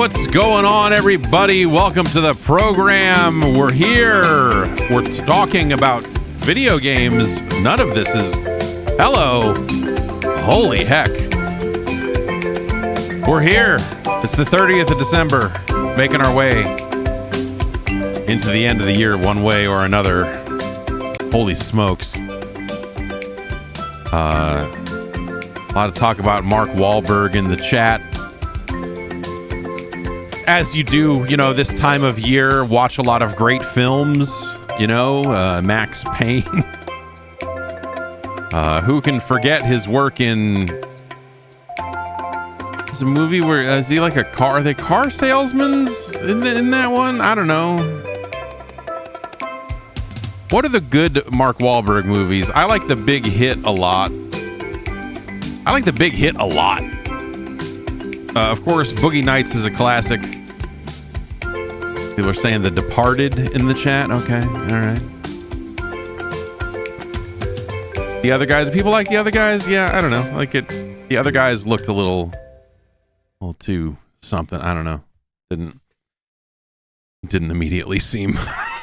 what's going on, everybody? Welcome to the program. We're here. We're talking about video games. None of this is... Hello. Holy heck. We're here. It's the 30th of December, making our way into the end of the year one way or another. Holy smokes. A lot of talk about Mark Wahlberg in the chat. As you do, you know, this time of year, watch a lot of great films, you know, Max Payne. Who can forget his work in... There's a movie where, is he like a car... Are they car salesmen in that one? I don't know. What are the good Mark Wahlberg movies? I like The Big Hit a lot. Of course, Boogie Nights is a classic. People are saying The Departed in the chat. Okay, all right. The other guys, people like the other guys? Yeah, I don't know. Like it. The other guys looked a little too something. I don't know. Didn't immediately seem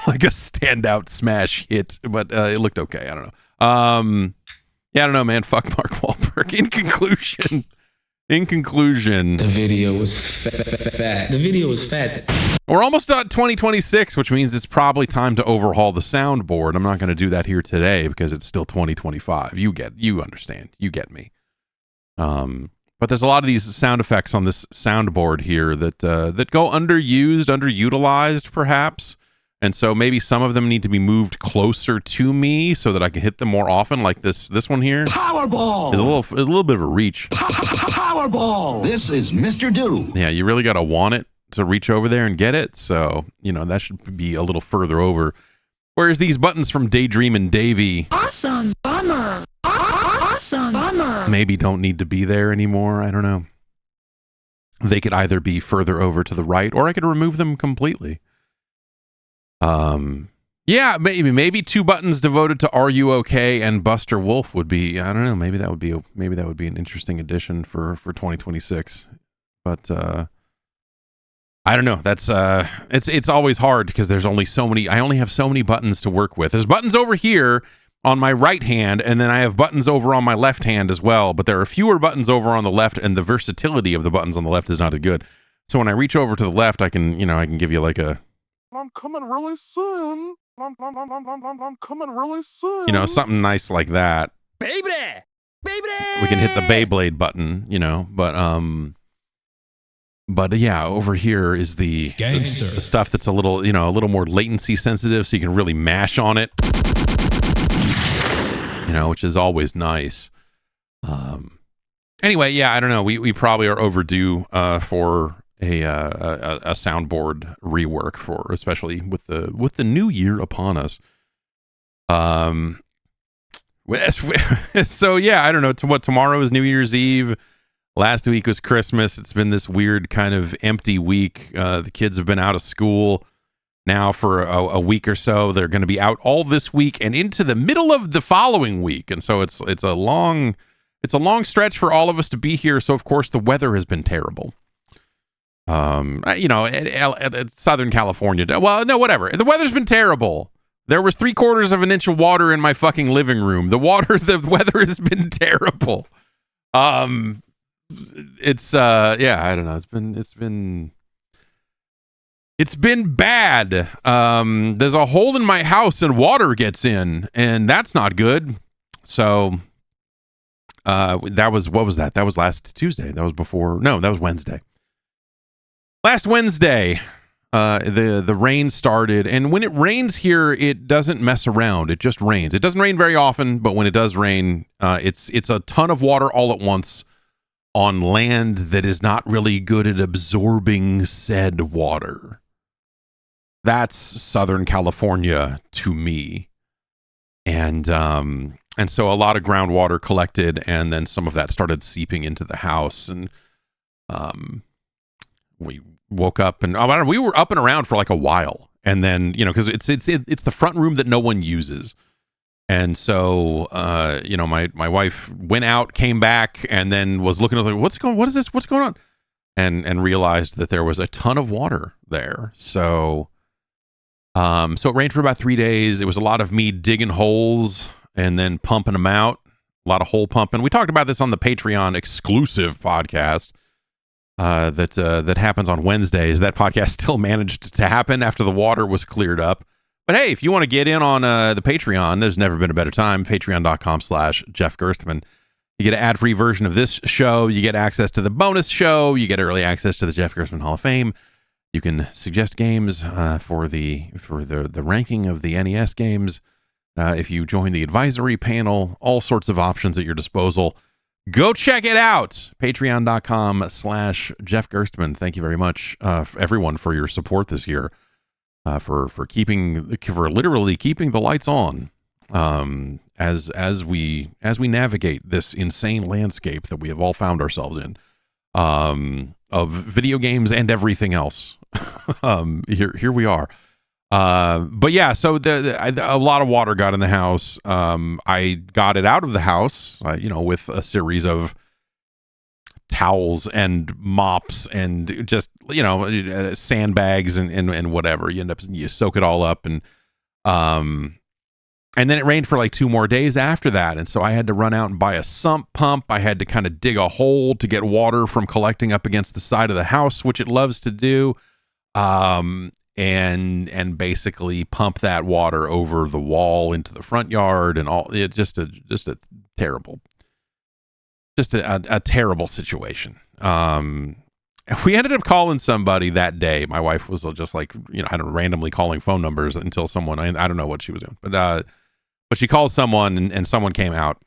like a standout smash hit, but it looked okay. I don't know. Yeah, I don't know, man. Fuck Mark Wahlberg. In conclusion, the video was fat. The video was fat. We're almost at 2026, which means it's probably time to overhaul the soundboard. I'm not going to do that here today because it's still 2025. You understand. You get me. But there's a lot of these sound effects on this soundboard here that go underutilized, perhaps. And so maybe some of them need to be moved closer to me so that I can hit them more often. Like this one here. Powerball is a little bit of a reach. Powerball. This is Mr. Do. Yeah, you really got to want it to reach over there and get it. So, you know, that should be a little further over. Whereas these buttons from Daydream and Davey, awesome bummer. Awesome bummer. Maybe don't need to be there anymore. I don't know. They could either be further over to the right, or I could remove them completely. Yeah, maybe two buttons devoted to Are You Okay and Buster Wolf would be, I don't know, maybe that would be an interesting addition for 2026. But I don't know. That's it's always hard because there's only so many. I only have so many buttons to work with. There's buttons over here on my right hand, and then I have buttons over on my left hand as well, but there are fewer buttons over on the left, and the versatility of the buttons on the left is not as good. So when I reach over to the left, I can give you like a... I'm coming really soon. I'm coming really soon. You know, something nice like that. Baby! We can hit the Beyblade button, you know, but yeah, over here is the stuff that's a little more latency sensitive, so you can really mash on it. You know, which is always nice. Anyway, yeah, I don't know. We probably are overdue for a soundboard rework, especially with the new year upon us. So yeah, I don't know. Tomorrow is New Year's Eve. Last week was Christmas. It's been this weird kind of empty week. The kids have been out of school now for a week or so. They're going to be out all this week and into the middle of the following week, and so it's a long stretch for all of us to be here. So of course the weather has been terrible. You know, at Southern California. Well, no, whatever. The weather's been terrible. There was 3/4 of an inch of water in my fucking living room. The weather has been terrible. It's yeah, I don't know. It's been bad. There's a hole in my house and water gets in, and that's not good. So, what was that? That was last Tuesday. That was Wednesday. Last Wednesday, the rain started, and when it rains here, it doesn't mess around. It just rains. It doesn't rain very often, but when it does rain, it's a ton of water all at once on land that is not really good at absorbing said water. That's Southern California to me. And so a lot of groundwater collected, and then some of that started seeping into the house, and we woke up, and we were up and around for like a while, and then, you know, because it's the front room that no one uses, and so you know, my wife went out, came back, and then was looking. I was like, what's going on? and realized that there was a ton of water there. So it rained for about 3 days. It was a lot of me digging holes and then pumping them out. A lot of hole pumping. We talked about this on the Patreon exclusive podcast that happens on Wednesdays. That podcast still managed to happen after the water was cleared up. But hey, if you want to get in on the Patreon, there's never been a better time. Patreon.com/Jeff Gerstmann. You get an ad-free version of this show. You get access to the bonus show. You get early access to the Jeff Gerstmann Hall of Fame. You can suggest games for the ranking of the NES games. If you join the advisory panel, all sorts of options at your disposal. Go check it out. Patreon.com/Jeff Gerstmann. Thank you very much, everyone, for your support this year. For literally keeping the lights on as we navigate this insane landscape that we have all found ourselves in of video games and everything else. Here we are. But yeah, so a lot of water got in the house. I got it out of the house, with a series of towels and mops and just sandbags and whatever. You soak it all up, and then it rained for like 2 more days after that, and so I had to run out and buy a sump pump. I had to kind of dig a hole to get water from collecting up against the side of the house, which it loves to do, and basically pump that water over the wall into the front yard and all. It just a terrible. Just a terrible situation. We ended up calling somebody that day. My wife was just like, randomly calling phone numbers until someone, I don't know what she was doing, but she called someone and someone came out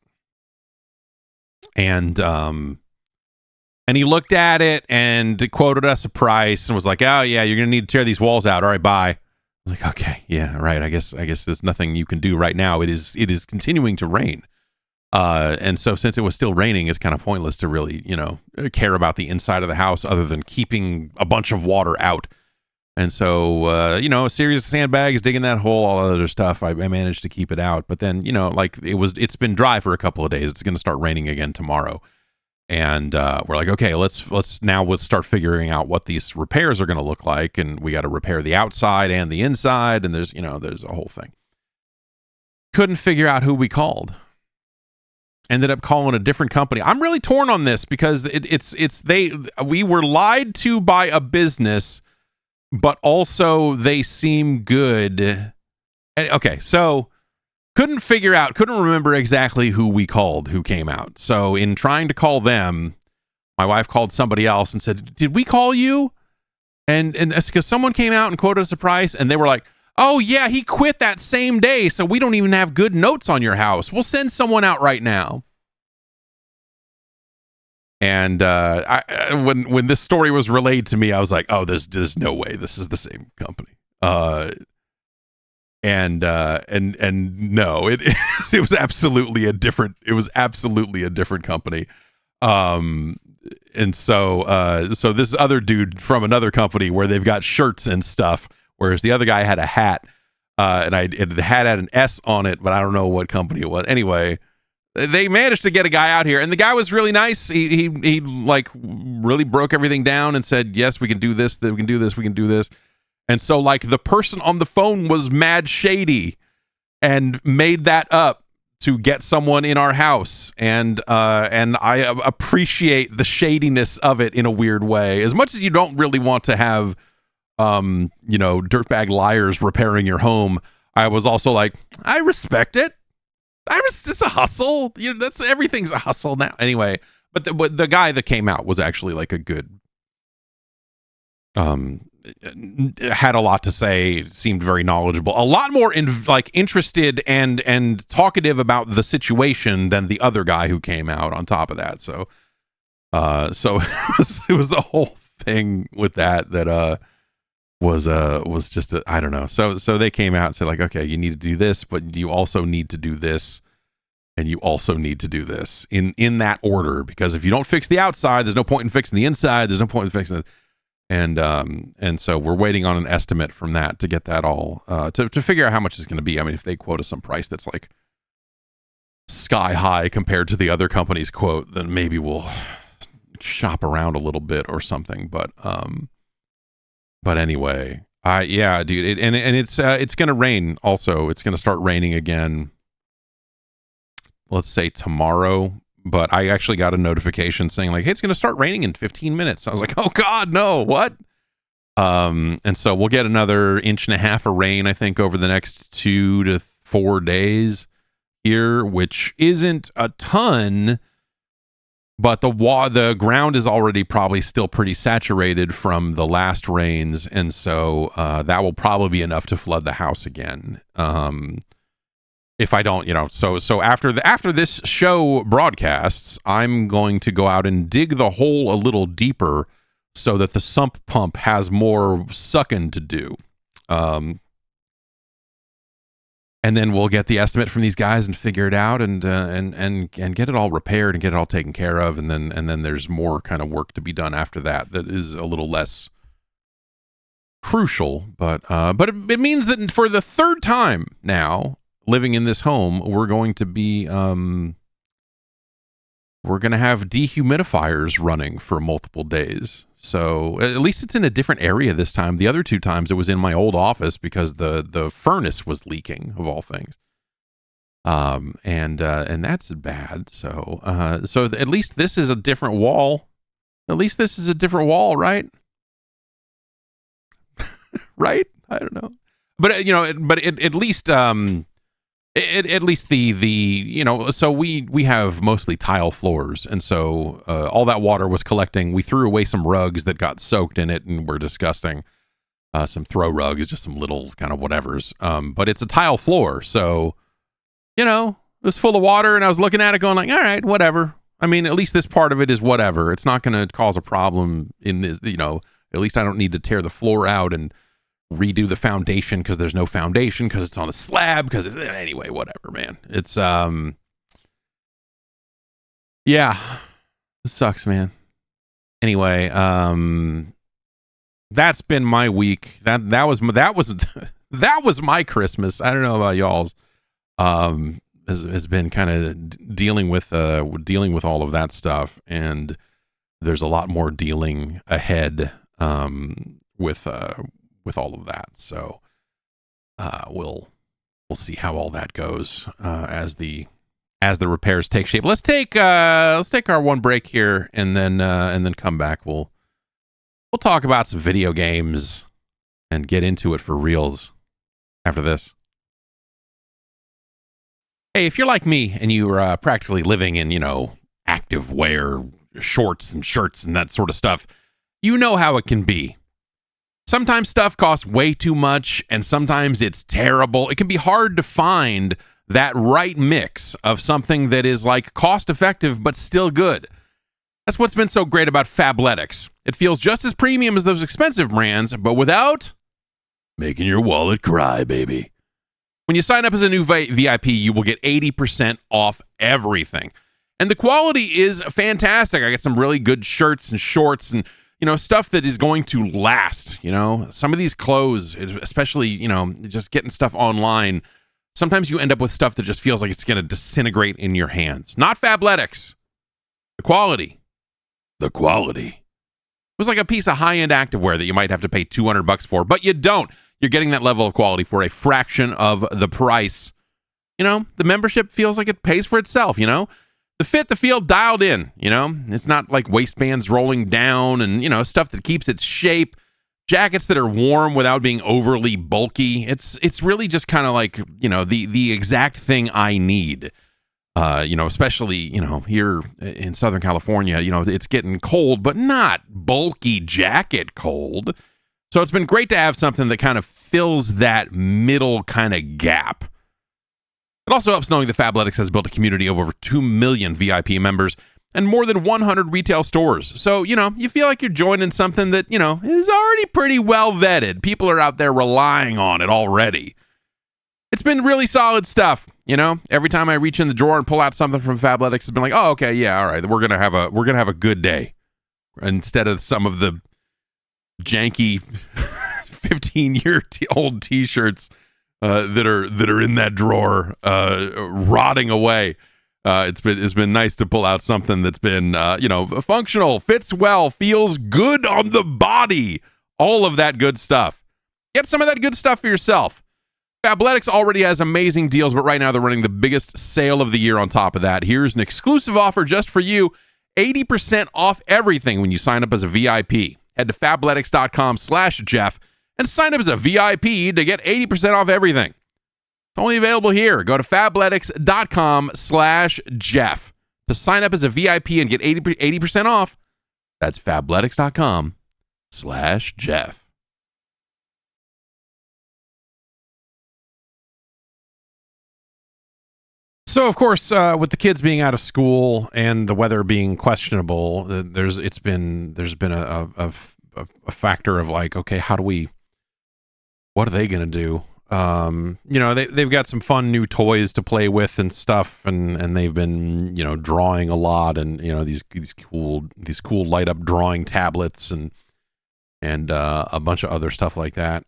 and he looked at it and quoted us a price and was like, oh yeah, you're going to need to tear these walls out. All right, bye. I was like, okay, yeah, right. I guess there's nothing you can do right now. It is continuing to rain. And so since it was still raining, it's kind of pointless to really, care about the inside of the house other than keeping a bunch of water out. And so, a series of sandbags, digging that hole, all that other stuff, I managed to keep it out. But then, it's been dry for a couple of days. It's going to start raining again tomorrow. And we're like, okay, let's start figuring out what these repairs are going to look like. And we got to repair the outside and the inside. And there's a whole thing. Couldn't figure out who we called. Ended up calling a different company. I'm really torn on this because we were lied to by a business, but also they seem good. Okay, so couldn't remember exactly who we called, who came out. So in trying to call them, my wife called somebody else and said, "Did we call you?" And it's because someone came out and quoted us a price, and they were like, "Oh yeah, he quit that same day, so we don't even have good notes on your house. We'll send someone out right now." And when this story was relayed to me, I was like, "Oh, there's no way this is the same company." And no, it was absolutely a different. It was absolutely a different company. And so this other dude from another company where they've got shirts and stuff, whereas the other guy had a hat, and the hat had an S on it, but I don't know what company it was. Anyway, they managed to get a guy out here, and the guy was really nice. He like really broke everything down and said, "Yes, we can do this. We can do this. We can do this." And so like the person on the phone was mad shady and made that up to get someone in our house. And I appreciate the shadiness of it in a weird way. As much as you don't really want to have, dirtbag liars repairing your home, I was also like, I respect it. It's a hustle. Everything's a hustle now. Anyway, but the guy that came out was actually like a good, had a lot to say, seemed very knowledgeable, a lot more interested and talkative about the situation than the other guy who came out on top of that. So it was the whole thing with that was just I don't know. So they came out and said like, okay, you need to do this, but you also need to do this, and you also need to do this in that order, because if you don't fix the outside, there's no point in fixing the inside. There's no point in fixing it. And so we're waiting on an estimate from that to get that all to figure out how much it's going to be. I mean, if they quote us some price that's like sky high compared to the other company's quote, then maybe we'll shop around a little bit or something. But anyway, yeah, dude, and it's gonna rain. Also, it's gonna start raining again. Let's say tomorrow. But I actually got a notification saying like, hey, it's gonna start raining in 15 minutes. I was like, oh God, no, what? And so we'll get another 1.5 inches of rain, I think, over the next 2 to 4 days here, which isn't a ton, but the ground is already probably still pretty saturated from the last rains, and so that will probably be enough to flood the house again. If I don't, so after this show broadcasts, I'm going to go out and dig the hole a little deeper so that the sump pump has more sucking to do. And then we'll get the estimate from these guys and figure it out and get it all repaired and get it all taken care of. And then there's more kind of work to be done after that is a little less crucial. But it means that for the third time now living in this home, we're going to be we're going to have dehumidifiers running for multiple days. So at least it's in a different area this time. The other 2 times it was in my old office because the furnace was leaking, of all things. And that's bad. So at least this is a different wall. At least this is a different wall, right? Right? I don't know. But at least at least so we have mostly tile floors, and so all that water was collecting. We threw away some rugs that got soaked in it and were disgusting. Some throw rugs, just some little kind of whatevers. But it's a tile floor, so it was full of water, and I was looking at it going like, all right, whatever. I mean, at least this part of it is whatever. It's not going to cause a problem in this, at least I don't need to tear the floor out and redo the foundation because there's no foundation because it's on a slab anyway, whatever, man. It's yeah, it sucks, man. Anyway, that's been my week. That was my Christmas. I don't know about y'all's. Has been kind of dealing with all of that stuff, and there's a lot more dealing ahead with all of that. So we'll see how all that goes as the repairs take shape. Let's take our one break here, and then come back. We'll talk about some video games and get into it for reals after this. Hey, if you're like me and you're practically living in active wear shorts and shirts and that sort of stuff, you know how it can be. Sometimes stuff costs way too much, and sometimes it's terrible. It can be hard to find that right mix of something that is like cost effective but still good. That's what's been so great about Fabletics. It feels just as premium as those expensive brands, but without making your wallet cry, baby. When you sign up as a new VIP, you will get 80% off everything. And the quality is fantastic. I get some really good shirts and shorts and stuff that is going to last. Some of these clothes, especially, just getting stuff online, sometimes you end up with stuff that just feels like it's going to disintegrate in your hands. Not Fabletics. The quality. It was like a piece of high-end activewear that you might have to pay $200 for, but you don't. You're getting that level of quality for a fraction of the price. The membership feels like it pays for itself, The fit, the feel dialed in, It's not like waistbands rolling down and, stuff that keeps its shape. Jackets that are warm without being overly bulky. It's really just kind of like, the exact thing I need. Especially, here in Southern California, it's getting cold, but not bulky jacket cold. So it's been great to have something that kind of fills that middle kind of gap. It also helps knowing that Fabletics has built a community of over 2 million VIP members and more than 100 retail stores. So, you feel like you're joining something that, is already pretty well vetted. People are out there relying on it already. It's been really solid stuff, Every time I reach in the drawer and pull out something from Fabletics, it's been like, oh, okay, yeah, all right, we're gonna have a good day, instead of some of the janky 15-year-old T-shirts that are in that drawer rotting away. It's been nice to pull out something that's been functional, fits well, feels good on the body, all of that good stuff. Get some of that good stuff for yourself. Fabletics already has amazing deals, but right now they're running the biggest sale of the year on top of that. Here's an exclusive offer just for you. 80% off everything when you sign up as a VIP. Head to fabletics.com/Jeff and sign up as a VIP to get 80% off everything. It's only available here. Go to fabletics.com/Jeff to sign up as a VIP and get 80% off. That's fabletics.com/Jeff. So, of course, with the kids being out of school and the weather being questionable, there's been a factor of like, okay, what are they going to do? They've got some fun new toys to play with and stuff, and they've been, drawing a lot, and these cool light up drawing tablets and a bunch of other stuff like that.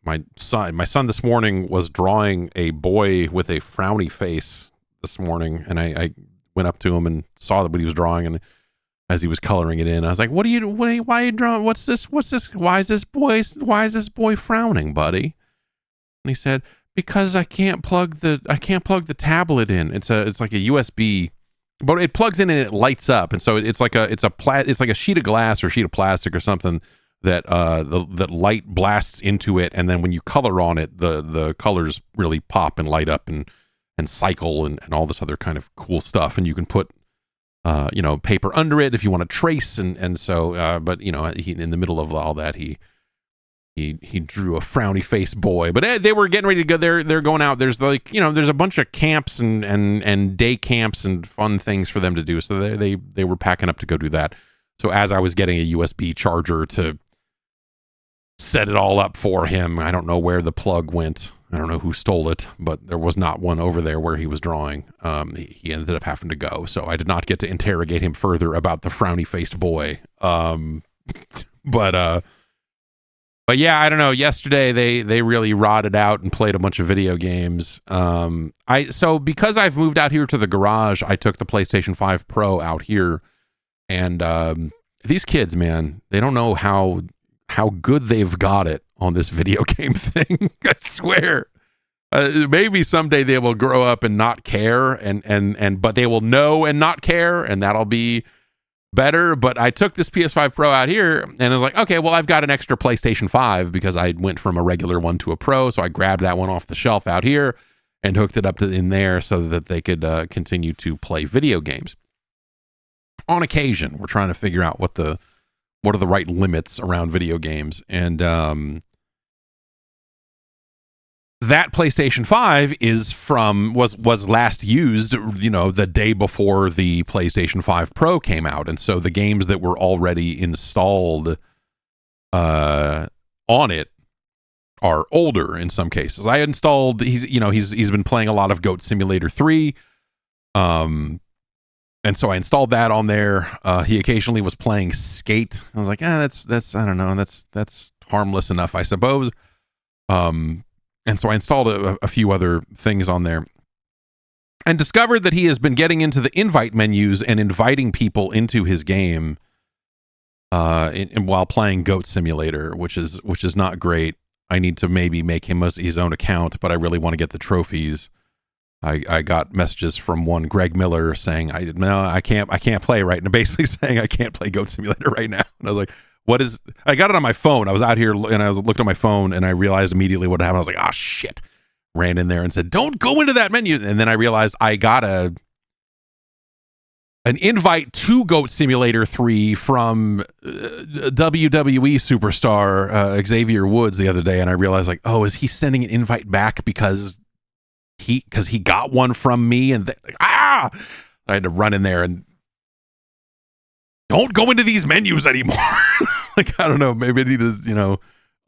My son this morning was drawing a boy with a frowny face this morning, and I went up to him and saw what he was drawing, and as he was coloring it in, I was like, why are you drawing? What's this? Why is this boy frowning, buddy? And he said, because I can't plug the tablet in. It's like a USB, but it plugs in and it lights up, and so it's like a sheet of glass or sheet of plastic or something that that light blasts into it, and then when you color on it, the colors really pop and light up and cycle and all this other kind of cool stuff, and you can put paper under it if you want to trace, and so but he, in the middle of all that, he drew a frowny face boy. But they were getting ready to go. They're going out. There's there's a bunch of camps and day camps and fun things for them to do, so they were packing up to go do that. So as I was getting a USB charger to set it all up for him, I don't know where the plug went. I don't know who stole it, but there was not one over there where he was drawing. He ended up having to go, so I did not get to interrogate him further about the frowny-faced boy. But yeah, I don't know. Yesterday they really rotted out and played a bunch of video games. So because I've moved out here to the garage, I took the PlayStation 5 Pro out here, and these kids, man, they don't know how good they've got it on this video game thing. I swear. Maybe someday they will grow up and not care, but they will know and not care, and that'll be better. But I took this PS5 Pro out here, and I was like, okay, well, I've got an extra PlayStation 5 because I went from a regular one to a Pro, so I grabbed that one off the shelf out here and hooked it up in there so that they could continue to play video games. On occasion, we're trying to figure out what are the right limits around video games, and that PlayStation 5 was last used, the day before the PlayStation 5 Pro came out, and so the games that were already installed on it are older in some cases. I installed he's been playing a lot of Goat Simulator 3, and so I installed that on there. He occasionally was playing Skate. I was like, that's I don't know, that's harmless enough, I suppose. And so I installed a few other things on there and discovered that he has been getting into the invite menus and inviting people into his game while playing Goat Simulator, which is not great. I need to maybe make him his own account, but I really want to get the trophies. I got messages from one Greg Miller saying I can't play right now, basically saying I can't play Goat Simulator right now. And I was like, I got it on my phone. I was out here and I looked at my phone and I realized immediately what happened. I was like, oh shit. Ran in there and said, don't go into that menu. And then I realized I got an invite to Goat Simulator 3 from WWE superstar Xavier Woods the other day. And I realized like, oh, is he sending an invite back because he got one from me? And I had to run in there and don't go into these menus anymore. Like, I don't know, maybe I need to,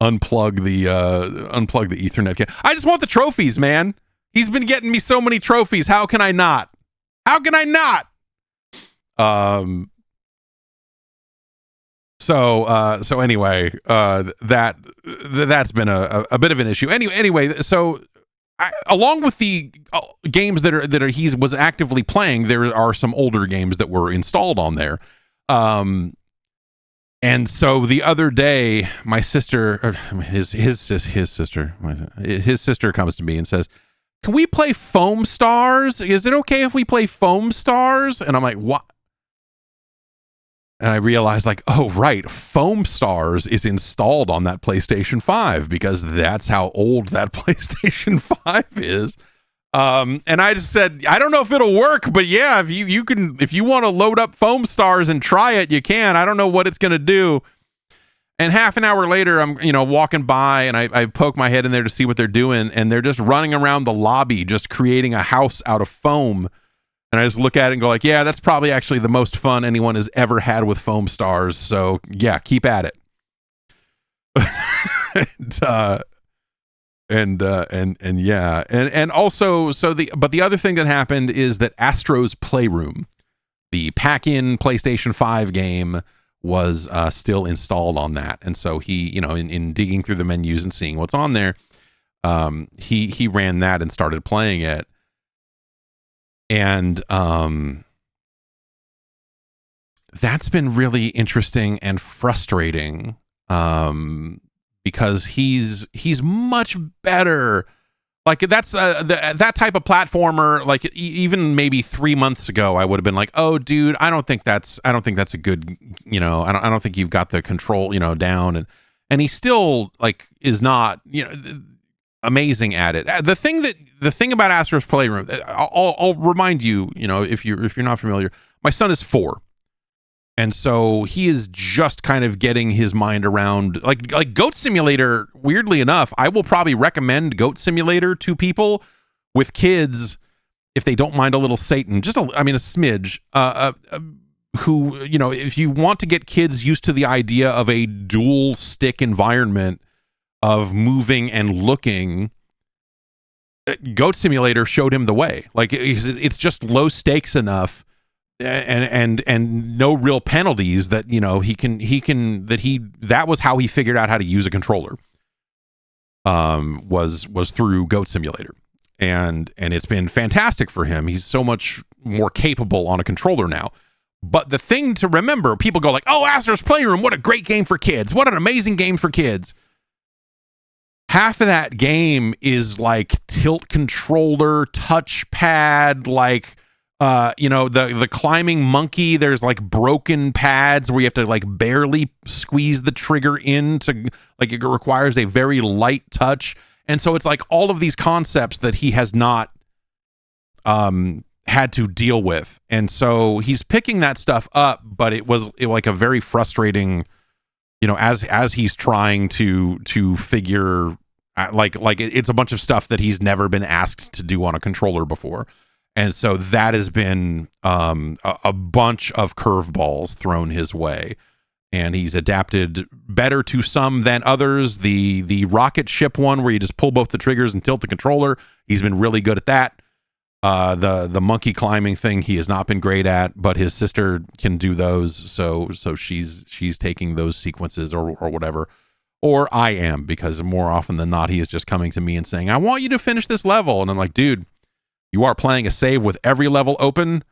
unplug the Ethernet. I just want the trophies, man. He's been getting me so many trophies. How can I not? So anyway, that's been a bit of an issue. Anyway, so along with the games that he was actively playing, there are some older games that were installed on there. And so the other day, my sister, his sister comes to me and says, "Can we play Foam Stars? Is it okay if we play Foam Stars?" And I'm like, "What?" And I realized, like, oh, right, Foam Stars is installed on that PlayStation 5 because that's how old that PlayStation 5 is. And I just said, I don't know if it'll work, but yeah, if you want to load up Foam Stars and try it, you can. I don't know what it's going to do. And half an hour later, I'm, walking by and I poke my head in there to see what they're doing. And they're just running around the lobby, just creating a house out of foam. And I just look at it and go like, yeah, that's probably actually the most fun anyone has ever had with Foam Stars. So yeah, keep at it. And yeah. And also, but the other thing that happened is that Astro's Playroom, the pack-in PlayStation 5 game, was still installed on that. And so he, in digging through the menus and seeing what's on there, he ran that and started playing it. And that's been really interesting and frustrating, because he's much better. Like that's that type of platformer. Like even maybe 3 months ago, I would have been like, "Oh, dude, I don't think that's a good. I don't think you've got the control, down." And he still like is not, amazing at it. The thing about Astro's Playroom, I'll remind you, if you're not familiar, my son is 4. And so he is just kind of getting his mind around like Goat Simulator. Weirdly enough, I will probably recommend Goat Simulator to people with kids if they don't mind a little Satan, a smidge, who, if you want to get kids used to the idea of a dual stick environment of moving and looking, Goat Simulator showed him the way. Like it's just low stakes enough and no real penalties that that was how he figured out how to use a controller, was through Goat Simulator, and it's been fantastic for him. He's so much more capable on a controller now. But the thing to remember, people go like, "Oh, Astro's Playroom, what a great game for kids, what an amazing game for kids." Half of that game is like tilt controller, touchpad, like the climbing monkey. There's like broken pads where you have to like barely squeeze the trigger in to, like, it requires a very light touch. And so it's like all of these concepts that he has not had to deal with. And so he's picking that stuff up, but it was like a very frustrating, as he's trying to figure like it's a bunch of stuff that he's never been asked to do on a controller before. And so that has been a bunch of curveballs thrown his way, and he's adapted better to some than others. The rocket ship one, where you just pull both the triggers and tilt the controller, he's been really good at that. The monkey climbing thing, he has not been great at, but his sister can do those. So she's taking those sequences or whatever. Or I am, because more often than not, he is just coming to me and saying, "I want you to finish this level." And I'm like, dude, you are playing a save with every level open.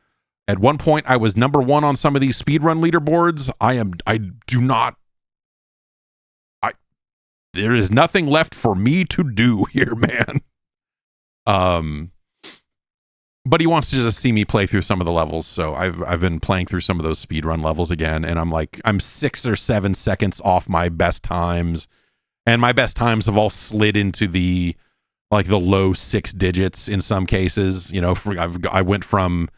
At one point, I was number 1 on some of these speedrun leaderboards. There is nothing left for me to do here, man. But he wants to just see me play through some of the levels. So I've been playing through some of those speedrun levels again. And I'm 6 or 7 seconds off my best times. And my best times have all slid into the low 6 digits in some cases. I went from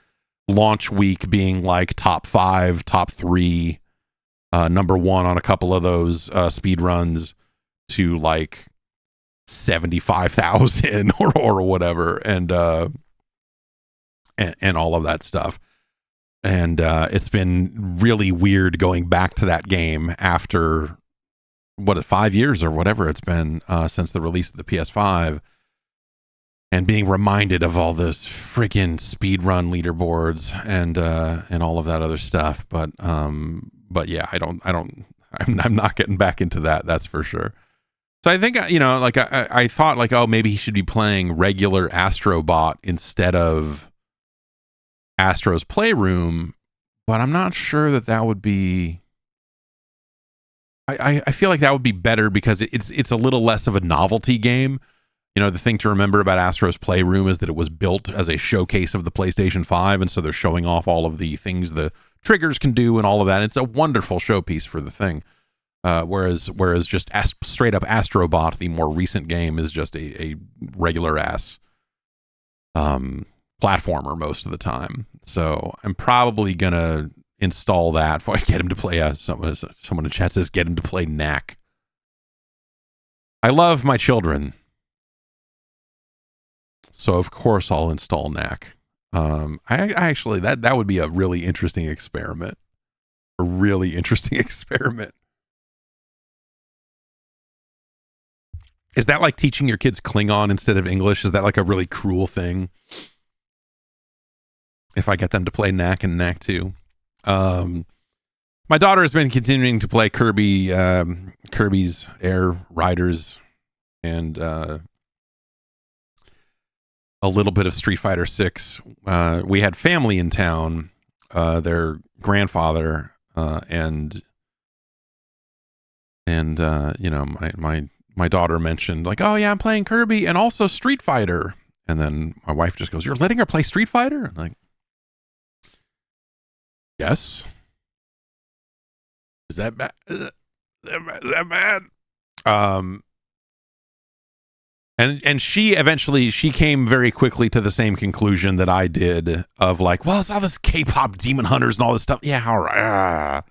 launch week being like top 5, top 3, number 1 on a couple of those speed runs to like 75,000 or whatever, and all of that stuff. And it's been really weird going back to that game after 5 years or whatever it's been since the release of the PS5. And being reminded of all those freaking speedrun leaderboards and all of that other stuff, but yeah, I'm not getting back into that. That's for sure. So I think, like I thought like, oh, maybe he should be playing regular Astrobot instead of Astro's Playroom, but I'm not sure that would be. I feel like that would be better because it's a little less of a novelty game. The thing to remember about Astro's Playroom is that it was built as a showcase of the PlayStation 5, and so they're showing off all of the things the triggers can do and all of that. It's a wonderful showpiece for the thing. Whereas just straight up Astrobot, the more recent game, is just a regular ass platformer most of the time. So I'm probably gonna install that before I get him to play. Someone in chat says get him to play Knack. I love my children, so of course I'll install Knack. I actually that would be a really interesting experiment. A really interesting experiment. Is that like teaching your kids Klingon instead of English? Is that like a really cruel thing? If I get them to play Knack and Knack 2. My daughter has been continuing to play Kirby's Air Riders and a little bit of Street Fighter 6. We had family in town, their grandfather, and my daughter mentioned like, oh yeah, I'm playing Kirby and also Street Fighter. And then my wife just goes, you're letting her play Street Fighter? I'm like, yes. Is that bad? Is that bad? And she came very quickly to the same conclusion that I did of like, well, it's all this K-pop Demon Hunters and all this stuff. Yeah, all right.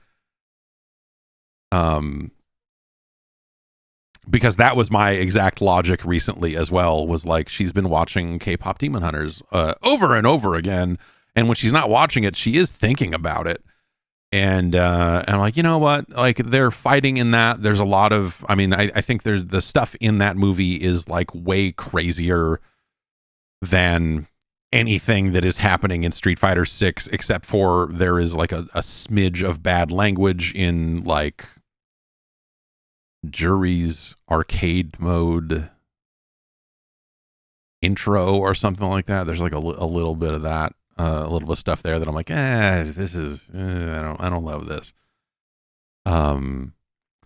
Because that was my exact logic recently as well, was like, she's been watching K-pop Demon Hunters over and over again. And when she's not watching it, she is thinking about it. And I'm like, you know what? Like, they're fighting in that. There's a lot of, I think there's the stuff in that movie is like way crazier than anything that is happening in Street Fighter 6, except for there is like a smidge of bad language in like Jury's arcade mode intro or something like that. There's like a little bit of that. A little bit of stuff there that I'm like, this is, I don't love this.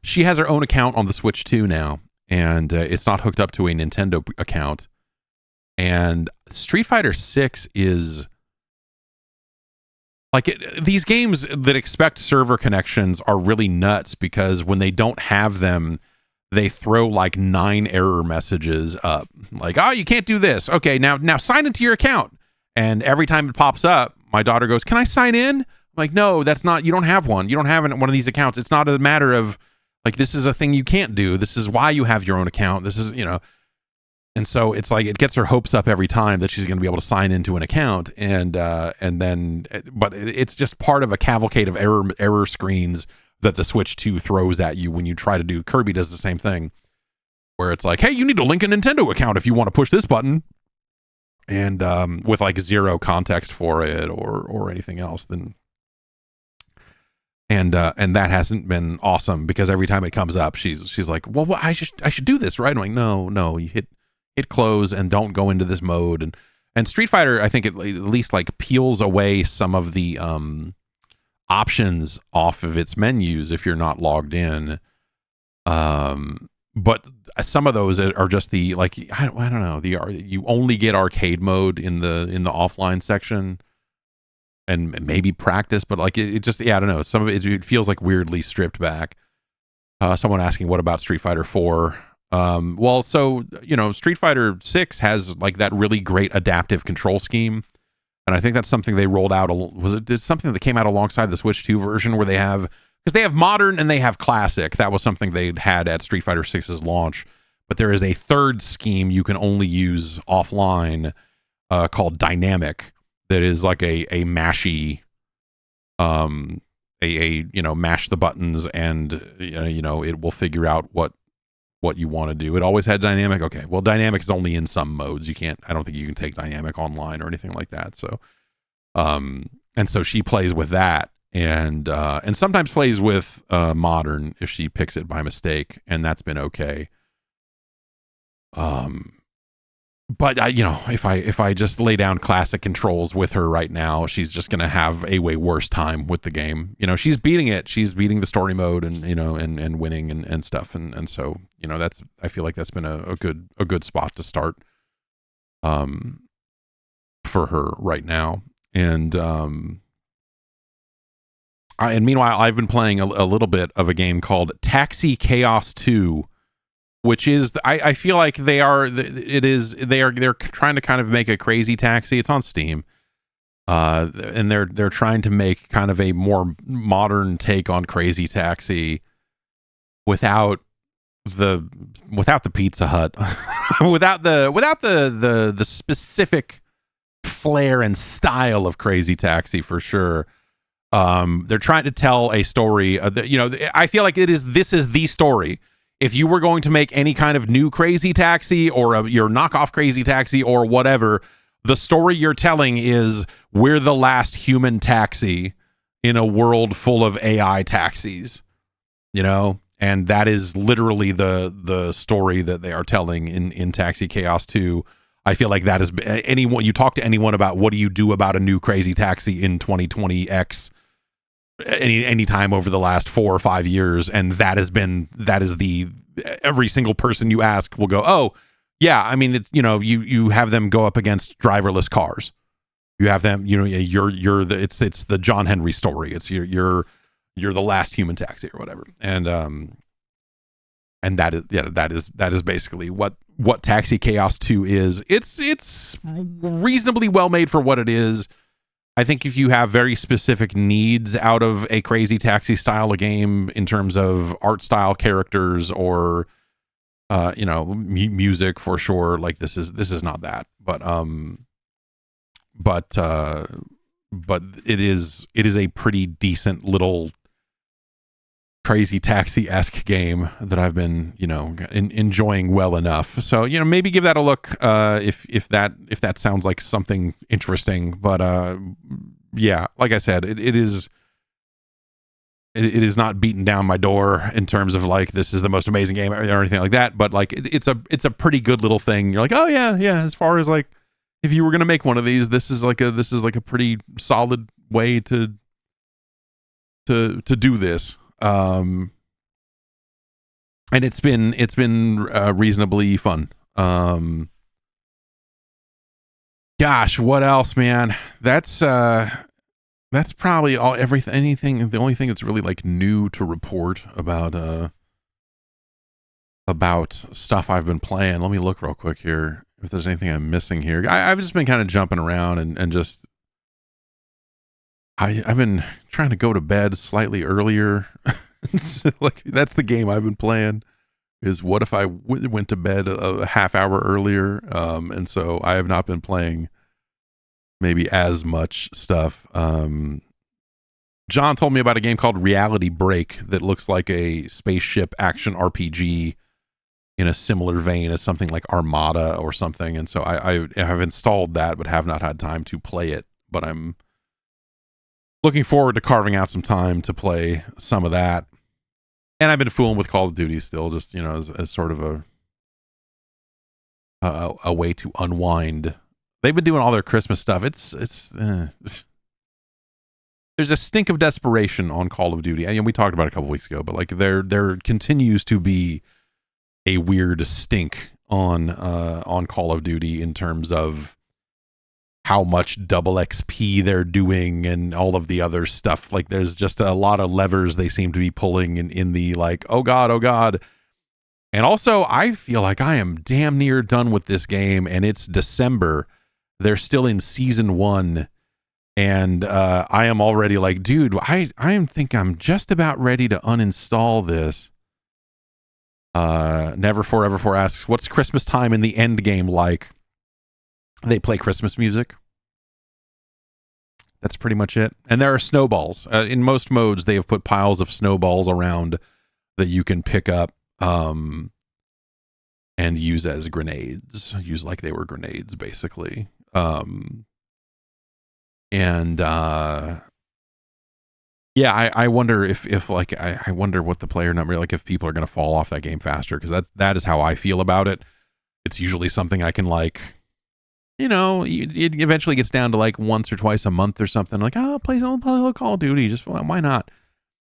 She has her own account on the Switch 2 now, and it's not hooked up to a Nintendo account. And Street Fighter 6 is like these games that expect server connections are really nuts, because when they don't have them, they throw like 9 error messages up, like, oh, you can't do this. Okay, now sign into your account. And every time it pops up, my daughter goes, can I sign in? I'm like, no, that's not, you don't have one. You don't have one of these accounts. It's not a matter of like, this is a thing you can't do. This is why you have your own account. This is, and so it's like, it gets her hopes up every time that she's going to be able to sign into an account. And then, but it's just part of a cavalcade of error screens that the Switch 2 throws at you when you try to do. Kirby does the same thing, where it's like, hey, you need to link a Nintendo account if you want to push this button. And with like zero context for it or anything else, then and that hasn't been awesome, because every time it comes up, she's like, well, I should do this, right? I'm like, no, you hit close and don't go into this mode. And Street Fighter, I think it at least like peels away some of the options off of its menus if you're not logged in. But some of those are just the like, I don't know, you only get arcade mode in the offline section, and maybe practice, but like it just, I don't know, some of it feels like weirdly stripped back. Someone asking, what about Street Fighter 4? Well, so Street Fighter 6 has like that really great adaptive control scheme, and I think that's something they rolled out. Was it something that came out alongside the Switch 2 version, where they have, because they have modern and they have classic. That was something they'd had at Street Fighter 6's launch. But there is a third scheme you can only use offline called Dynamic, that is like a mashy, mash the buttons and, it will figure out what you want to do. It always had Dynamic. Okay, well, Dynamic is only in some modes. I don't think you can take Dynamic online or anything like that. So, and so she plays with that. And sometimes plays with modern if she picks it by mistake, and that's been okay. But I, if I just lay down classic controls with her right now, she's just gonna have a way worse time with the game. She's beating it. She's beating the story mode, and and winning and stuff. And so I feel like that's been a good spot to start, for her right now. And meanwhile, I've been playing a little bit of a game called Taxi Chaos 2. Which is, I feel like they're trying to kind of make a Crazy Taxi. It's on Steam, and they're trying to make kind of a more modern take on Crazy Taxi without the Pizza Hut, without the specific flair and style of Crazy Taxi for sure. They're trying to tell a story. I feel like this is the story. If you were going to make any kind of new Crazy Taxi or your knockoff Crazy Taxi or whatever, the story you're telling is we're the last human taxi in a world full of AI taxis, and that is literally the story that they are telling in Taxi Chaos 2. I feel like that is anyone you talk to anyone about what do you do about a new Crazy Taxi in 2020X any time over the last 4 or 5 years, and that is every single person you ask will go, oh yeah, I mean, it's you have them go up against driverless cars, you have them it's the John Henry story, it's you're the last human taxi or whatever, and that is basically what Taxi Chaos 2 is. It's reasonably well made for what it is. I think if you have very specific needs out of a Crazy Taxi style of game in terms of art style, characters, or music, for sure, like this is not that. But it is a pretty decent little Crazy Taxi-esque game that I've been enjoying well enough. So maybe give that a look if that sounds like something interesting. But yeah, like I said, it is not beaten down my door in terms of like this is the most amazing game or anything like that. But like it's a pretty good little thing. You're like, oh yeah. As far as like if you were gonna make one of these, this is like a pretty solid way to do this. And it's been reasonably fun. Gosh, what else, man? That's probably anything. The only thing that's really like new to report about stuff I've been playing. Let me look real quick here if there's anything I'm missing here. I've just been kind of jumping around and just I've been trying to go to bed slightly earlier. So, like that's the game I've been playing. Is what if I went to bed a half hour earlier? And so I have not been playing maybe as much stuff. John told me about a game called Reality Break that looks like a spaceship action RPG in a similar vein as something like Armada or something. And so I have installed that, but have not had time to play it. But I'm looking forward to carving out some time to play some of that. And I've been fooling with Call of Duty still, just as sort of a way to unwind. They've been doing all their Christmas stuff. There's a stink of desperation on Call of Duty. And we talked about it a couple weeks ago, but like there continues to be a weird stink on Call of Duty in terms of how much double XP they're doing and all of the other stuff. Like there's just a lot of levers they seem to be pulling in the like, oh God. And also I feel like I am damn near done with this game and it's December. They're still in season 1. And I am already like, dude, I think I'm just about ready to uninstall this. Never Forever 4 asks, what's Christmas time in the end game like? They play Christmas music. That's pretty much it. And there are snowballs. In most modes, they have put piles of snowballs around that you can pick up and use as grenades. Use like they were grenades, basically. Yeah, I wonder if like I wonder what the player number, like if people are going to fall off that game faster, because that is how I feel about it. it's usually something I can like, it eventually gets down to like once or twice a month or something. Like, I'll play a little Call of Duty. Just why not?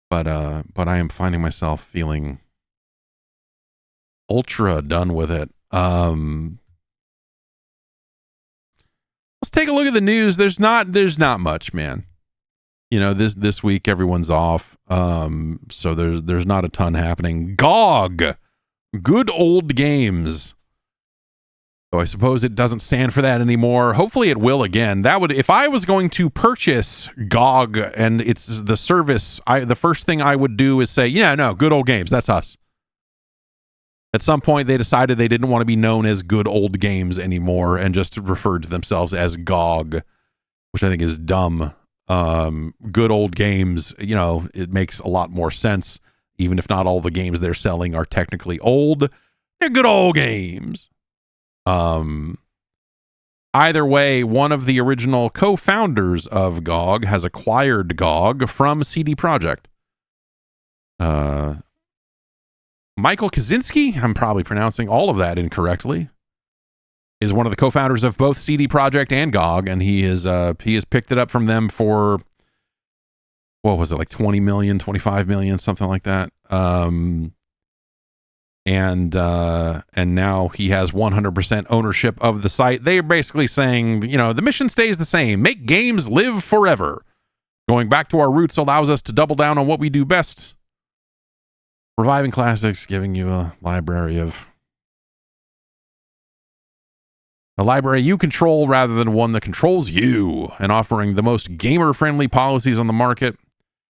But I am finding myself feeling ultra done with it. Let's take a look at the news. There's not much, man. This week everyone's off. So there's not a ton happening. GOG, good old games. So I suppose it doesn't stand for that anymore. Hopefully it will again. That would, if I was going to purchase GOG and it's the service, the first thing I would do is say, yeah, no, good old games. That's us. At some point, they decided they didn't want to be known as good old games anymore and just referred to themselves as GOG, which I think is dumb. Good old games, it makes a lot more sense, even if not all the games they're selling are technically old. They're good old games. Either way, one of the original co-founders of GOG has acquired GOG from CD PROJEKT. Michael Kaczynski, I'm probably pronouncing all of that incorrectly, is one of the co-founders of both CD PROJEKT and GOG, and he has picked it up from them for, what was it, like 20 million, 25 million, something like that. And now he has 100% ownership of the site. They're basically saying, the mission stays the same. Make games live forever. Going back to our roots allows us to double down on what we do best. Reviving classics, giving you a library you control rather than one that controls you, and offering the most gamer-friendly policies on the market.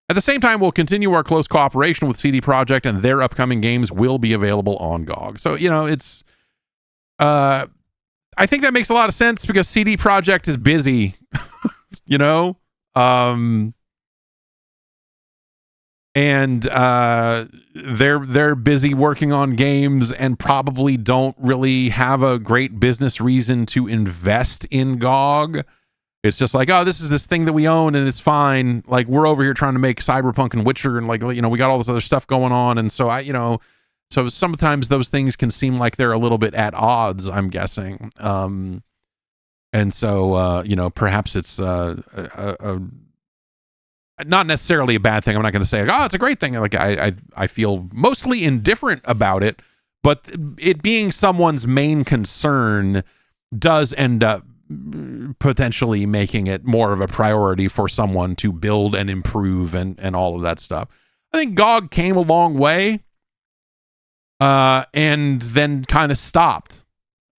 At the same time, we'll continue our close cooperation with CD Projekt, and their upcoming games will be available on GOG. So, it's... I think that makes a lot of sense because CD Projekt is busy, and they're busy working on games and probably don't really have a great business reason to invest in GOG. It's just like, oh, this is this thing that we own and it's fine. Like, we're over here trying to make Cyberpunk and Witcher, and like, we got all this other stuff going on. And so so sometimes those things can seem like they're a little bit at odds, I'm guessing. And so, perhaps it's not necessarily a bad thing. I'm not going to say, like, oh, it's a great thing. Like, I feel mostly indifferent about it, but it being someone's main concern does end up potentially making it more of a priority for someone to build and improve and all of that stuff. I think GOG came a long way, and then kind of stopped.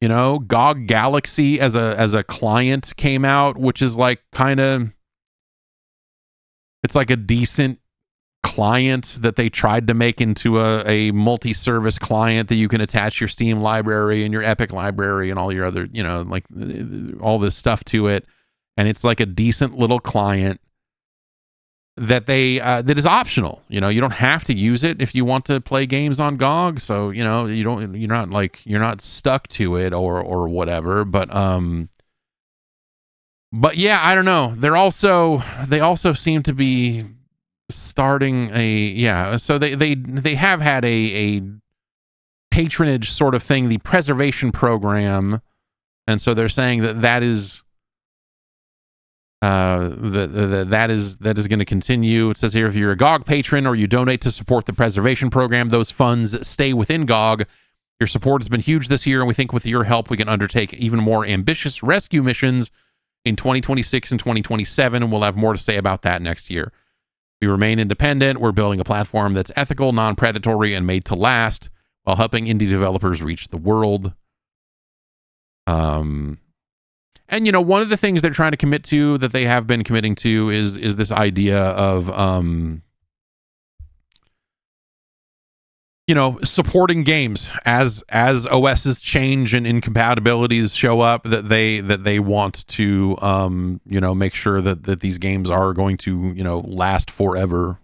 GOG Galaxy as a client came out, which is like it's like a decent client that they tried to make into a multi-service client that you can attach your Steam library and your Epic library and all your other, like all this stuff to it. And it's like a decent little client that that is optional. You don't have to use it if you want to play games on GOG. So, you're not stuck to it or whatever. But yeah, I don't know. They also seem to be starting so they have had a patronage sort of thing, the preservation program, and so they're saying that is that is going to continue. It says here, if you're a GOG patron or you donate to support the preservation program, those funds stay within GOG. Your support has been huge this year, and we think with your help we can undertake even more ambitious rescue missions in 2026 and 2027, and we'll have more to say about that next year. We remain independent. We're building a platform that's ethical, non-predatory, and made to last while helping indie developers reach the world. And, one of the things they're trying to commit to, that they have been committing to, is this idea of, supporting games as OSs change and incompatibilities show up, that they want to, make sure that these games are going to, last forever.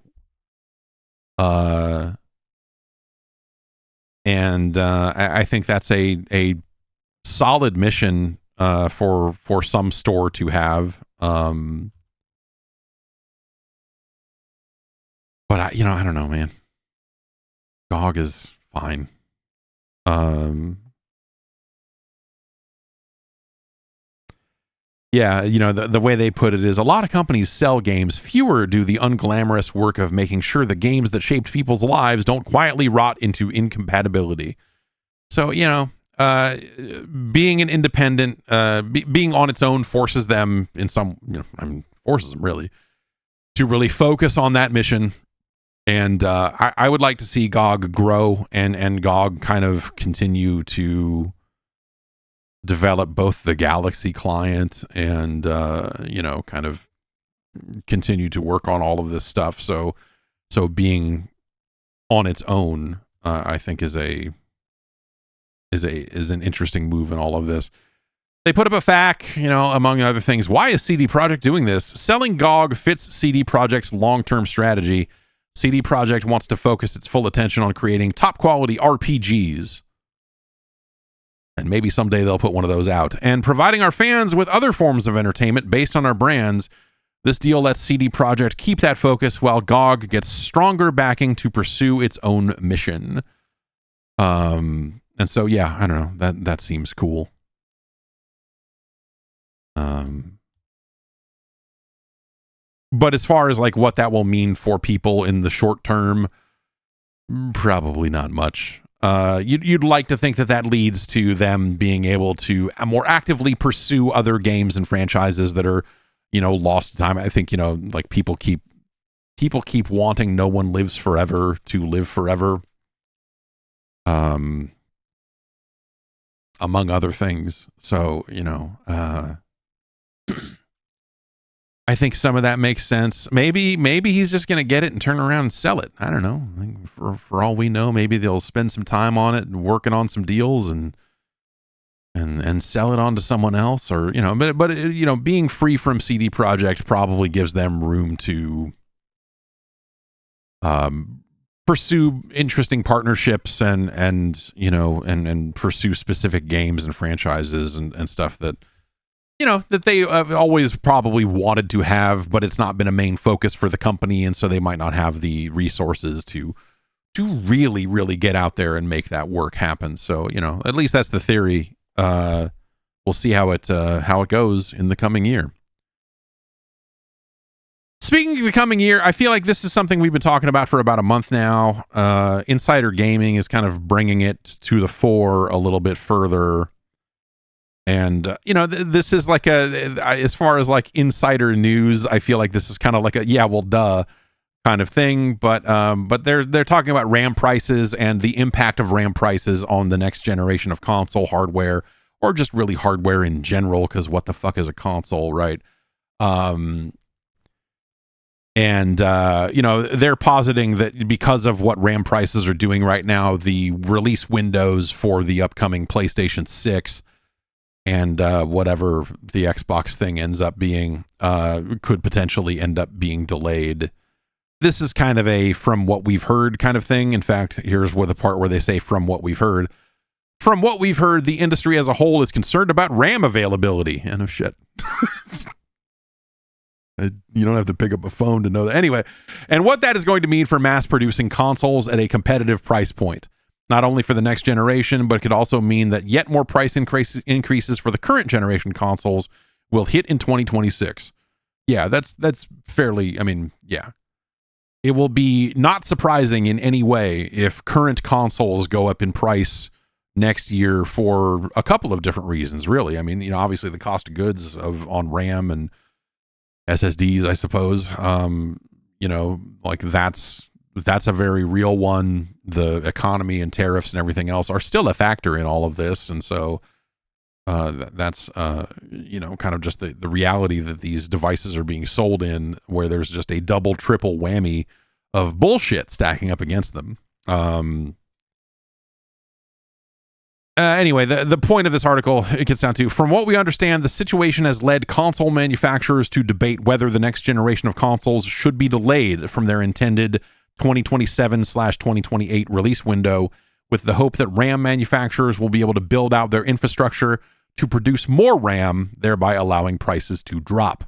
And I think that's a solid mission for some store to have. But I don't know, man. GOG is fine. Yeah, you know, the way they put it is a lot of companies sell games, fewer do the unglamorous work of making sure the games that shaped people's lives don't quietly rot into incompatibility. So, you know, being an independent, being on its own forces them in some, you know, I mean, forces them really to really focus on that mission. And I would like to see GOG grow and GOG kind of continue to develop both the Galaxy client and, you know, kind of continue to work on all of this stuff. So being on its own, I think is an interesting move in all of this. They put up a FAQ, you know, among other things. Why is CD Projekt doing this? Selling GOG fits CD Projekt's long-term strategy. CD Projekt wants to focus its full attention on creating top-quality RPGs. And maybe someday they'll put one of those out. And providing our fans with other forms of entertainment based on our brands. This deal lets CD Projekt keep that focus while GOG gets stronger backing to pursue its own mission. And so, yeah, I don't know. That seems cool. But as far as like what that will mean for people in the short term, probably not much. You'd like to think that leads to them being able to more actively pursue other games and franchises that are, you know, lost to time. I think, you know, like people keep wanting No One Lives Forever to live forever. Among other things. So, you know, I think some of that makes sense. Maybe he's just going to get it and turn around and sell it. I don't know. I think for all we know, maybe they'll spend some time on it and working on some deals and sell it on to someone else, or, you know, but you know, being free from CD Projekt probably gives them room to pursue interesting partnerships and you know, and pursue specific games and franchises and stuff that, you know, that they have always probably wanted to have, but it's not been a main focus for the company, and so they might not have the resources to really get out there and make that work happen. So, you know, at least that's the theory. We'll see how it goes in the coming year. Speaking of the coming year, I feel like this is something we've been talking about for about a month now. Insider Gaming is kind of bringing it to the fore a little bit further. And, you know, this is like as far as like insider news, I feel like this is kind of like a, yeah, well, duh kind of thing. But they're talking about RAM prices and the impact of RAM prices on the next generation of console hardware, or just really hardware in general, because what the fuck is a console, right? And, you know, they're positing that because of what RAM prices are doing right now, the release windows for the upcoming PlayStation 6 and whatever the Xbox thing ends up being could potentially end up being delayed. This is kind of a from what we've heard kind of thing. In fact, here's where the part where they say from what we've heard. From what we've heard, the industry as a whole is concerned about RAM availability. And oh shit. You don't have to pick up a phone to know that. Anyway, and what that is going to mean for mass producing consoles at a competitive price point. Not only for the next generation, but it could also mean that yet more price increases for the current generation consoles will hit in 2026. Yeah, that's fairly, I mean, yeah. It will be not surprising in any way if current consoles go up in price next year for a couple of different reasons, really. I mean, you know, obviously the cost of goods on RAM and SSDs, I suppose. You know, like that's a very real one. The economy and tariffs and everything else are still a factor in all of this. And so that's, you know, kind of just the reality that these devices are being sold in, where there's just a double, triple whammy of bullshit stacking up against them. Anyway, the point of this article, it gets down to, from what we understand, the situation has led console manufacturers to debate whether the next generation of consoles should be delayed from their intended 2027/2028 release window, with the hope that RAM manufacturers will be able to build out their infrastructure to produce more RAM, thereby allowing prices to drop.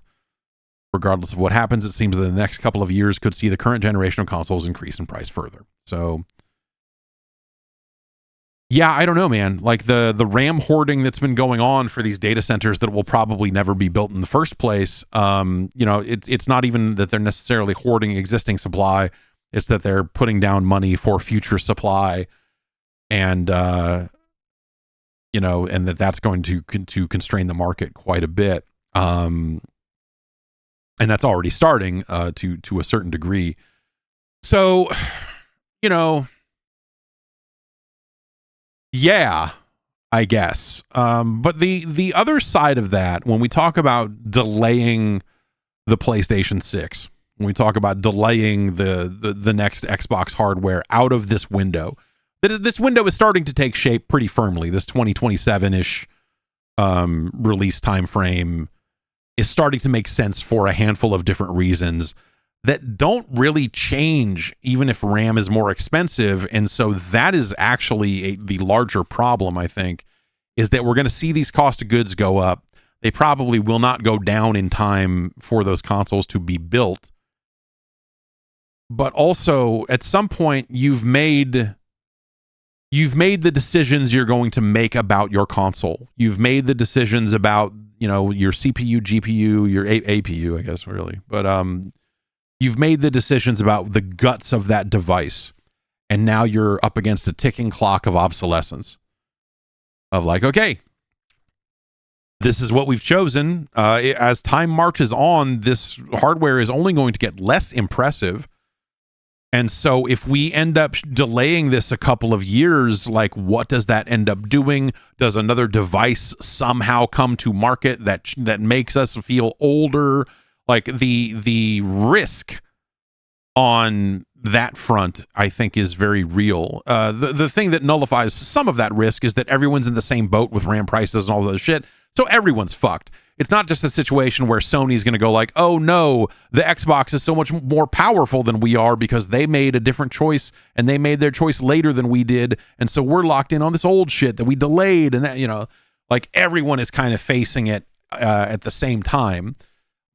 Regardless of what happens, it seems that the next couple of years could see the current generation of consoles increase in price further. So Yeah, I don't know, man. Like the RAM hoarding that's been going on for these data centers that will probably never be built in the first place. It's not even that they're necessarily hoarding existing supply. It's that they're putting down money for future supply, and and that's going to constrain the market quite a bit. And that's already starting to a certain degree. So, yeah, I guess. But the other side of that, when we talk about delaying the PlayStation 6, when we talk about delaying the next Xbox hardware out of this window, this window is starting to take shape pretty firmly. This 2027-ish release time frame is starting to make sense for a handful of different reasons that don't really change even if RAM is more expensive. And so that is actually the larger problem, I think, is that we're going to see these cost of goods go up. They probably will not go down in time for those consoles to be built. But also, at some point, you've made the decisions you're going to make about your console. You've made the decisions about, your CPU, GPU, your APU, I guess, really. But you've made the decisions about the guts of that device. And now you're up against a ticking clock of obsolescence. Of like, okay, this is what we've chosen. As time marches on, this hardware is only going to get less impressive. And so if we end up delaying this a couple of years, like what does that end up doing? Does another device somehow come to market that makes us feel older? Like the risk on that front, I think, is very real. The thing that nullifies some of that risk is that everyone's in the same boat with RAM prices and all that shit. So everyone's fucked. It's not just a situation where Sony's going to go like, oh no, the Xbox is so much more powerful than we are because they made a different choice and they made their choice later than we did. And so we're locked in on this old shit that we delayed. And, like everyone is kind of facing it at the same time.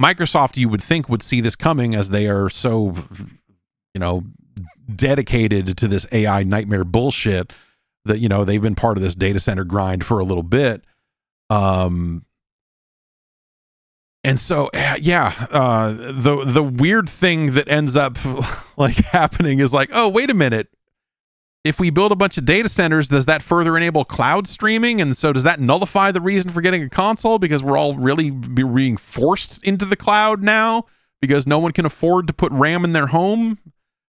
Microsoft, you would think, would see this coming as they are so, dedicated to this AI nightmare bullshit that, they've been part of this data center grind for a little bit. And so, the weird thing that ends up like happening is like, oh, wait a minute. If we build a bunch of data centers, does that further enable cloud streaming? And so does that nullify the reason for getting a console because we're all really being forced into the cloud now because no one can afford to put RAM in their home?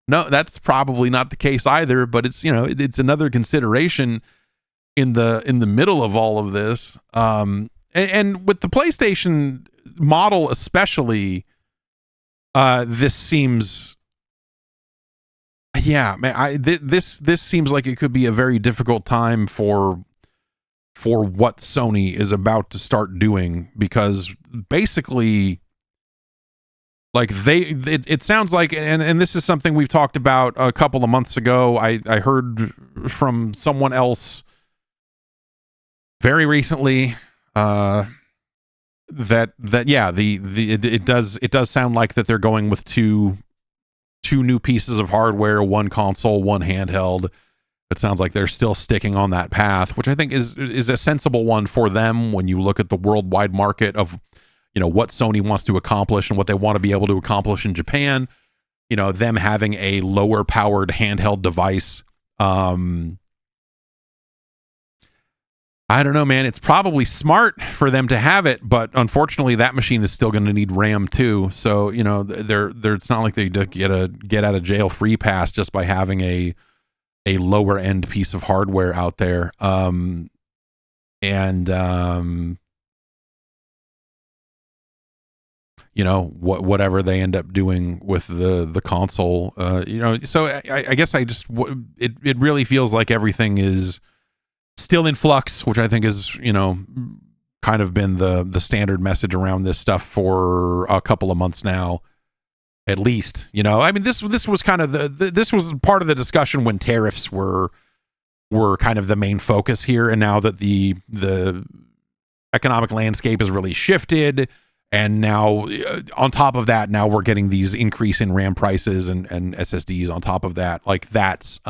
No, that's probably not the case either, but it's, it's another consideration in the middle of all of this. And with the PlayStation model especially, this seems, this seems like it could be a very difficult time for what Sony is about to start doing, because basically, like it sounds like, and this is something we've talked about a couple of months ago. I heard from someone else very recently, it does sound like that they're going with two new pieces of hardware, one console, one handheld. It sounds like they're still sticking on that path, which I think is a sensible one for them when you look at the worldwide market of, what Sony wants to accomplish and what they want to be able to accomplish in Japan. Them having a lower powered handheld device. I don't know, man. It's probably smart for them to have it, but unfortunately, that machine is still going to need RAM too. So, it's not like they get a get out of jail free pass just by having a lower end piece of hardware out there. Whatever they end up doing with the console, So I guess it really feels like everything is still in flux, which I think is, kind of been the standard message around this stuff for a couple of months now, at least. I mean, this was kind of this was part of the discussion when tariffs were kind of the main focus here, and now that the economic landscape has really shifted, and now on top of that, now we're getting these increase in RAM prices and SSDs on top of that. Like that's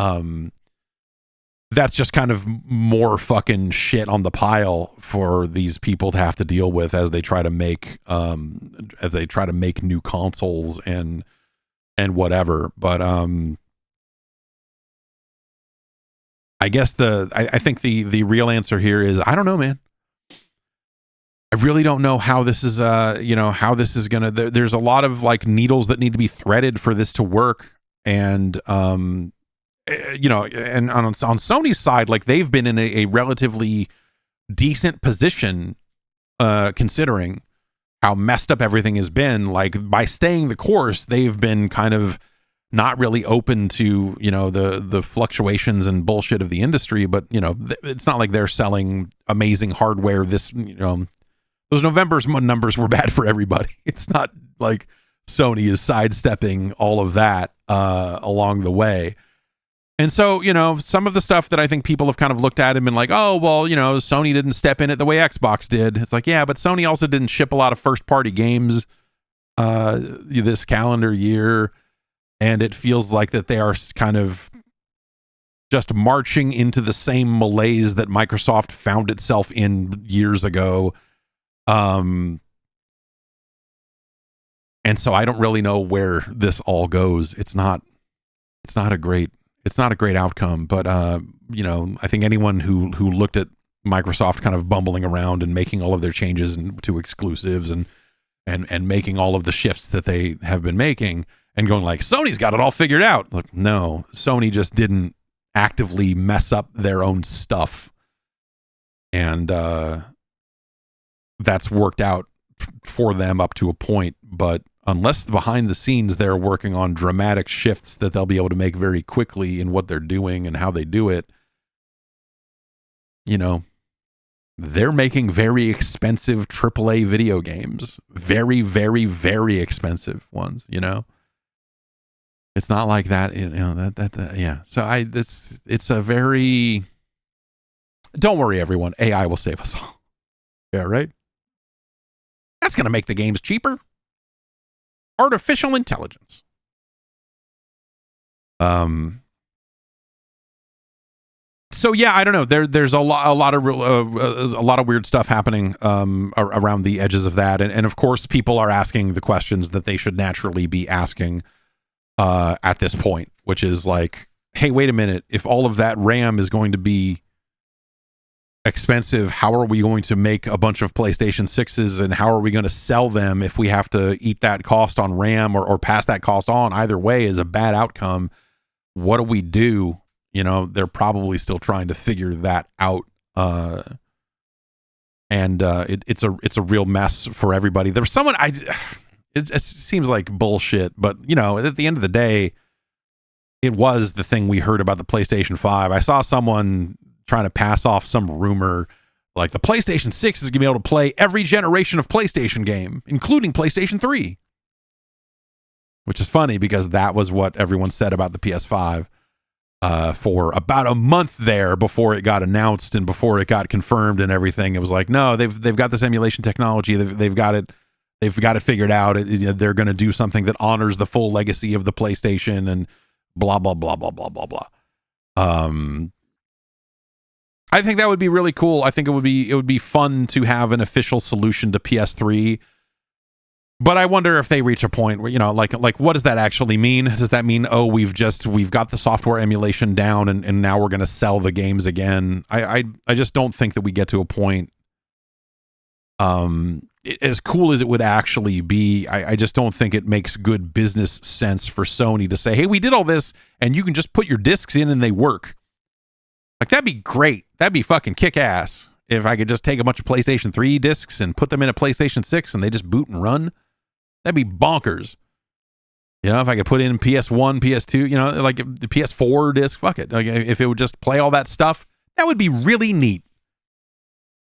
that's just kind of more fucking shit on the pile for these people to have to deal with as they try to make new consoles and whatever. But I guess I think the real answer here is I don't know, man. I really don't know how this is how this is gonna. There's a lot of like needles that need to be threaded for this to work, and and on Sony's side, like they've been in a relatively decent position considering how messed up everything has been. Like by staying the course, they've been kind of not really open to the fluctuations and bullshit of the industry. But it's not like they're selling amazing hardware. Those November's numbers were bad for everybody. It's not like Sony is sidestepping all of that along the way. And so, some of the stuff that I think people have kind of looked at and been like, oh, well, Sony didn't step in it the way Xbox did. It's like, yeah, but Sony also didn't ship a lot of first-party games this calendar year. And it feels like that they are kind of just marching into the same malaise that Microsoft found itself in years ago. And so I don't really know where this all goes. It's not a great outcome, but I think anyone who looked at Microsoft kind of bumbling around and making all of their changes to exclusives and making all of the shifts that they have been making and going like, Sony's got it all figured out. Look, no, Sony just didn't actively mess up their own stuff. And that's worked out for them up to a point, but unless behind the scenes they're working on dramatic shifts that they'll be able to make very quickly in what they're doing and how they do it, they're making very expensive AAA video games, very, very, very expensive ones. It's not like that. Yeah. So it's a very. Don't worry, everyone. AI will save us all. Yeah, right. That's going to make the games cheaper. Artificial intelligence. So yeah, I don't know. There's a lot of weird stuff happening around the edges of that, and of course, people are asking the questions that they should naturally be asking at this point, which is like, hey, wait a minute. If all of that RAM is going to be expensive, how are we going to make a bunch of PlayStation 6s, and how are we going to sell them if we have to eat that cost on RAM or pass that cost on? Either way is a bad outcome. What do we do? They're probably still trying to figure that out. It's a real mess for everybody. There's someone it seems like bullshit, but at the end of the day, it was the thing we heard about the PlayStation 5. I saw someone trying to pass off some rumor like the PlayStation 6 is going to be able to play every generation of PlayStation game, including PlayStation 3. Which is funny because that was what everyone said about the PS5 for about a month there before it got announced and before it got confirmed and everything. It was like, no, they've got this emulation technology. They've got it figured out. They're going to do something that honors the full legacy of the PlayStation and blah blah blah blah blah blah blah. I think that would be really cool. I think it would be fun to have an official solution to PS3. But I wonder if they reach a point where, like what does that actually mean? Does that mean, oh, we've got the software emulation down and now we're going to sell the games again? I just don't think that we get to a point as cool as it would actually be. I just don't think it makes good business sense for Sony to say, hey, we did all this and you can just put your discs in and they work. Like, that'd be great. That'd be fucking kick-ass if I could just take a bunch of PlayStation 3 discs and put them in a PlayStation 6 and they just boot and run. That'd be bonkers. If I could put in PS1, PS2, like the PS4 disc, fuck it. Like, if it would just play all that stuff, that would be really neat.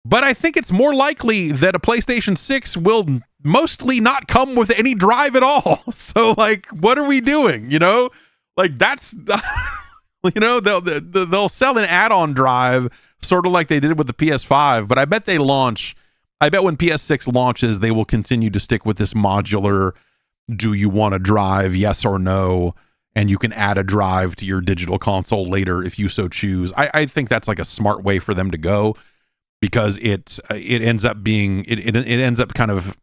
But I think it's more likely that a PlayStation 6 will mostly not come with any drive at all. So, like, what are we doing? Like, that's... they'll sell an add-on drive sort of like they did with the PS5, but I bet when PS6 launches, they will continue to stick with this modular, do you want a drive, yes or no, and you can add a drive to your digital console later if you so choose. I think that's like a smart way for them to go, because it ends up being it ends up kind of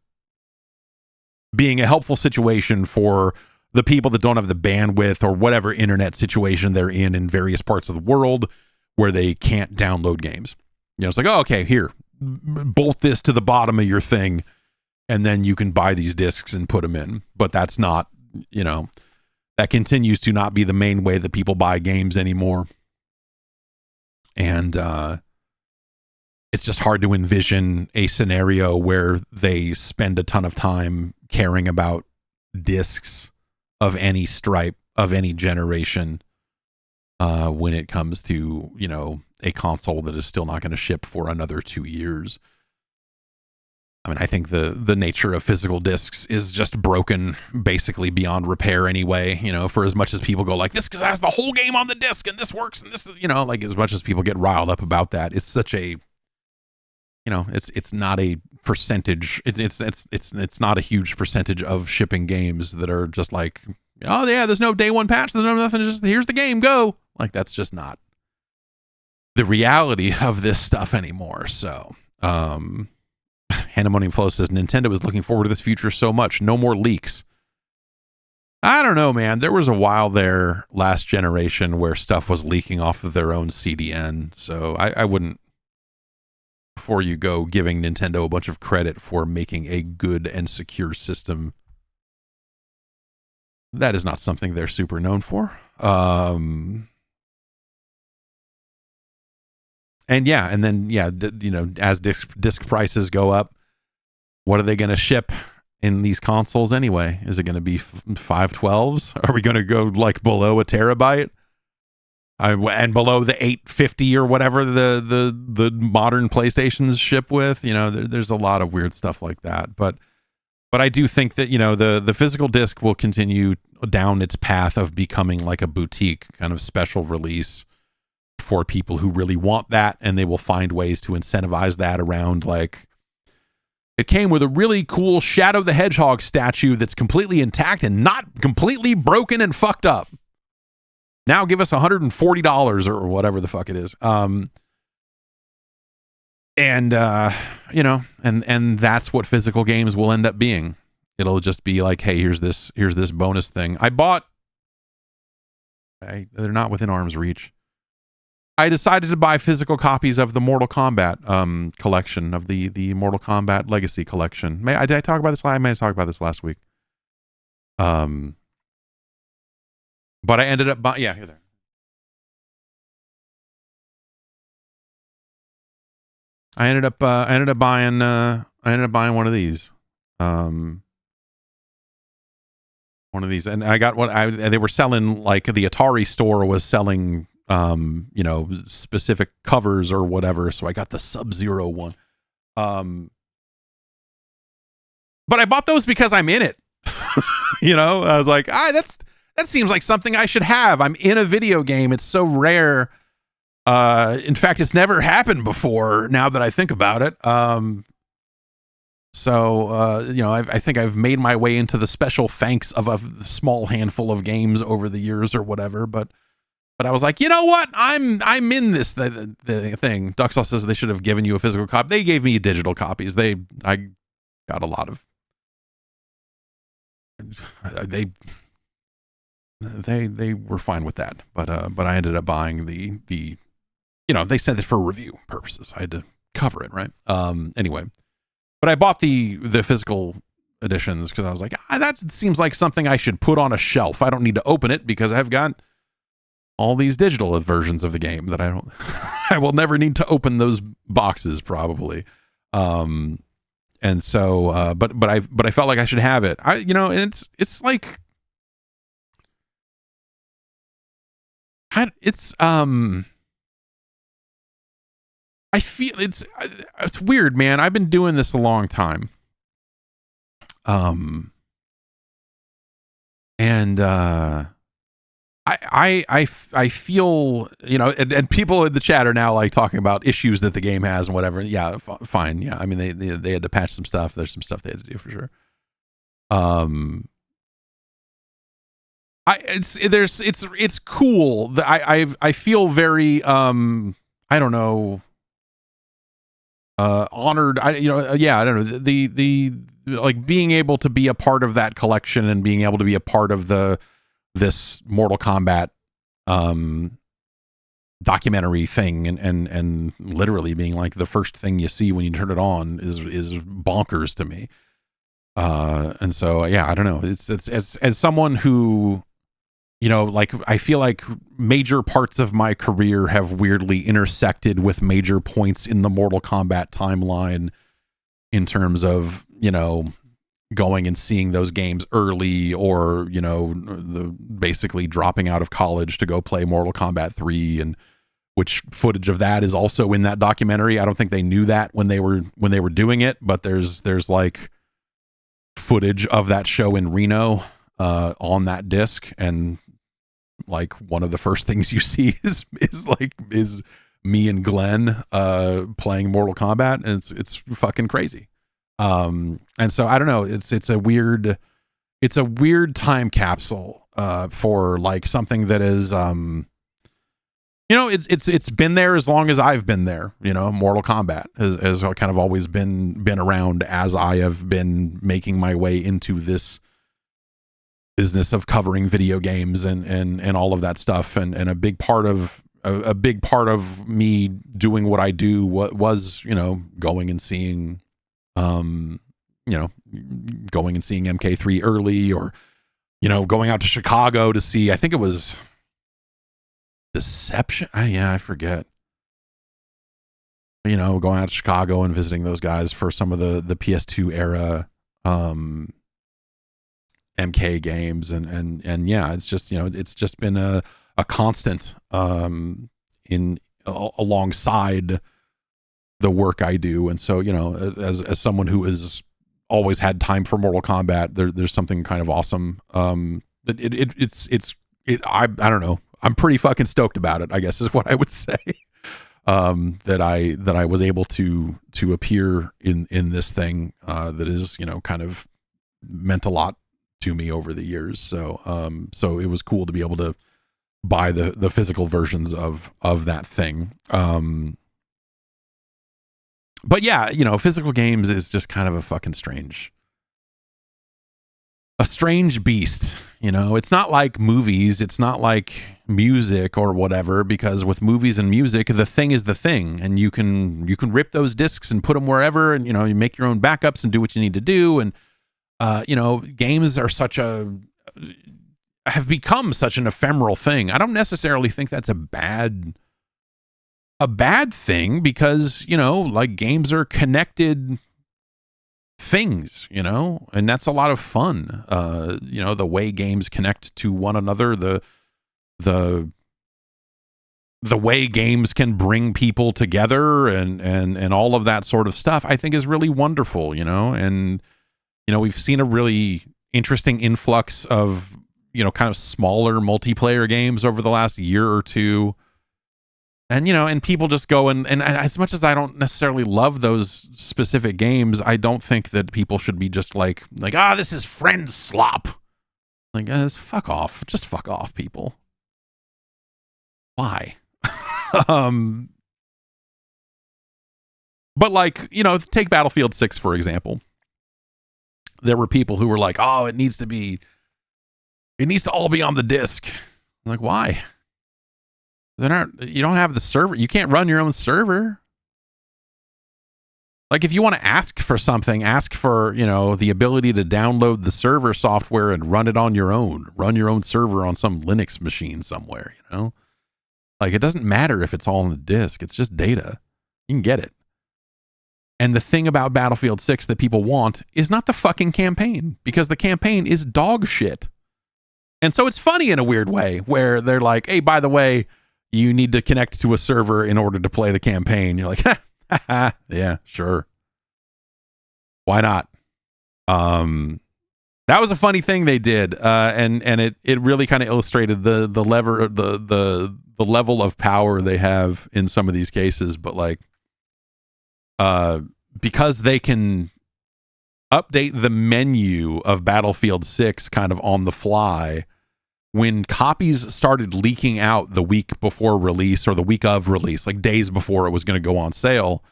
being a helpful situation for the people that don't have the bandwidth or whatever internet situation they're in various parts of the world where they can't download games. You know, it's like, oh, okay, here, bolt this to the bottom of your thing, and then you can buy these discs and put them in. But that's not, you know, that continues to not be the main way that people buy games anymore. And it's just hard to envision a scenario where they spend a ton of time caring about discs of any stripe, of any generation, when it comes to, you know, a console that is still not going to ship for another 2 years. I mean, I think the nature of physical discs is just broken basically beyond repair anyway, you know, for as much as people go like, this has the whole game on the disc and this works and this, you know, like as much as people get riled up about that, it's such a, you know, it's not a percentage. It's not a huge percentage of shipping games that are just like, oh yeah, there's no day one patch, there's no nothing, just here's the game, go. Like that's just not the reality of this stuff anymore. So, Handemonium Flow says Nintendo is looking forward to this future so much. No more leaks. I don't know, man. There was a while there last generation where stuff was leaking off of their own CDN. So I wouldn't, before you go giving Nintendo a bunch of credit for making a good and secure system, that is not something they're super known for. And yeah, and then yeah, you know, as disc prices go up, what are they going to ship in these consoles anyway? Is it going to be 512s? Are we going to go like below a terabyte? And below the 850 or whatever the modern PlayStations ship with? You know, there's a lot of weird stuff like that. But I do think that, you know, the physical disc will continue down its path of becoming like a boutique kind of special release for people who really want that, and they will find ways to incentivize that around, like, it came with a really cool Shadow the Hedgehog statue that's completely intact and not completely broken and fucked up. Now give us $140 or whatever the fuck it is. You know, and that's what physical games will end up being. It'll just be like, hey, here's this bonus thing. They're not within arm's reach. I decided to buy physical copies of the Mortal Kombat collection, of the Mortal Kombat Legacy collection. Did I talk about this? I may have talked about this last week. But I ended up buying. Yeah, here there. I ended up buying one of these. One of these, and I got what they were selling. Like the Atari store was selling, you know, specific covers or whatever. So I got the Sub-Zero one. But I bought those because I'm in it. You know, I was like, that seems like something I should have. I'm in a video game. It's so rare. In fact, it's never happened before now that I think about it. So, you know, I think I've made my way into the special thanks of a small handful of games over the years or whatever. But I was like, you know what? I'm in this the thing. Duxall says they should have given you a physical copy. They gave me digital copies. I got a lot of. They were fine with that, but I ended up buying the you know, they sent it for review purposes. I had to cover it, right? Anyway, but I bought the physical editions because I was like, that seems like something I should put on a shelf. I don't need to open it because I've got all these digital versions of the game that I will never need to open those boxes probably. And so, but I felt like I should have it. You know, and it's like, I feel it's weird, man. I've been doing this a long time. I feel, you know, and people in the chat are now like talking about issues that the game has and whatever. Yeah, fine. Yeah, I mean they had to patch some stuff. There's some stuff they had to do for sure. It's cool. I feel very I don't know, honored. I don't know, the like being able to be a part of that collection and being able to be a part of this Mortal Kombat documentary thing and literally being like the first thing you see when you turn it on is bonkers to me. And so yeah, I don't know. It's as someone who, like, I feel like major parts of my career have weirdly intersected with major points in the Mortal Kombat timeline in terms of, going and seeing those games early, or, the basically dropping out of college to go play Mortal Kombat 3, and which footage of that is also in that documentary. I don't think they knew that when they were doing it, but there's like footage of that show in Reno on that disc, and like one of the first things you see is me and Glenn playing Mortal Kombat, and it's fucking crazy. And so I don't know, it's a weird time capsule for like something that is it's been there as long as I've been there. Mortal Kombat has kind of always been around as I have been making my way into this business of covering video games and all of that stuff. And a big part of me doing what I do was, going and seeing, MK3 early, or, going out to Chicago to see, I think it was Deception. I forget. Going out to Chicago and visiting those guys for some of the PS2 era MK games, and yeah, it's just it's just been a constant alongside the work I do. And so as someone who has always had time for Mortal Kombat, there's something kind of awesome. I don't know, I'm pretty fucking stoked about it, I guess is what I would say. That I was able to appear in this thing that is, kind of meant a lot to me over the years. So so it was cool to be able to buy the physical versions of that thing. But yeah, physical games is just kind of a fucking strange beast. It's not like movies, it's not like music or whatever, because with movies and music, the thing is the thing, and you can rip those discs and put them wherever, and you make your own backups and do what you need to do. And games are have become such an ephemeral thing. I don't necessarily think that's a bad thing, because like, games are connected things, and that's a lot of fun. The way games connect to one another, the way games can bring people together, and all of that sort of stuff, I think is really wonderful. And we've seen a really interesting influx of kind of smaller multiplayer games over the last year or two. And, and people just go and as much as I don't necessarily love those specific games, I don't think that people should be just like, this is friend slop. Like, fuck off. Just fuck off, people. Why? But like, take Battlefield 6, for example. There were people who were like, oh, it needs to all be on the disc. I'm like, why? You don't have the server. You can't run your own server. Like, if you want to ask for something, ask for, the ability to download the server software and run it on your own. Run your own server on some Linux machine somewhere, Like, it doesn't matter if it's all on the disk. It's just data. You can get it. And the thing about Battlefield 6 that people want is not the fucking campaign, because the campaign is dog shit. And so it's funny in a weird way, where they're like, hey, by the way, you need to connect to a server in order to play the campaign. You're like, yeah, sure. Why not? That was a funny thing they did. And it really kind of illustrated the level of power they have in some of these cases. But like, because they can update the menu of Battlefield 6 kind of on the fly, when copies started leaking out the week before release or the week of release, like days before it was going to go on sale,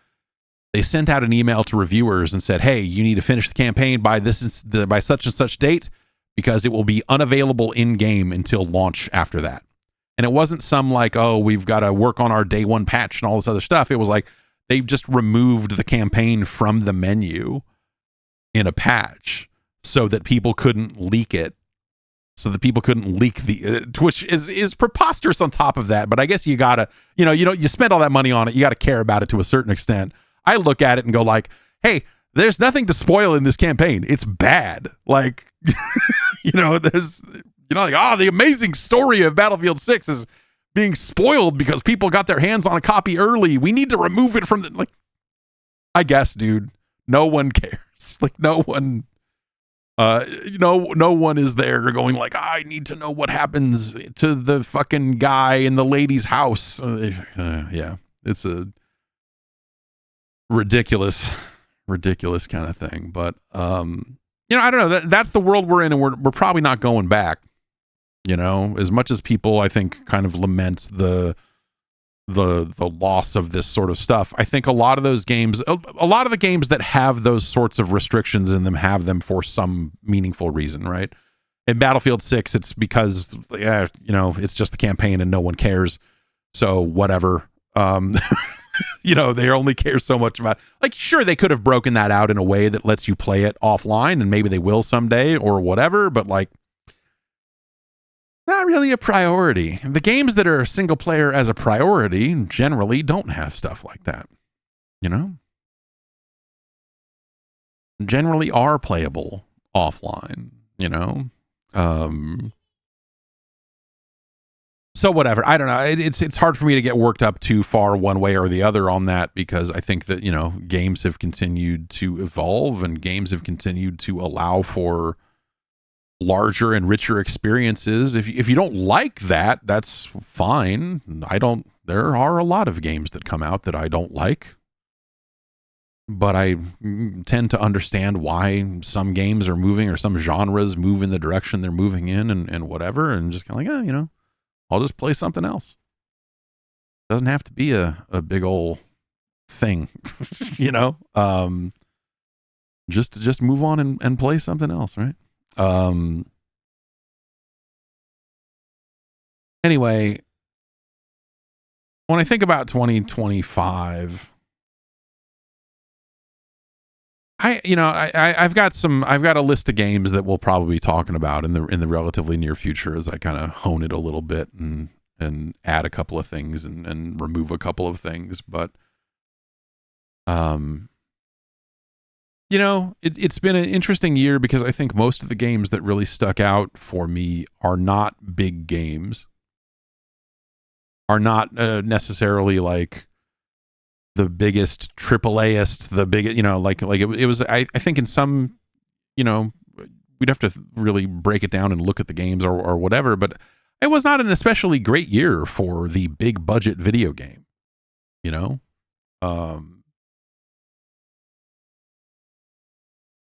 they sent out an email to reviewers and said, hey, you need to finish the campaign by by such and such date, because it will be unavailable in game until launch after that. And it wasn't some like, oh, we've got to work on our day one patch and all this other stuff. It was like they've just removed the campaign from the menu in a patch so that people couldn't leak it. So that people couldn't leak which is preposterous on top of that. But I guess you gotta, you spend all that money on it. You got to care about it to a certain extent. I look at it and go like, hey, there's nothing to spoil in this campaign. It's bad. Like, there's, like, the amazing story of Battlefield 6 is being spoiled because people got their hands on a copy early. We need to remove it from like, I guess, dude, no one cares. Like, no one, no one is there going like, I need to know what happens to the fucking guy in the lady's house. Yeah, it's a ridiculous kind of thing. But, I don't know. That's the world we're in, and we're probably not going back. As much as people, I think, kind of lament the loss of this sort of stuff. I think a lot of those games, a lot of the games that have those sorts of restrictions in them have them for some meaningful reason, right? In Battlefield 6, it's because, it's just the campaign and no one cares. So whatever. They only care so much about, like, sure, they could have broken that out in a way that lets you play it offline, and maybe they will someday or whatever, but like, not really a priority. The games that are single player as a priority generally don't have stuff like that, generally are playable offline, so whatever. I don't know. It's hard for me to get worked up too far one way or the other on that, because I think that, games have continued to evolve and games have continued to allow for larger and richer experiences. If you don't like that, that's fine. There are a lot of games that come out that I don't like, but I tend to understand why some games are moving, or some genres move in the direction they're moving in, and whatever, and just kind of like, I'll just play something else. Doesn't have to be a big old thing, just move on and play something else, right? Anyway, when I think about 2025, I've got a list of games that we'll probably be talking about in the relatively near future, as I kind of hone it a little bit and add a couple of things and remove a couple of things. But, it's been an interesting year, because I think most of the games that really stuck out for me are not big games, are not necessarily like the biggest AAA-ist, the biggest, it was, I think in some, we'd have to really break it down and look at the games or whatever, but it was not an especially great year for the big budget video game,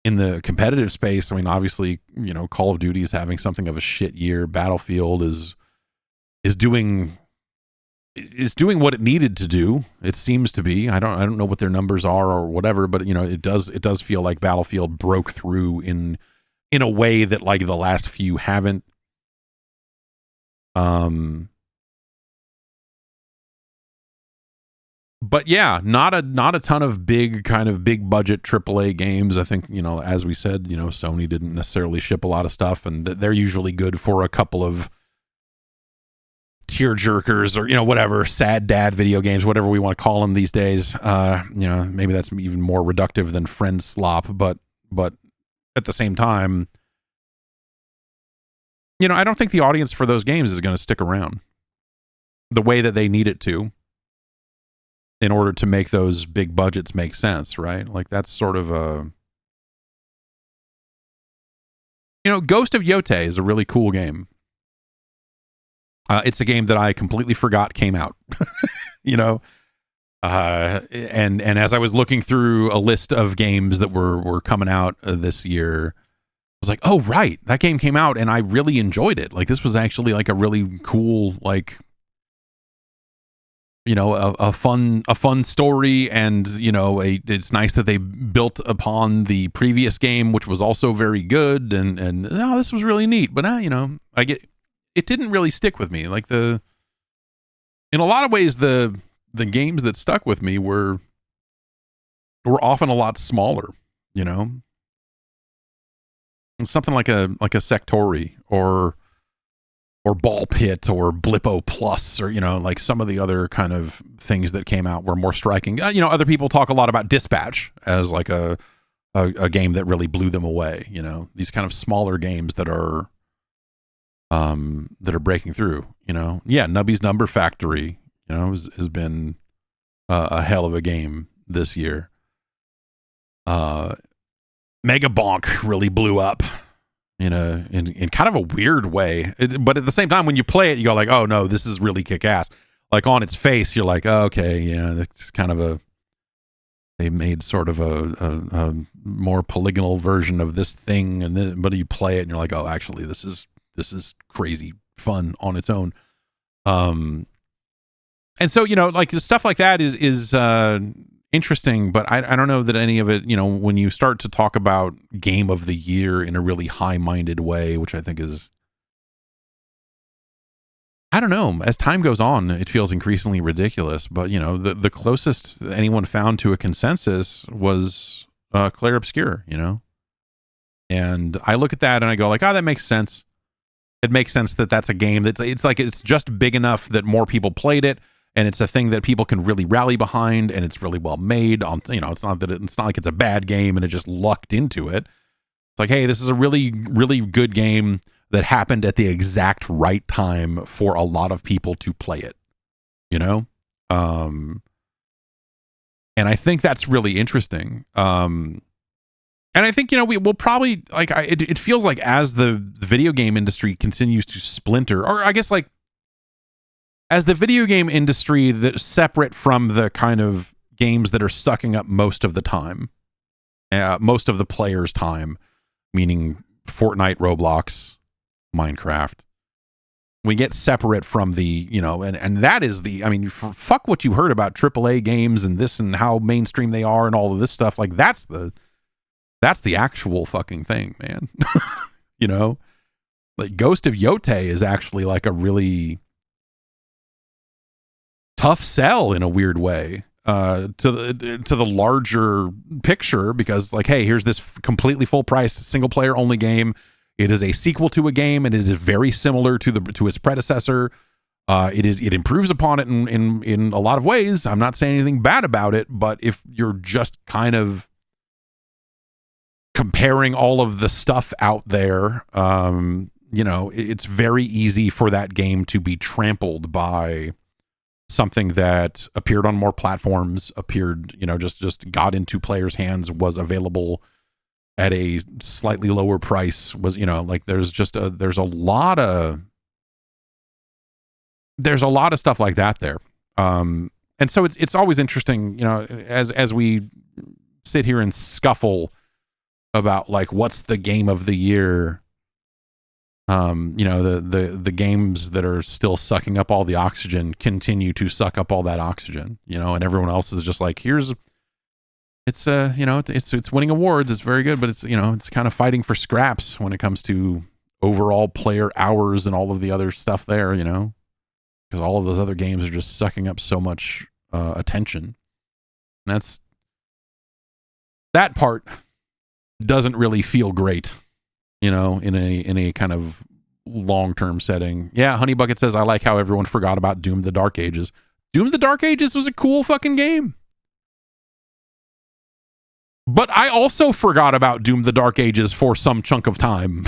in the competitive space. I mean, obviously, Call of Duty is having something of a shit year. Battlefield is doing what it needed to do. It seems to be. I don't know what their numbers are or whatever, but it does feel like Battlefield broke through in a way that like the last few haven't. But yeah, not a ton of big budget AAA games. I think, as we said, Sony didn't necessarily ship a lot of stuff, and they're usually good for a couple of tear jerkers or whatever, sad dad video games, whatever we want to call them these days. Maybe that's even more reductive than friend slop, but at the same time, I don't think the audience for those games is going to stick around the way that they need it to in order to make those big budgets make sense, right? Like, that's sort of a, Ghost of Yotei is a really cool game. It's a game that I completely forgot came out, and as I was looking through a list of games that were coming out this year, I was like, oh right, that game came out and I really enjoyed it. Like this was actually like a really cool, like, you know, a fun story, and you know, it's nice that they built upon the previous game, which was also very good, and oh, this was really neat. But you know, it didn't really stick with me. Like in a lot of ways, the games that stuck with me were often a lot smaller. You know, something like a Sectori or Ball Pit or Blippo Plus, or, you know, like some of the other kind of things that came out were more striking. You know, other people talk a lot about Dispatch as like a game that really blew them away. You know, these kind of smaller games that are breaking through. You know, yeah, Nubby's Number Factory, you know, has been a hell of a game this year. Mega Bonk really blew up. In kind of a weird way, but at the same time, when you play it, you go like, "Oh no, this is really kick-ass." Like on its face, you're like, oh, "Okay, yeah, that's kind of they made sort of a more polygonal version of this thing," and then but you play it and you're like, "Oh, actually, this is crazy fun on its own." And so, you know, like stuff like that is interesting, but I don't know that any of it, you know, when you start to talk about game of the year in a really high-minded way, which I think is, I don't know, as time goes on, it feels increasingly ridiculous. But, you know, the closest anyone found to a consensus was Clair Obscur, you know? And I look at that and I go like, oh, that makes sense. It makes sense that that's a game that's, it's just big enough that more people played it. And it's a thing that people can really rally behind, and it's really well made. On, you know, it's not like it's a bad game and it just lucked into it. It's like, hey, this is a really, really good game that happened at the exact right time for a lot of people to play it. You know, and I think that's really interesting. And I think, you know, we'll probably like it feels like as the video game industry continues to splinter, or I guess like, as the video game industry that's separate from the kind of games that are sucking up most of the time, most of the players' time, meaning Fortnite, Roblox, Minecraft, we get separate from the, you know, and that is the, I mean, fuck what you heard about AAA games and this and how mainstream they are and all of this stuff. Like that's the actual fucking thing, man. You know, like Ghost of Yote is actually like a really tough sell in a weird way to the larger picture, because like, hey, here's this completely full price single player only game. It is a sequel to a game. It is very similar to its predecessor. It improves upon it in a lot of ways. I'm not saying anything bad about it, but if you're just kind of comparing all of the stuff out there, you know, it's very easy for that game to be trampled by something that appeared on more platforms, appeared, you know, just got into players' hands, was available at a slightly lower price, was, you know, like there's a lot of stuff like that there. And so it's always interesting, you know, as we sit here and scuffle about like what's the game of the year. You know, the games that are still sucking up all the oxygen continue to suck up all that oxygen, you know, and everyone else is just like, you know, it's winning awards, it's very good, but it's, you know, it's kind of fighting for scraps when it comes to overall player hours and all of the other stuff there, you know, because all of those other games are just sucking up so much attention. And that part doesn't really feel great, you know, in a kind of long-term setting. Yeah, Honey Bucket says, I like how everyone forgot about Doom the Dark Ages. Doom the Dark Ages was a cool fucking game. But I also forgot about Doom the Dark Ages for some chunk of time.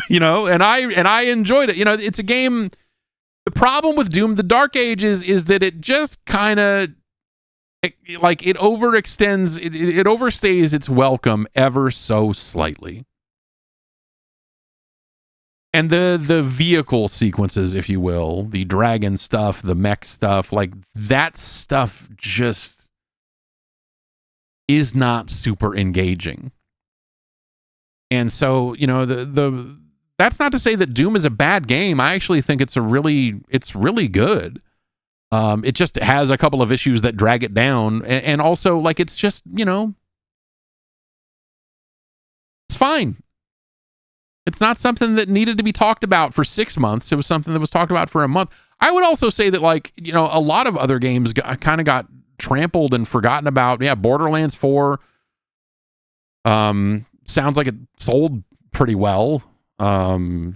You know, and I enjoyed it. You know, it's a game. The problem with Doom the Dark Ages is that it just kind of it overextends, it overstays its welcome ever so slightly. And the vehicle sequences, if you will, the dragon stuff, the mech stuff, like that stuff just is not super engaging. And so, you know, the that's not to say that Doom is a bad game. I actually think it's really good. It just has a couple of issues that drag it down, and also like it's just, you know, it's fine. It's not something that needed to be talked about for 6 months. It was something that was talked about for a month. I would also say that, like, you know, a lot of other games kind of got trampled and forgotten about. Yeah, Borderlands 4 sounds like it sold pretty well. You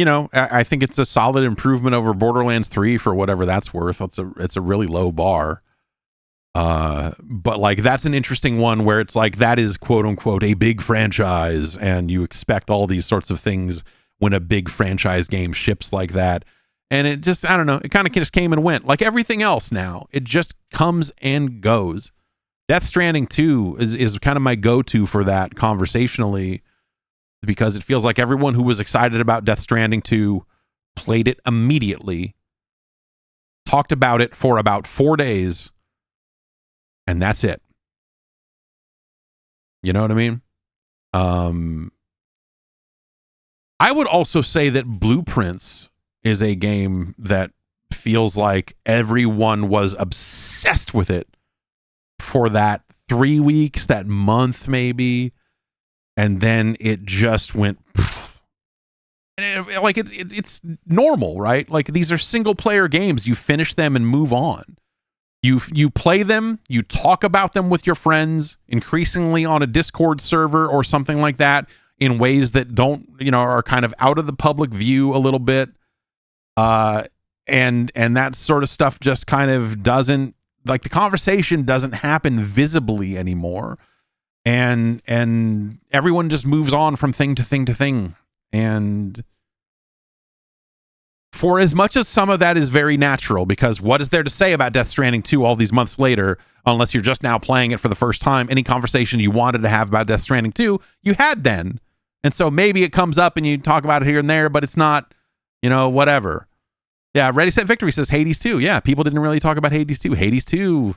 know, I think it's a solid improvement over Borderlands 3 for whatever that's worth. It's a really low bar. But like that's an interesting one where it's like that is quote unquote a big franchise, and you expect all these sorts of things when a big franchise game ships like that. And it just, I don't know, it kind of just came and went like everything else now. It just comes and goes. Death Stranding 2 is kind of my go-to for that conversationally, because it feels like everyone who was excited about Death Stranding 2 played it immediately, talked about it for about 4 days, and that's it. You know what I mean? I would also say that Blueprints is a game that feels like everyone was obsessed with it for that 3 weeks, that month maybe, and then it just went and it's normal, right? Like these are single player games. You finish them and move on. You play them, you talk about them with your friends, increasingly on a Discord server or something like that, in ways that don't, you know, are kind of out of the public view a little bit. And that sort of stuff just kind of doesn't, like the conversation doesn't happen visibly anymore. And everyone just moves on from thing to thing to thing. And for as much as some of that is very natural, because what is there to say about Death Stranding 2 all these months later, unless you're just now playing it for the first time? Any conversation you wanted to have about Death Stranding 2, you had then. And so maybe it comes up and you talk about it here and there, but it's not, you know, whatever. Yeah, Ready, Set, Victory says Hades 2. Yeah, people didn't really talk about Hades 2. Hades 2.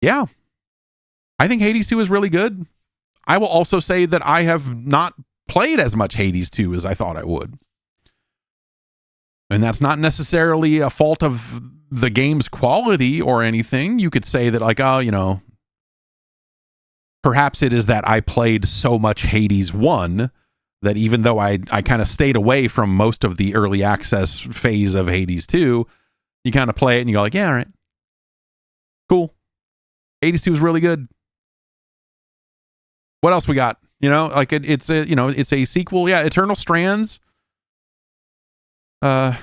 Yeah. I think Hades 2 is really good. I will also say that I have not played as much Hades 2 as I thought I would. And that's not necessarily a fault of the game's quality or anything. You could say that, like, oh, you know, perhaps it is that I played so much Hades 1 that even though I kind of stayed away from most of the early access phase of Hades 2, you kind of play it and you go like, yeah, all right, cool. Hades 2 is really good. What else we got? You know, like it's a, you know, it's a sequel. Yeah, Eternal Strands. Kusanagi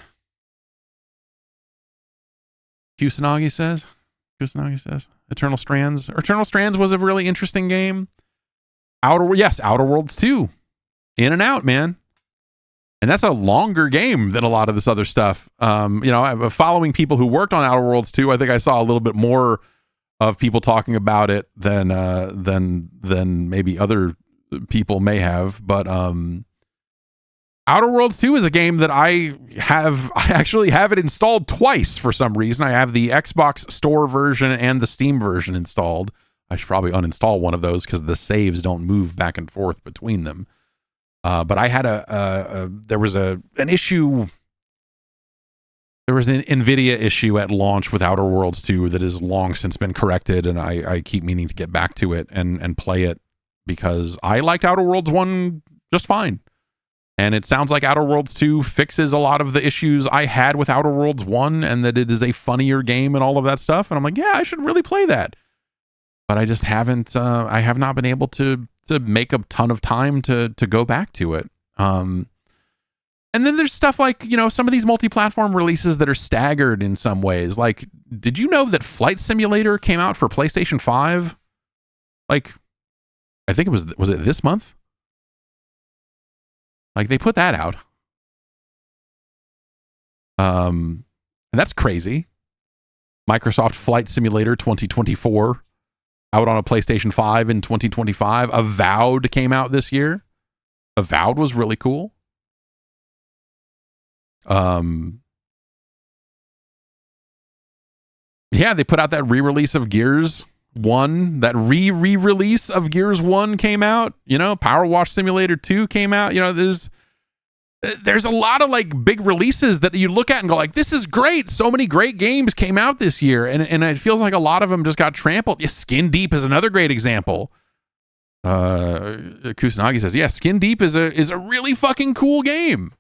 says Eternal Strands. Eternal Strands was a really interesting game. Outer Worlds 2. In and out, man. And that's a longer game than a lot of this other stuff. You know, following people who worked on Outer Worlds 2, I think I saw a little bit more of people talking about it than maybe other people may have. But Outer Worlds 2 is a game that I actually have it installed twice for some reason. I have the Xbox Store version and the Steam version installed. I should probably uninstall one of those because the saves don't move back and forth between them. But I had there was an issue. There was an NVIDIA issue at launch with Outer Worlds 2 that has long since been corrected, and I keep meaning to get back to it and play it because I liked Outer Worlds 1 just fine. And it sounds like Outer Worlds 2 fixes a lot of the issues I had with Outer Worlds 1, and that it is a funnier game and all of that stuff. And I'm like, yeah, I should really play that. But I just haven't, I have not been able to make a ton of time to go back to it. And then there's stuff like, you know, some of these multi-platform releases that are staggered in some ways. Like, did you know that Flight Simulator came out for PlayStation 5? Like, I think was it this month? Like, they put that out. And that's crazy. Microsoft Flight Simulator 2024 out on a PlayStation 5 in 2025. Avowed came out this year. Avowed was really cool. Yeah, yeah, they put out that re-release of Gears 1. That re-release of Gears 1 came out. You know, Power Wash Simulator 2 came out. You know, there's a lot of like big releases that you look at and go like, this is great. So many great games came out this year, and it feels like a lot of them just got trampled. Yeah, Skin Deep is another great example. Kusanagi says, yeah, Skin Deep is a really fucking cool game.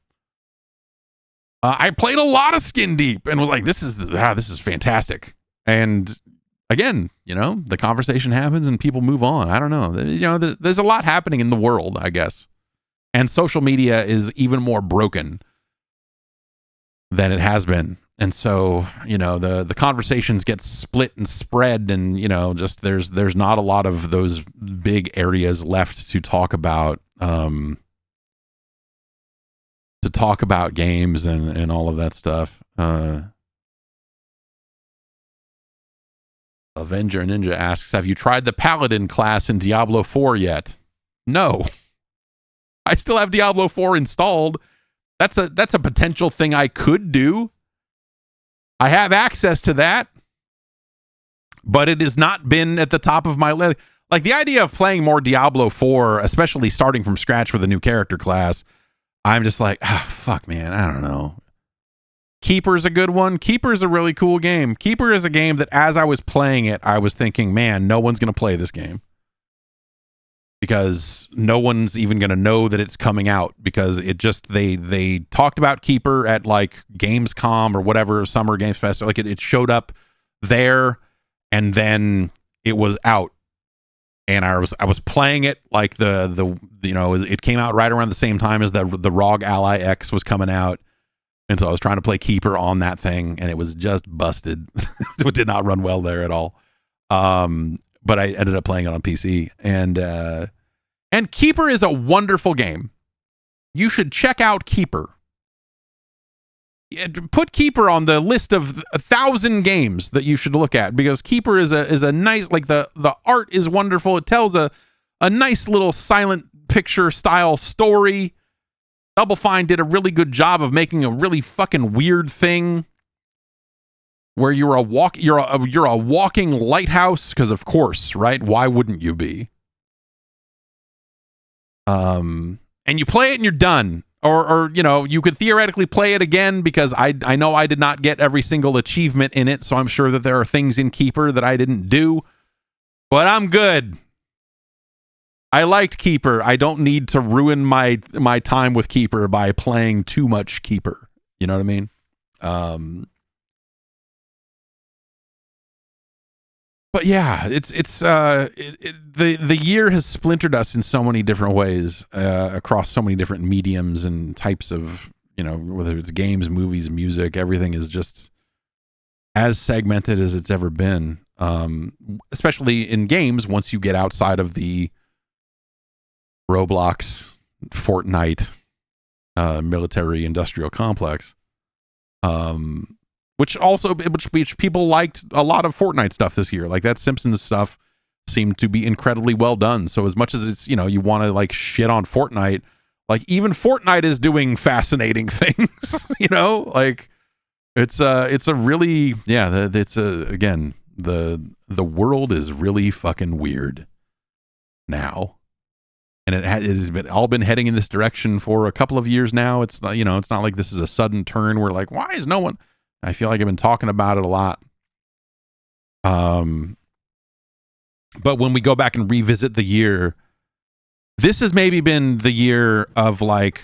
I played a lot of Skin Deep and was like, this is fantastic. And again, you know, the conversation happens and people move on. I don't know. You know, there's a lot happening in the world, I guess. And social media is even more broken than it has been. And so, you know, the conversations get split and spread, and, you know, just there's not a lot of those big areas left to talk about games and all of that stuff. Avenger Ninja asks, have you tried the Paladin class in Diablo 4 yet? No. I still have Diablo 4 installed. That's a potential thing I could do. I have access to that, but it has not been at the top of my list. Like, the idea of playing more Diablo 4, especially starting from scratch with a new character class, I'm just like, fuck, man, I don't know. Keeper's a good one. Keeper's a really cool game. Keeper is a game that as I was playing it, I was thinking, man, no one's going to play this game. Because no one's even going to know that it's coming out, because it just, they talked about Keeper at like Gamescom or whatever, Summer Games Fest. Like it showed up there and then it was out. And I was playing it like the you know, it came out right around the same time as the ROG Ally X was coming out. And so I was trying to play Keeper on that thing and it was just busted. It did not run well there at all. But I ended up playing it on PC, and Keeper is a wonderful game. You should check out Keeper. Put Keeper on the list of 1,000 games that you should look at, because Keeper is a nice, like the art is wonderful. It tells a nice little silent picture style story. Double Fine did a really good job of making a really fucking weird thing where you're a walking lighthouse, because of course, right? Why wouldn't you be? And you play it and you're done. Or you know, you could theoretically play it again, because I know I did not get every single achievement in it, so I'm sure that there are things in Keeper that I didn't do. But I'm good. I liked Keeper. I don't need to ruin my time with Keeper by playing too much Keeper. You know what I mean? But yeah, the year has splintered us in so many different ways, across so many different mediums and types of, you know, whether it's games, movies, music, everything is just as segmented as it's ever been. Especially in games, once you get outside of the Roblox, Fortnite, military industrial complex. Which people liked a lot of Fortnite stuff this year. Like that Simpsons stuff seemed to be incredibly well done. So as much as it's, you know, you want to like shit on Fortnite, like even Fortnite is doing fascinating things, you know, like it's a really, yeah, again, the world is really fucking weird now. And it has been heading in this direction for a couple of years now. It's not, you know, it's not like this is a sudden turn where like, why is no one, I feel like I've been talking about it a lot. But when we go back and revisit the year, this has maybe been the year of like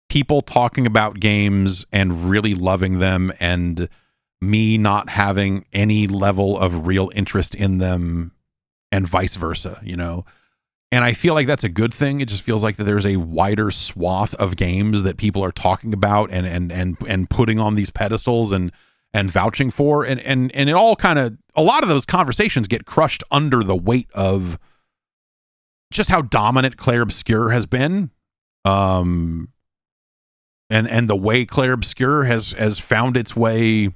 people talking about games and really loving them, and me not having any level of real interest in them, and vice versa, you know? And I feel like that's a good thing. It just feels like that there's a wider swath of games that people are talking about and putting on these pedestals and vouching for. And it all kind of, a lot of those conversations get crushed under the weight of just how dominant Clair Obscur has been. And the way Clair Obscur has found its way,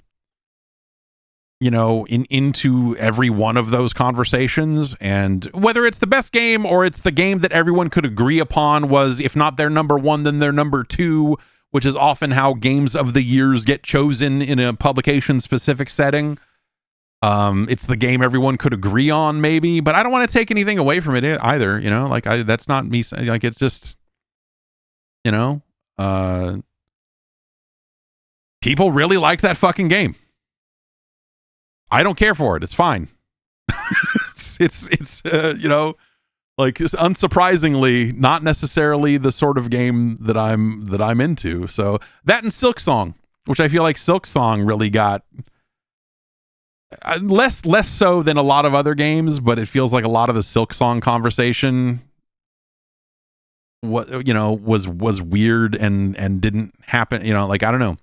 you know, into every one of those conversations. And whether it's the best game or it's the game that everyone could agree upon was, if not their number one, then their number two, which is often how games of the years get chosen in a publication specific setting. It's the game everyone could agree on, maybe, but I don't want to take anything away from it either. You know, like that's not me. Like it's just, you know, people really like that fucking game. I don't care for it. It's fine. it's you know, like just unsurprisingly, not necessarily the sort of game that I'm into. So that and Silk Song, which I feel like Silk Song really got less so than a lot of other games, but it feels like a lot of the Silk Song conversation, what, you know, was weird and didn't happen. You know, like I don't know.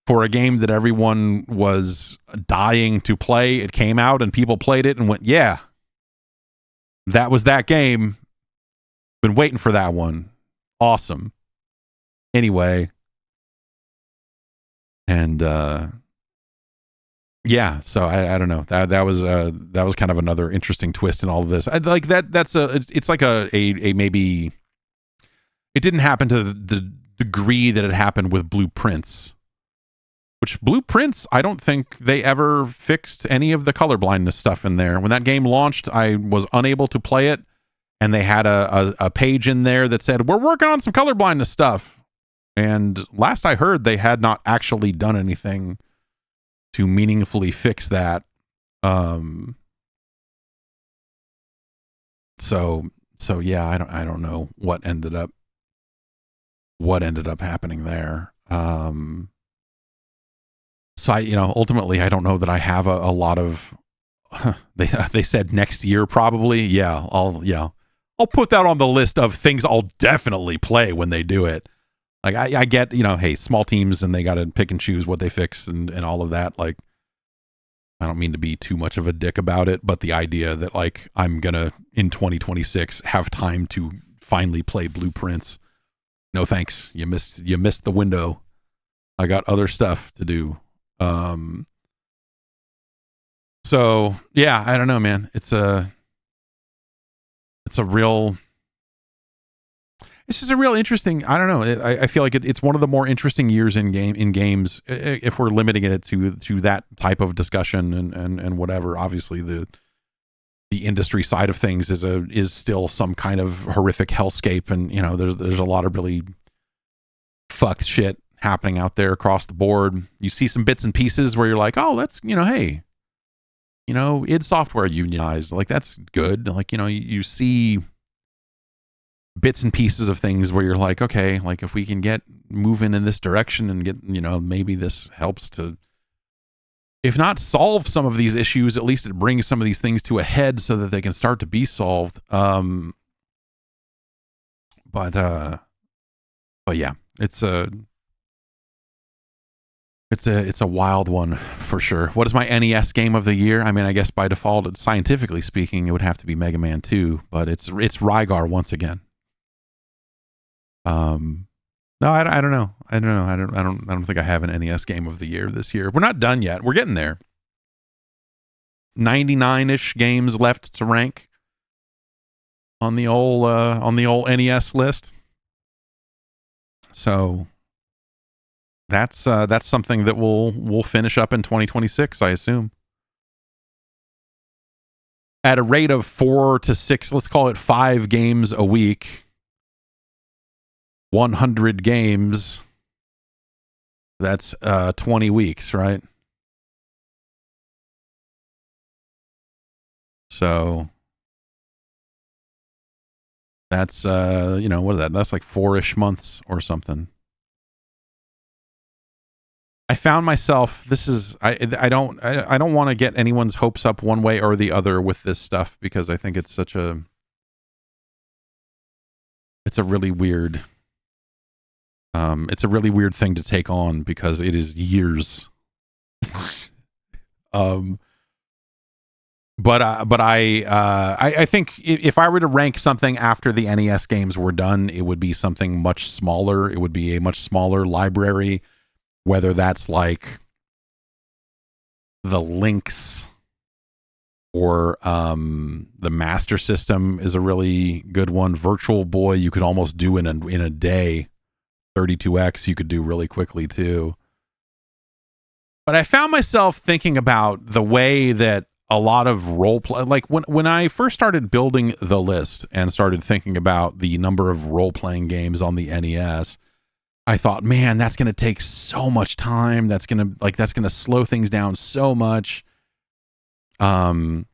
For a game that everyone was dying to play, it came out and people played it and went, yeah, that was that game. Been waiting for that one. Awesome. Anyway. And, yeah, so I don't know. That was kind of another interesting twist in all of this. I like that. It's like a maybe it didn't happen to the degree that it happened with Blueprints. Which Blueprints, I don't think they ever fixed any of the colorblindness stuff in there. When that game launched, I was unable to play it, and they had a page in there that said, we're working on some colorblindness stuff. And last I heard, they had not actually done anything to meaningfully fix that. So yeah, I don't know what ended up happening there. So ultimately, I don't know that I have a lot of. They said next year probably. Yeah, I'll put that on the list of things I'll definitely play when they do it. Like I get, hey, small teams and they got to pick and choose what they fix and all of that. Like, I don't mean to be too much of a dick about it, but the idea that like I'm gonna in 2026 have time to finally play Blueprints. No thanks. You missed the window. I got other stuff to do. So yeah, I don't know, man. It's just a real interesting. I don't know. I feel like it's one of the more interesting years in games if we're limiting it to that type of discussion and whatever. Obviously, the industry side of things is still some kind of horrific hellscape, and there's a lot of really fucked shit happening out there across the board. You see some bits and pieces where you're like, oh, that's hey, id Software unionized, like that's good. Like you see bits and pieces of things where you're like, okay, like if we can get moving in this direction and get maybe this helps to, if not solve some of these issues, at least it brings some of these things to a head so that they can start to be solved. But yeah, it's a wild one for sure. What is my NES game of the year? I mean, I guess by default, scientifically speaking, it would have to be Mega Man 2, but it's Rygar once again. No, I don't know. I don't think I have an NES game of the year this year. We're not done yet. We're getting there. 99-ish games left to rank on the old NES list. So that's something that we'll finish up in 2026, I assume. At a rate of 4 to 6, let's call it 5 games a week. 100 games. That's 20 weeks, right? So that's what is that? That's like 4-ish months or something. I found myself, I don't want to get anyone's hopes up one way or the other with this stuff, because I think it's a really weird thing to take on, because it is years. But I think if I were to rank something after the NES games were done, it would be something much smaller. It would be a much smaller library, whether that's like the Lynx or the Master System is a really good one. Virtual Boy you could almost do in a day. 32X you could do really quickly too. But I found myself thinking about the way that a lot of role play, like when I first started building the list and started thinking about the number of role playing games on the NES, I thought, man, that's going to take so much time. That's going to slow things down so much. But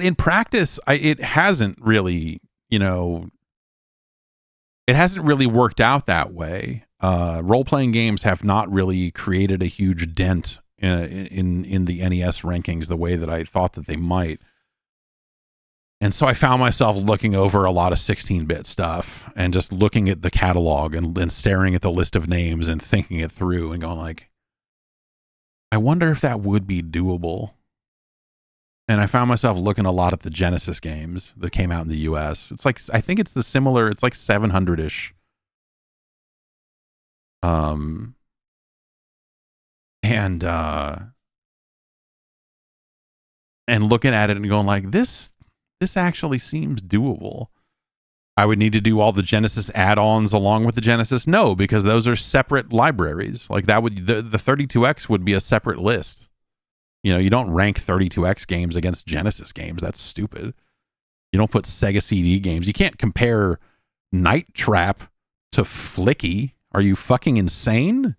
in practice, it hasn't really, it hasn't really worked out that way. Role-playing games have not really created a huge dent in the NES rankings the way that I thought that they might. And so I found myself looking over a lot of 16-bit stuff and just looking at the catalog and staring at the list of names and thinking it through and going like, I wonder if that would be doable. And I found myself looking a lot at the Genesis games that came out in the US. It's like, I think it's it's like 700-ish. And looking at it and going like, this actually seems doable. I would need to do all the Genesis add-ons along with the Genesis. No, because those are separate libraries. Like that would, the 32X would be a separate list. You don't rank 32X games against Genesis games. That's stupid. You don't put Sega CD games. You can't compare Night Trap to Flicky. Are you fucking insane?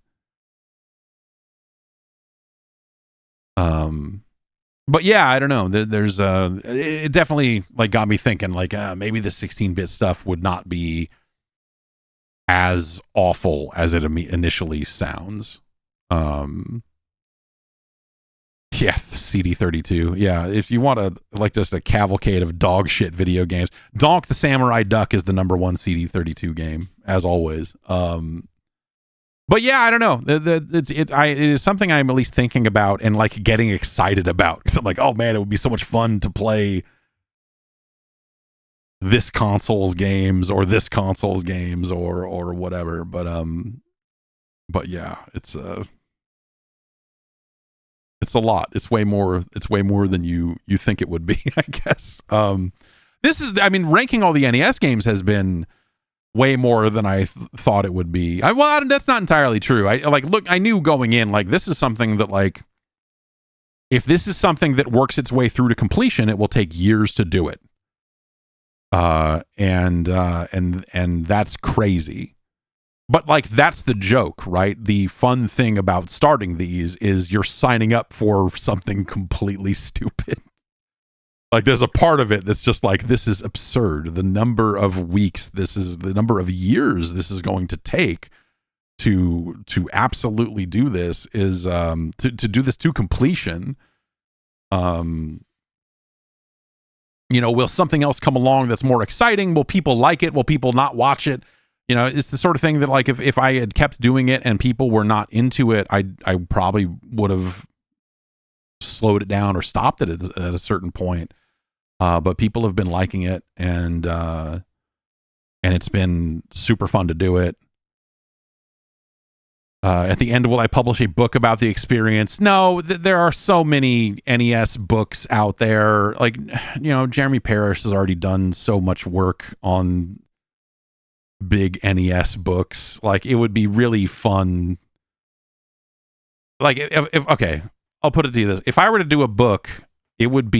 But yeah, I don't know. There's it definitely like got me thinking like maybe the 16-bit stuff would not be as awful as it initially sounds. Yeah, CD32. Yeah, if you want to like just a cavalcade of dog shit video games, Donk the Samurai Duck is the number one CD32 game as always. But yeah, I don't know. It is something I'm at least thinking about and like getting excited about because I'm like, oh man, it would be so much fun to play this console's games or this console's games or whatever. But yeah, it's a lot. It's way more than you think it would be, I guess. Ranking all the NES games has been way more than I thought it would be. That's not entirely true. I knew going in, like, this is something that, like, if this is something that works its way through to completion, it will take years to do it. And that's crazy. But, like, that's the joke, right? The fun thing about starting these is you're signing up for something completely stupid. Like, there's a part of it that's just like, this is absurd. The number of weeks, the number of years this is going to take to absolutely do this is to do this to completion. Will something else come along that's more exciting? Will people like it? Will people not watch it? It's the sort of thing that, like, if I had kept doing it and people were not into it, I probably would have slowed it down or stopped it at a certain point. But people have been liking it, and it's been super fun to do it. At the end, will I publish a book about the experience? No, there are so many NES books out there. Like, Jeremy Parrish has already done so much work on big NES books. Like, it would be really fun. Like, if okay, I'll put it to you this: if I were to do a book, it would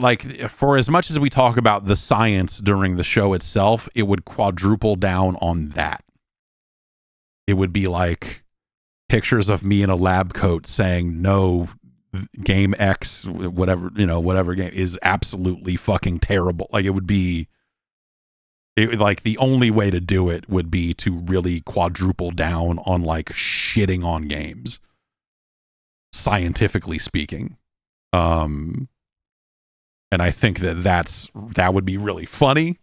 like, for as much as we talk about the science during the show itself, it would quadruple down on that. It would be like pictures of me in a lab coat saying, no, game X, whatever game is absolutely fucking terrible. Like, it would be like the only way to do it would be to really quadruple down on, like, shitting on games, scientifically speaking. And I think that would be really funny,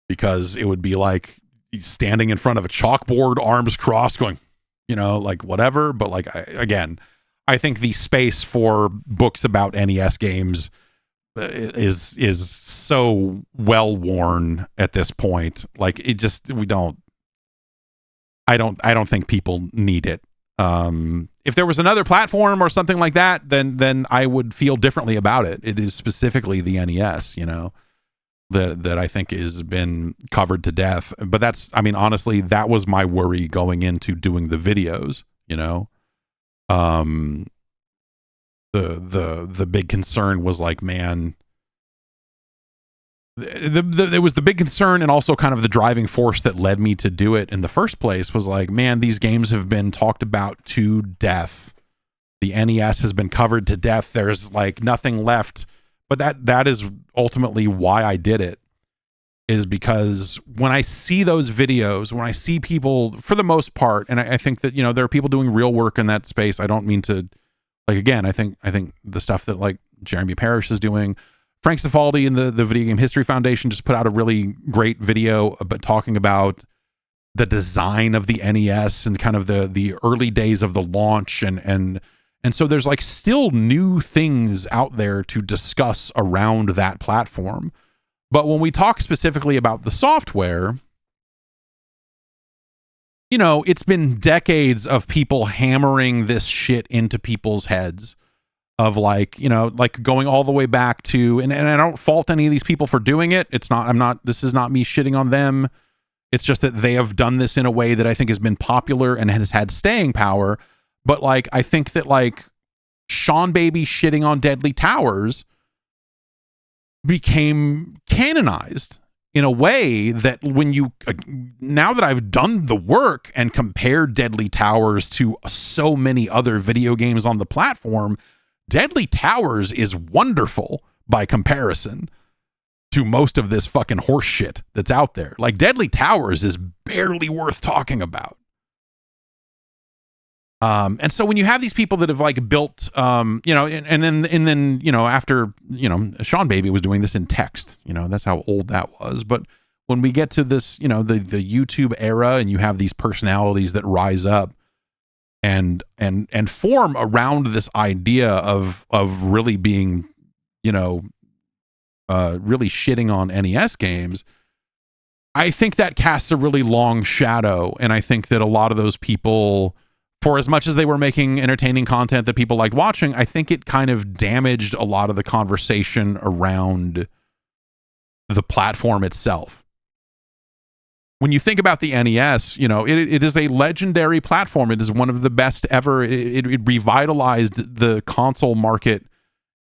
because it would be like standing in front of a chalkboard, arms crossed, going, like, whatever. But, like, I think the space for books about NES games is so well worn at this point. Like, I don't think people need it. If there was another platform or something like that, then I would feel differently about it. It is specifically the NES, that I think has been covered to death. But that's, I mean, honestly, that was my worry going into doing the videos, you know. The big concern was like, man, it was the big concern, and also kind of the driving force that led me to do it in the first place was like, man, these games have been talked about to death. The NES has been covered to death. There's like nothing left. But that is ultimately why I did it, is because when I see those videos, when I see people, for the most part, and I think that, you know, there are people doing real work in that space. I don't mean to, like, again, I think the stuff that like Jeremy Parrish is doing, Frank Cifaldi and the Video Game History Foundation just put out a really great video about talking about the design of the NES and kind of the early days of the launch, and so there's like still new things out there to discuss around that platform. But when we talk specifically about the software, you know, it's been decades of people hammering this shit into people's heads of like, you know, like going all the way back to, and I don't fault any of these people for doing it. This is not me shitting on them. It's just that they have done this in a way that I think has been popular and has had staying power. But like, I think that like Sean Baby shitting on Deadly Towers became canonized in a way that when you, now that I've done the work and compared Deadly Towers to so many other video games on the platform, Deadly Towers is wonderful by comparison to most of this fucking horse shit that's out there. Like, Deadly Towers is barely worth talking about. And so when you have these people that have like built, you know, and then, you know, after, you know, Sean Baby was doing this in text, you know, that's how old that was. But when we get to this, you know, the YouTube era, and you have these personalities that rise up and form around this idea of really being, you know, really shitting on NES games, I think that casts a really long shadow. And I think that a lot of those people, for as much as they were making entertaining content that people liked watching, I think it kind of damaged a lot of the conversation around the platform itself. When you think about the NES, you know, it is a legendary platform. It is one of the best ever. It revitalized the console market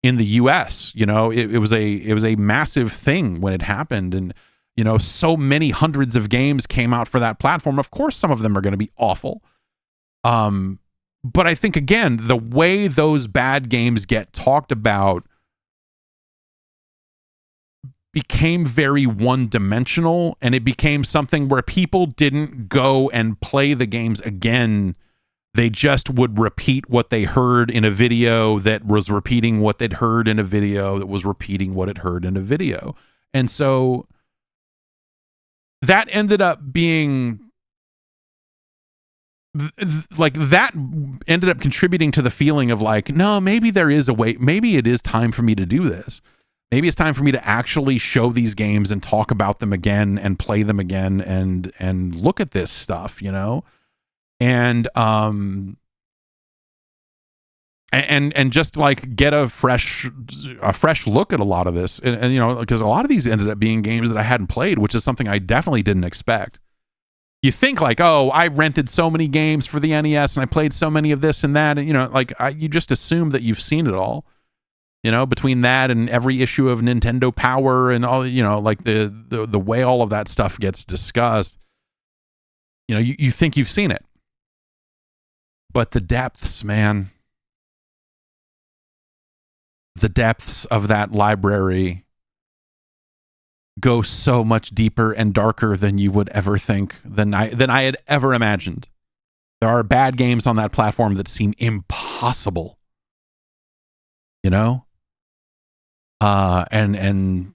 in the US. You know, it was a massive thing when it happened. And, you know, so many hundreds of games came out for that platform. Of course, some of them are going to be awful. But I think, again, the way those bad games get talked about became very one-dimensional, and it became something where people didn't go and play the games again. They just would repeat what they heard in a video that was repeating what they'd heard in a video that was repeating what it heard in a video. And so that ended up being like, that ended up contributing to the feeling of like, no, maybe there is a way, maybe it is time for me to do this. Maybe it's time for me to actually show these games and talk about them again and play them again and look at this stuff, you know? And just like get a fresh look at a lot of this. And you know, because a lot of these ended up being games that I hadn't played, which is something I definitely didn't expect. You think like, oh, I rented so many games for the NES and I played so many of this and that, and you know, like you just assume that you've seen it all, you know, between that and every issue of Nintendo Power and all, you know, like the way all of that stuff gets discussed, you know, you think you've seen it, but the depths, man, the depths of that library go so much deeper and darker than you would ever think, than I had ever imagined. There are bad games on that platform that seem impossible, you know, and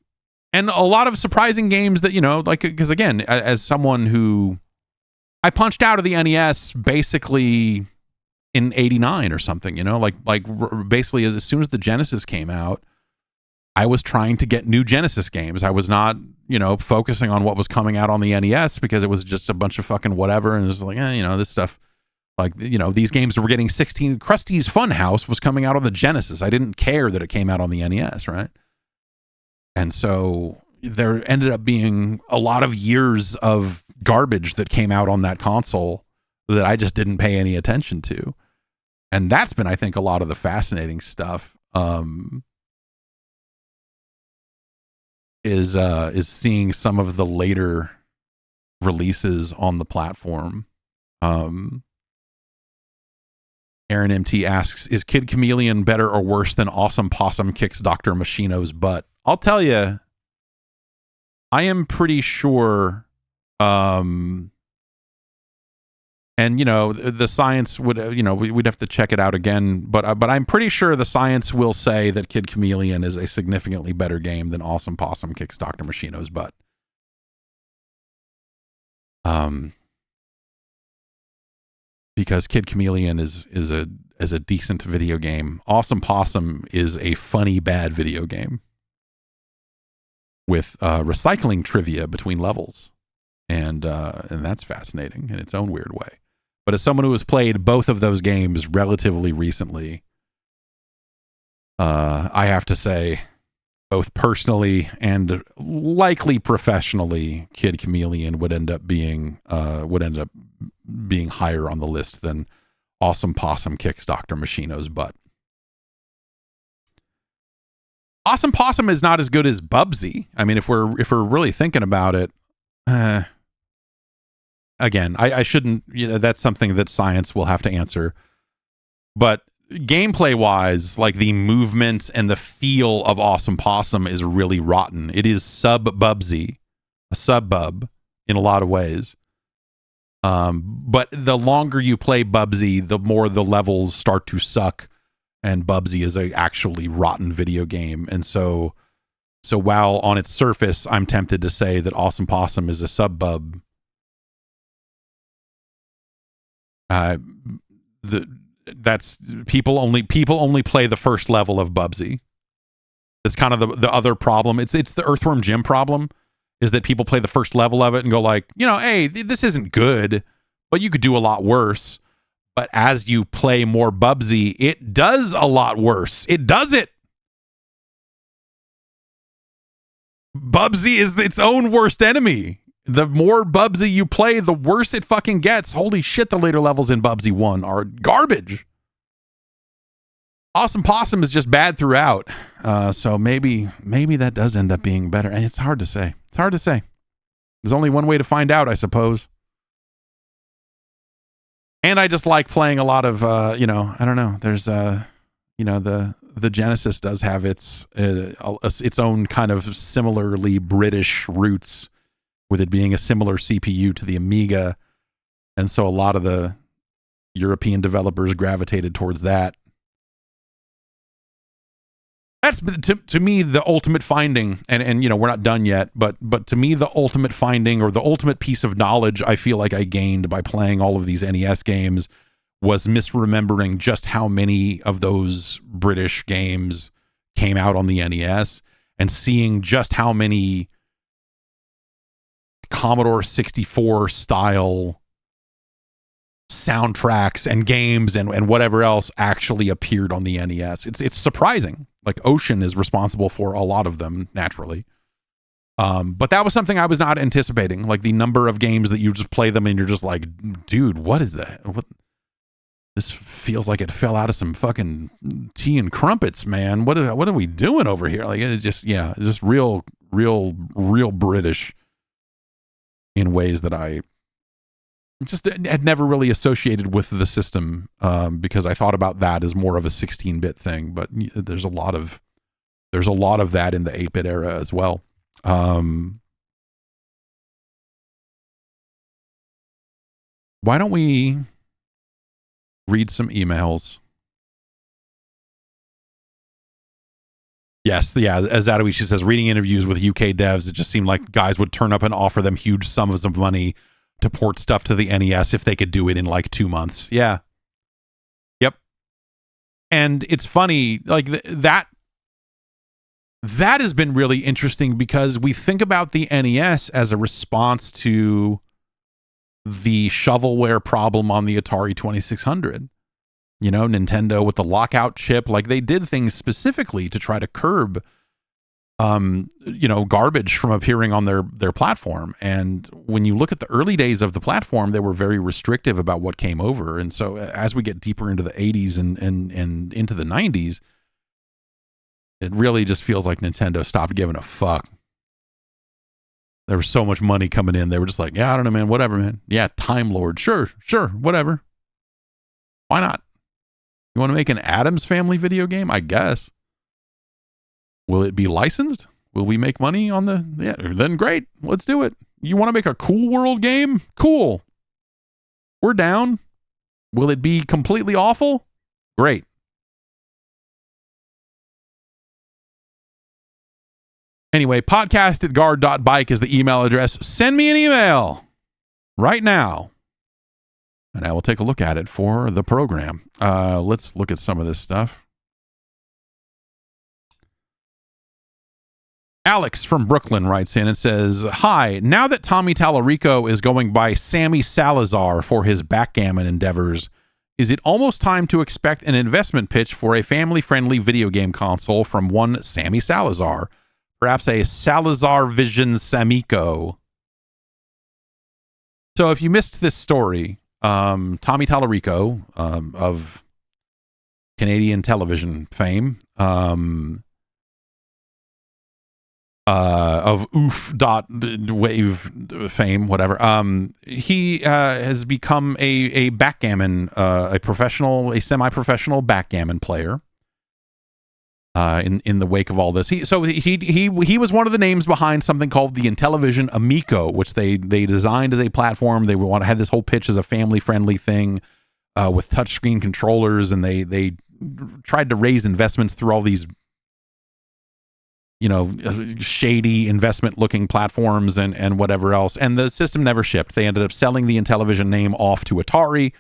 a lot of surprising games that, you know, like, because again, as someone who, I punched out of the NES basically in '89 or something, you know, like basically as soon as the Genesis came out, I was trying to get new Genesis games. I was not, you know, focusing on what was coming out on the NES because it was just a bunch of fucking whatever. And it was like, you know, this stuff, like, you know, these games were getting 16. Krusty's Funhouse was coming out on the Genesis. I didn't care that it came out on the NES, right? And so, there ended up being a lot of years of garbage that came out on that console that I just didn't pay any attention to. And that's been, I think, a lot of the fascinating stuff, is seeing some of the later releases on the platform. Aaron MT asks, is Kid Chameleon better or worse than Awesome Possum Kicks Dr. Machino's Butt? I'll tell you, I am pretty sure, and, you know, the science would, you know, we'd have to check it out again, but I'm pretty sure the science will say that Kid Chameleon is a significantly better game than Awesome Possum Kicks Dr. Machino's Butt. Because Kid Chameleon is a decent video game. Awesome Possum is a funny bad video game with recycling trivia between levels, and that's fascinating in its own weird way. But as someone who has played both of those games relatively recently, I have to say, both personally and likely professionally, Kid Chameleon would end up being higher on the list than Awesome Possum Kicks Dr. Machino's Butt. Awesome Possum is not as good as Bubsy. I mean, if we're really thinking about it, again, I shouldn't, you know, that's something that science will have to answer. But gameplay wise, like the movement and the feel of Awesome Possum is really rotten. It is sub-Bubsy, a sub-Bub in a lot of ways. But the longer you play Bubsy, the more the levels start to suck, and Bubsy is a actually rotten video game. And so while on its surface, I'm tempted to say that Awesome Possum is a sub-Bub, that's people only play the first level of Bubsy. That's kind of the other problem. It's the Earthworm Jim problem, is that people play the first level of it and go like, you know, hey, this isn't good, but you could do a lot worse. But as you play more Bubsy, it does a lot worse. It does it. Bubsy is its own worst enemy. The more Bubsy you play, the worse it fucking gets. Holy shit, the later levels in Bubsy 1 are garbage. Awesome Possum is just bad throughout. So maybe that does end up being better. And it's hard to say. It's hard to say. There's only one way to find out, I suppose. And I just like playing a lot of, I don't know. There's, the Genesis does have its own kind of similarly British roots, with it being a similar CPU to the Amiga. And so a lot of the European developers gravitated towards that. That's to me the ultimate finding, and you know, we're not done yet, but to me the ultimate finding, or the ultimate piece of knowledge I feel like I gained by playing all of these NES games, was misremembering just how many of those British games came out on the NES, and seeing just how many Commodore 64 style soundtracks and games and whatever else actually appeared on the NES. It's surprising. Like Ocean is responsible for a lot of them, naturally. But that was something I was not anticipating. Like the number of games that you just play them and you're just like, dude, what is that? What? This feels like it fell out of some fucking tea and crumpets, man. What are we doing over here? Like, it's just, yeah, just real British in ways that I just had never really associated with the system, because I thought about that as more of a 16-bit thing. But there's a lot of that in the 8-bit era as well. Why don't we read some emails? Yes, yeah, as Adawishi says, reading interviews with UK devs, it just seemed like guys would turn up and offer them huge sums of money to port stuff to the NES if they could do it in like 2 months. Yeah. Yep. And it's funny, like that has been really interesting, because we think about the NES as a response to the shovelware problem on the Atari 2600. You know, Nintendo with the lockout chip, like they did things specifically to try to curb garbage from appearing on their platform. And when you look at the early days of the platform, they were very restrictive about what came over. And so as we get deeper into the 80s and into the 90s, it really just feels like Nintendo stopped giving a fuck. There was so much money coming in. They were just like, yeah, I don't know, man, whatever, man. Yeah, Time Lord. Sure, whatever. Why not? You want to make an Addams Family video game? I guess. Will it be licensed? Will we make money on the... Yeah, then great. Let's do it. You want to make a Cool World game? Cool. We're down. Will it be completely awful? Great. Anyway, podcast@guard.bike is the email address. Send me an email right now, and I will take a look at it for the program. Let's look at some of this stuff. Alex from Brooklyn writes in and says, hi, now that Tommy Tallarico is going by Sammy Salazar for his backgammon endeavors, is it almost time to expect an investment pitch for a family-friendly video game console from one Sammy Salazar? Perhaps a Salazar Vision Samico. So if you missed this story, Tommy Tallarico of Canadian television fame, of oof.wave fame, whatever. He has become a backgammon, a semi-professional backgammon player. In the wake of all this, he was one of the names behind something called the Intellivision Amico, which they designed as a platform. They had this whole pitch as a family-friendly thing with touchscreen controllers, and they tried to raise investments through all these shady investment looking platforms and whatever else. And the system never shipped. They ended up selling the Intellivision name off to Atari.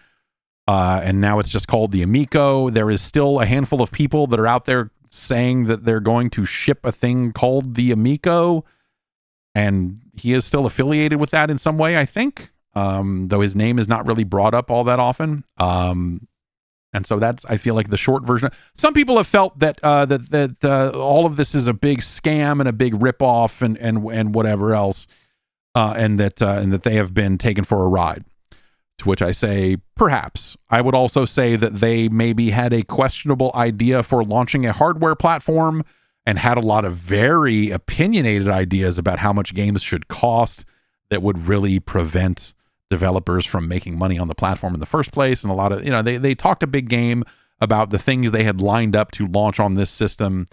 And now it's just called the Amico. There is still a handful of people that are out there saying that they're going to ship a thing called the Amico. And he is still affiliated with that in some way, I think. Though his name is not really brought up all that often. And so that's, I feel like, the short version. Some people have felt that all of this is a big scam and a big ripoff and whatever else, and that they have been taken for a ride. To which I say, perhaps. I would also say that they maybe had a questionable idea for launching a hardware platform and had a lot of very opinionated ideas about how much games should cost that would really prevent developers from making money on the platform in the first place. And a lot of, they talked a big game about the things they had lined up to launch on this system.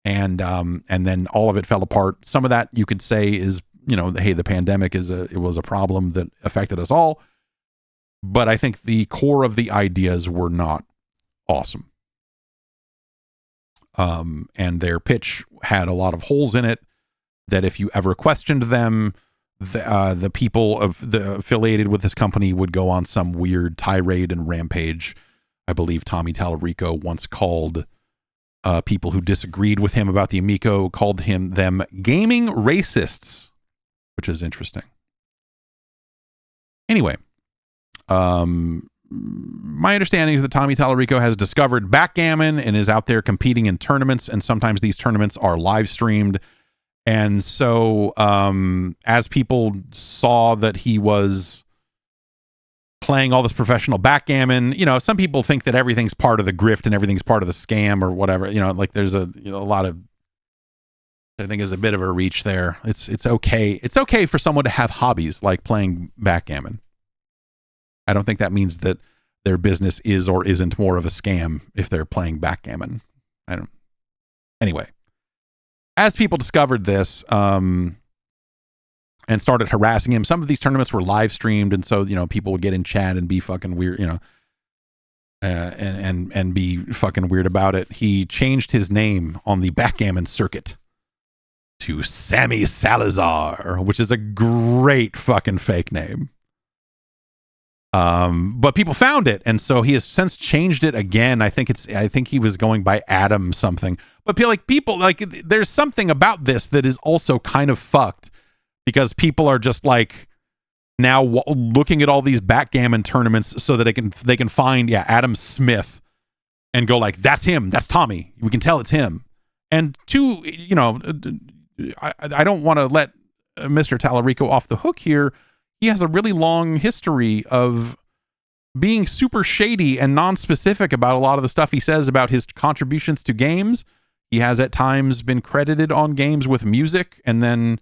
And then all of it fell apart. Some of that you could say is, hey, the pandemic it was a problem that affected us all. But I think the core of the ideas were not awesome. And their pitch had a lot of holes in it that if you ever questioned them, the people affiliated with this company would go on some weird tirade and rampage. I believe Tommy Tallarico once called people who disagreed with him about the Amico, called them gaming racists, which is interesting. Anyway, my understanding is that Tommy Tallarico has discovered backgammon and is out there competing in tournaments, and sometimes these tournaments are live streamed. And so as people saw that he was playing all this professional backgammon, some people think that everything's part of the grift and everything's part of the scam or whatever. Like there's a lot of, I think is a bit of a reach there. It's okay. It's okay for someone to have hobbies like playing backgammon. I don't think that means that their business is or isn't more of a scam if they're playing backgammon. Anyway, as people discovered this and started harassing him, some of these tournaments were live streamed, and so people would get in chat and be fucking weird, and be fucking weird about it. He changed his name on the backgammon circuit to Sammy Salazar, which is a great fucking fake name. But people found it, and so he has since changed it again. I think he was going by Adam something. But people there's something about this that is also kind of fucked, because people are just like now looking at all these backgammon tournaments so that they can find Adam Smith and go like, that's him, that's Tommy. We can tell it's him. And two, I don't want to let Mr. Tallarico off the hook here. He has a really long history of being super shady and non-specific about a lot of the stuff he says about his contributions to games. He has at times been credited on games with music, and then,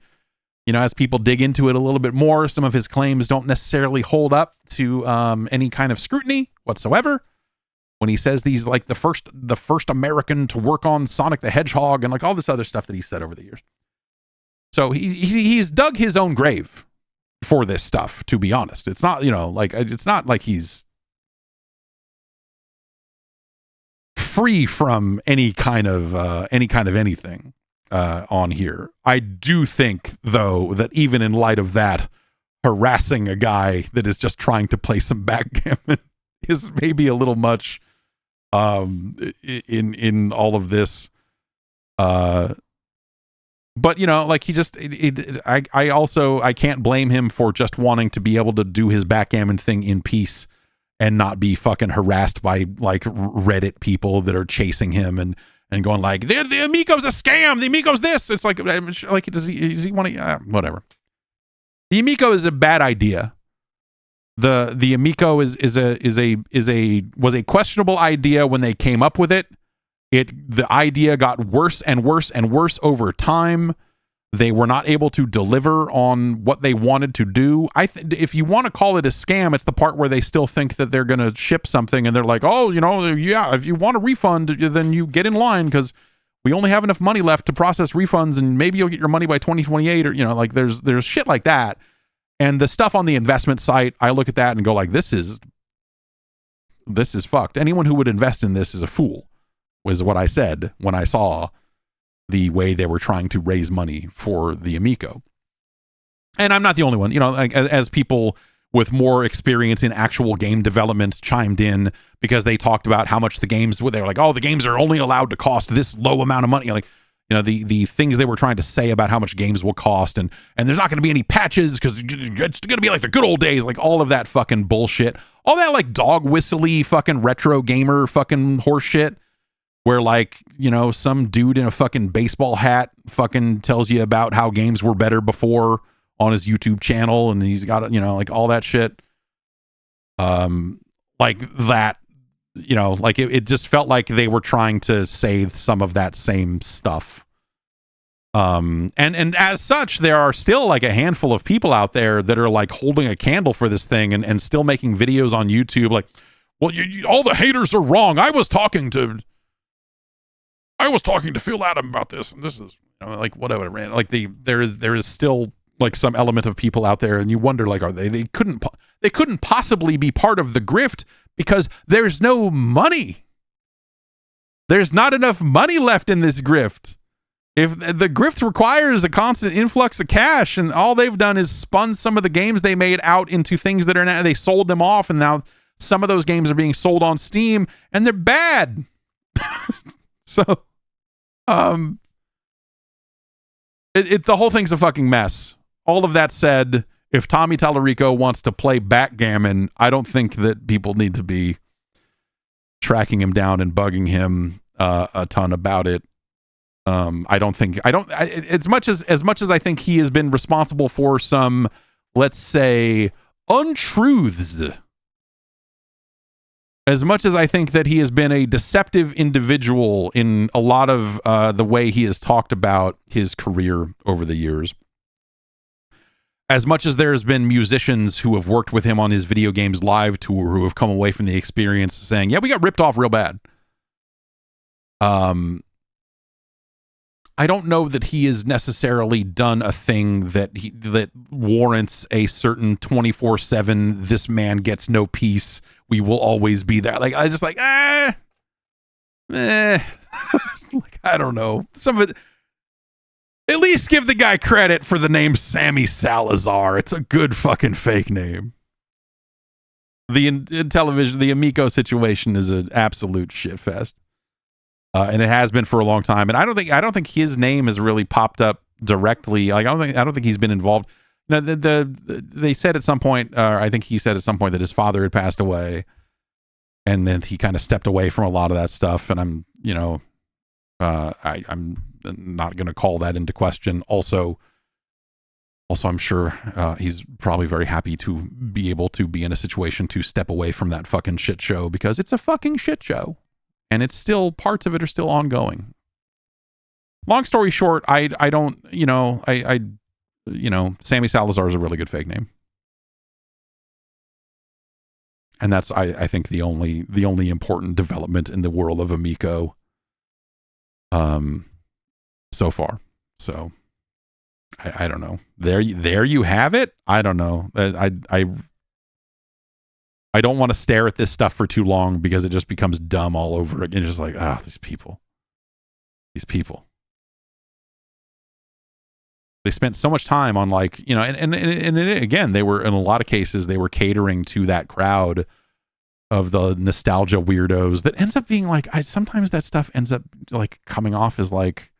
as people dig into it a little bit more, some of his claims don't necessarily hold up to any kind of scrutiny whatsoever. When he says he's like the first American to work on Sonic the Hedgehog and like all this other stuff that he's said over the years. So he's dug his own grave for this stuff, to be honest. It's not, it's not like he's free from any kind of anything on here. I do think, though, that even in light of that, harassing a guy that is just trying to play some backgammon is maybe a little much in all of this. But he just, I can't blame him for just wanting to be able to do his backgammon thing in peace and not be fucking harassed by like Reddit people that are chasing him and going like, the Amico's a scam, the Amico's this. It's like does he want to, whatever. The Amico is a bad idea. The Amico was a questionable idea when they came up with it. The idea got worse and worse and worse over time. They were not able to deliver on what they wanted to do. If you want to call it a scam, it's the part where they still think that they're going to ship something and they're like, oh, yeah, if you want a refund, then you get in line because we only have enough money left to process refunds and maybe you'll get your money by 2028 or, there's shit like that. And the stuff on the investment site, I look at that and go like, this is fucked. Anyone who would invest in this is a fool, was what I said when I saw the way they were trying to raise money for the Amico. And I'm not the only one, as people with more experience in actual game development chimed in because they talked about how much the games, they were like, oh, the games are only allowed to cost this low amount of money. The things they were trying to say about how much games will cost and there's not going to be any patches because it's going to be like the good old days, like all of that fucking bullshit, all that like dog whistly fucking retro gamer fucking horse shit where some dude in a fucking baseball hat fucking tells you about how games were better before on his YouTube channel and he's got all that shit. It just felt like they were trying to say some of that same stuff. And as such, there are still like a handful of people out there that are like holding a candle for this thing and still making videos on YouTube. Like, well, all the haters are wrong. I was talking to Phil Adam about this, and this is whatever, man. Like there is still like some element of people out there, and you wonder like, are they couldn't possibly be part of the grift because there's no money. There's not enough money left in this grift. If the grift requires a constant influx of cash, and all they've done is spun some of the games they made out into things that are now, they sold them off, and now some of those games are being sold on Steam, and they're bad. So, the whole thing's a fucking mess. All of that said, if Tommy Tallarico wants to play backgammon, I don't think that people need to be tracking him down and bugging him a ton about it. As much as I think he has been responsible for some, let's say, untruths, as much as I think that he has been a deceptive individual in a lot of the way he has talked about his career over the years, as much as there's been musicians who have worked with him on his video games live tour who have come away from the experience saying, yeah, we got ripped off real bad. I don't know that he has necessarily done a thing that warrants a certain 24/7, this man gets no peace, we will always be there. Like, I just like, like, I don't know. Some of it, at least give the guy credit for the name Sammy Salazar. It's a good fucking fake name. In television, the Amico situation is an absolute shitfest. And it has been for a long time, and I don't think his name has really popped up directly. Like I don't think he's been involved. No, they said at some point, I think he said at some point that his father had passed away, and then he kind of stepped away from a lot of that stuff. And I'm, I'm not going to call that into question. Also, I'm sure he's probably very happy to be able to be in a situation to step away from that fucking shit show, because it's a fucking shit show, and it's still, parts of it are still ongoing. Long story short, I don't, Sammy Salazar is a really good fake name. And that's, I think, the only important development in the world of Amico so far. So I don't know. There you have it. I don't know. I don't want to stare at this stuff for too long, because it just becomes dumb all over again. Just like, these people. They spent so much time on, like, and again, they were, in a lot of cases, they were catering to that crowd of the nostalgia weirdos that ends up being like, sometimes that stuff ends up like coming off as like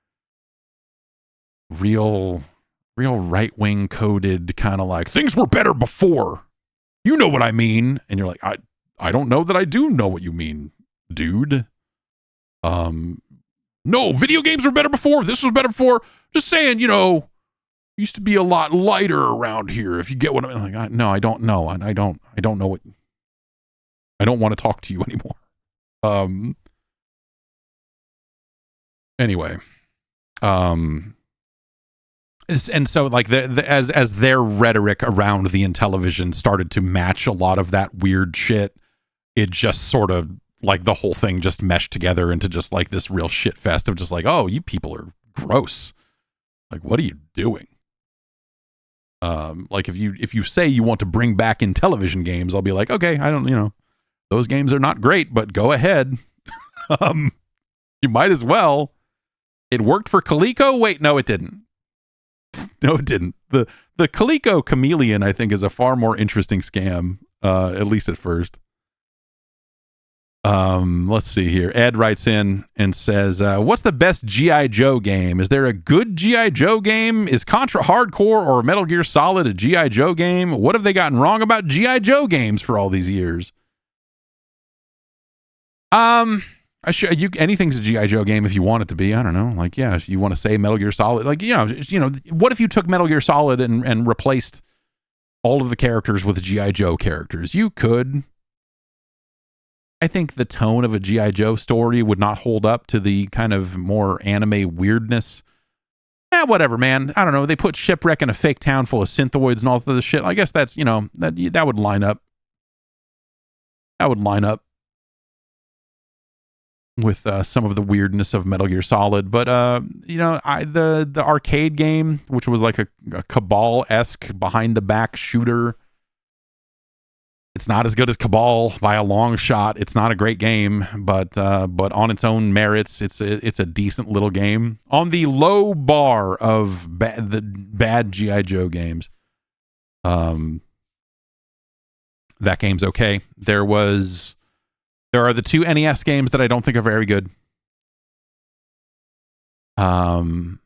real right-wing coded kind of like, things were better before. You know what I mean? And you're like, I don't know that I do know what you mean, dude. No, video games were better before. This was better before. Just saying, used to be a lot lighter around here, if you get what I mean. Like, no, I don't know. I don't know what, I don't want to talk to you anymore. Anyway, and so, like, as their rhetoric around the Intellivision started to match a lot of that weird shit, it just sort of, like, the whole thing just meshed together into just like this real shit fest of just like, oh, you people are gross. Like, what are you doing? Like, if you say you want to bring back Intellivision games, I'll be like, okay, I don't, those games are not great, but go ahead. You might as well. It worked for Coleco. Wait, no, it didn't. No, it didn't. The Coleco Chameleon, I think, is a far more interesting scam, at least at first. Let's see here. Ed writes in and says, what's the best G.I. Joe game? Is there a good G.I. Joe game? Is Contra Hardcore or Metal Gear Solid a G.I. Joe game? What have they gotten wrong about G.I. Joe games for all these years? Anything's a G.I. Joe game if you want it to be. I don't know. Like, yeah, if you want to say Metal Gear Solid, like, what if you took Metal Gear Solid and replaced all of the characters with G.I. Joe characters? You could. I think the tone of a G.I. Joe story would not hold up to the kind of more anime weirdness. Whatever, man. I don't know. They put Shipwreck in a fake town full of synthoids and all this shit. I guess that's, that would line up. That would line up with some of the weirdness of Metal Gear Solid. But, the arcade game, which was like a Cabal-esque behind-the-back shooter, it's not as good as Cabal by a long shot. It's not a great game, but on its own merits, it's a decent little game. On the low bar of the bad G.I. Joe games, that game's okay. There are the two NES games that I don't think are very good. We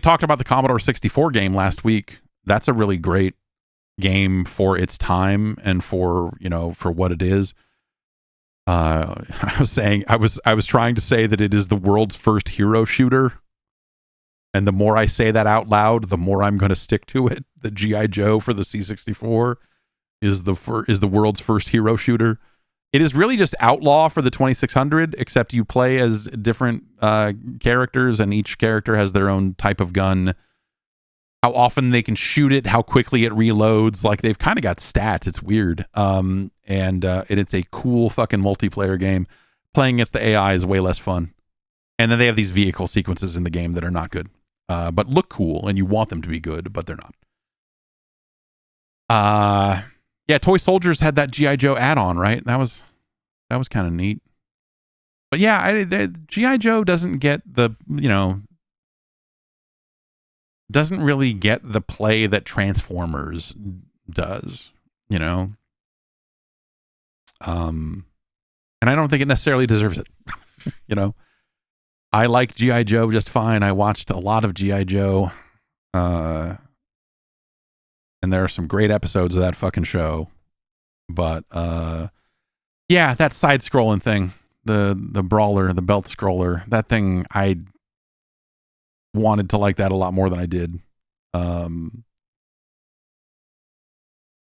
talked about the Commodore 64 game last week. That's a really great game for its time and for what it is. I was trying to say that it is the world's first hero shooter, and the more I say that out loud, the more I'm going to stick to it. The G.I. Joe for the C64 is the world's first hero shooter. It is really just Outlaw for the 2600, except you play as different characters, and each character has their own type of gun. How often they can shoot it, how quickly it reloads. Like, they've kind of got stats. It's weird. And it's a cool fucking multiplayer game. Playing against the AI is way less fun. And then they have these vehicle sequences in the game that are not good, but look cool, and you want them to be good, but they're not. Yeah, Toy Soldiers had that G.I. Joe add-on, right? That was kind of neat. But yeah, G.I. Joe doesn't get the, doesn't really get the play that Transformers does, And I don't think it necessarily deserves it. I like G.I. Joe just fine. I watched a lot of G.I. Joe. And there are some great episodes of that fucking show. But yeah, that side-scrolling thing, the brawler, the belt scroller. That thing, I wanted to like that a lot more than I did.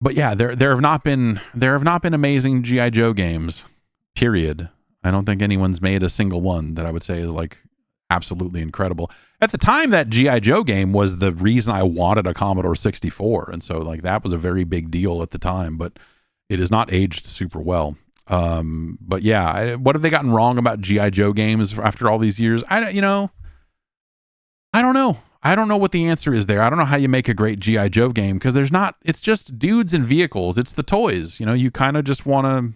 But yeah, there have not been amazing G.I. Joe games, period. I don't think anyone's made a single one that I would say is like absolutely incredible. At the time, that G.I. Joe game was the reason I wanted a Commodore 64. And so like that was a very big deal at the time, but it has not aged super well. But yeah, what have they gotten wrong about G.I. Joe games after all these years? I don't know. I don't know what the answer is there. I don't know how you make a great G.I. Joe game, because there's not, it's just dudes and vehicles. It's the toys. You know, you kind of just want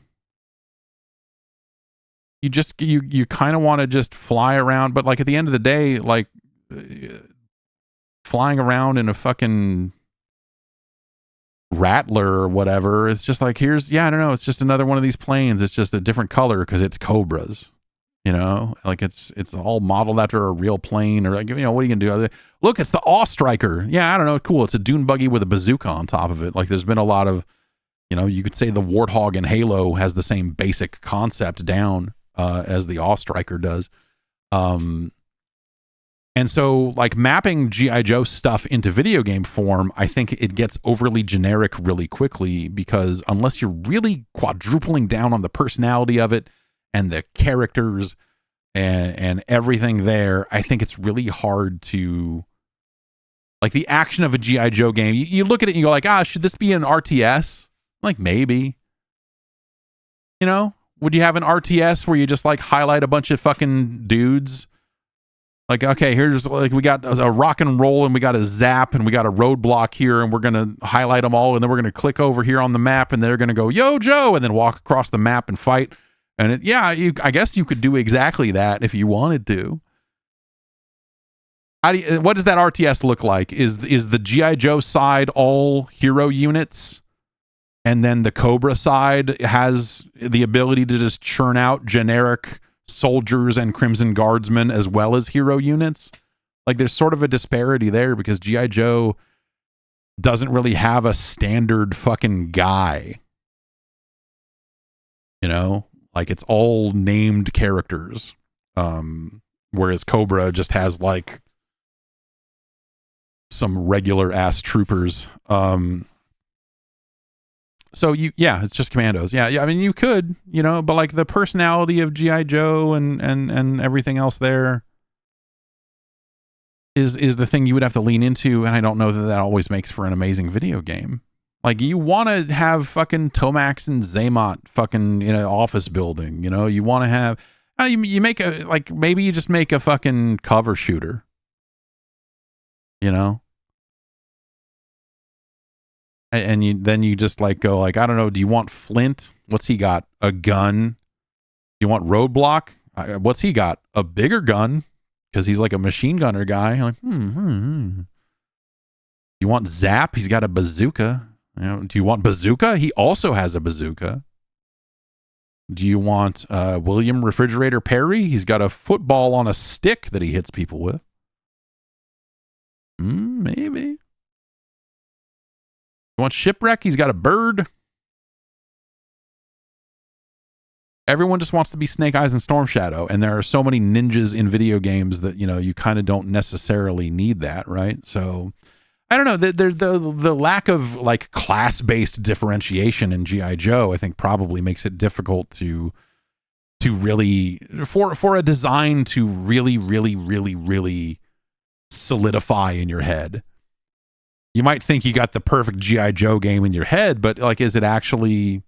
to, you kind of want to just fly around. But like at the end of the day, like flying around in a fucking Rattler or whatever, it's just like, I don't know. It's just another one of these planes. It's just a different color because it's Cobras. You know, like it's all modeled after a real plane, or like, you know, what are you gonna do? Look, it's the Awe Striker. Yeah, I don't know. Cool. It's a dune buggy with a bazooka on top of it. Like there's been a lot of, you know, you could say the Warthog in Halo has the same basic concept down as the Awe Striker does. And so like mapping G.I. Joe stuff into video game form, I think it gets overly generic really quickly, because unless you're really quadrupling down on the personality of it and the characters and everything there, I think it's really hard to, like, the action of a G.I. Joe game. You look at it and you go like, should this be an RTS? Like, maybe. You know? Would you have an RTS where you just, like, highlight a bunch of fucking dudes? Like, okay, here's, like, we got a rock and roll and we got a zap and we got a roadblock here, and we're going to highlight them all, and then we're going to click over here on the map and they're going to go, yo, Joe, and then walk across the map and fight. And I guess you could do exactly that if you wanted to. What does that RTS look like? Is the G.I. Joe side all hero units, and then the Cobra side has the ability to just churn out generic soldiers and Crimson Guardsmen as well as hero units? Like there's sort of a disparity there, because G.I. Joe doesn't really have a standard fucking guy. You know? Like it's all named characters. Whereas Cobra just has like some regular ass troopers. So it's just commandos. Yeah. I mean, you could, you know, but like the personality of G.I. Joe and everything else there is the thing you would have to lean into. And I don't know that always makes for an amazing video game. Like, you want to have fucking Tomax and Zaymot fucking in an office building, you know? You want to have... You make a... Like, maybe you just make a fucking cover shooter. You know? And then you just, like, go, like, I don't know, do you want Flint? What's he got? A gun? Do you want Roadblock? What's he got? A bigger gun? Because he's, like, a machine gunner guy. Like, You want Zap? He's got a bazooka. You know, do you want Bazooka? He also has a bazooka. Do you want William Refrigerator Perry? He's got a football on a stick that he hits people with. Maybe. You want Shipwreck? He's got a bird. Everyone just wants to be Snake Eyes and Storm Shadow, and there are so many ninjas in video games that, you know, you kind of don't necessarily need that, right? So... I don't know. There's the lack of like class-based differentiation in G.I. Joe, I think, probably makes it difficult to really for a design to really, really, really, really solidify in your head. You might think you got the perfect G.I. Joe game in your head, but like, is it actually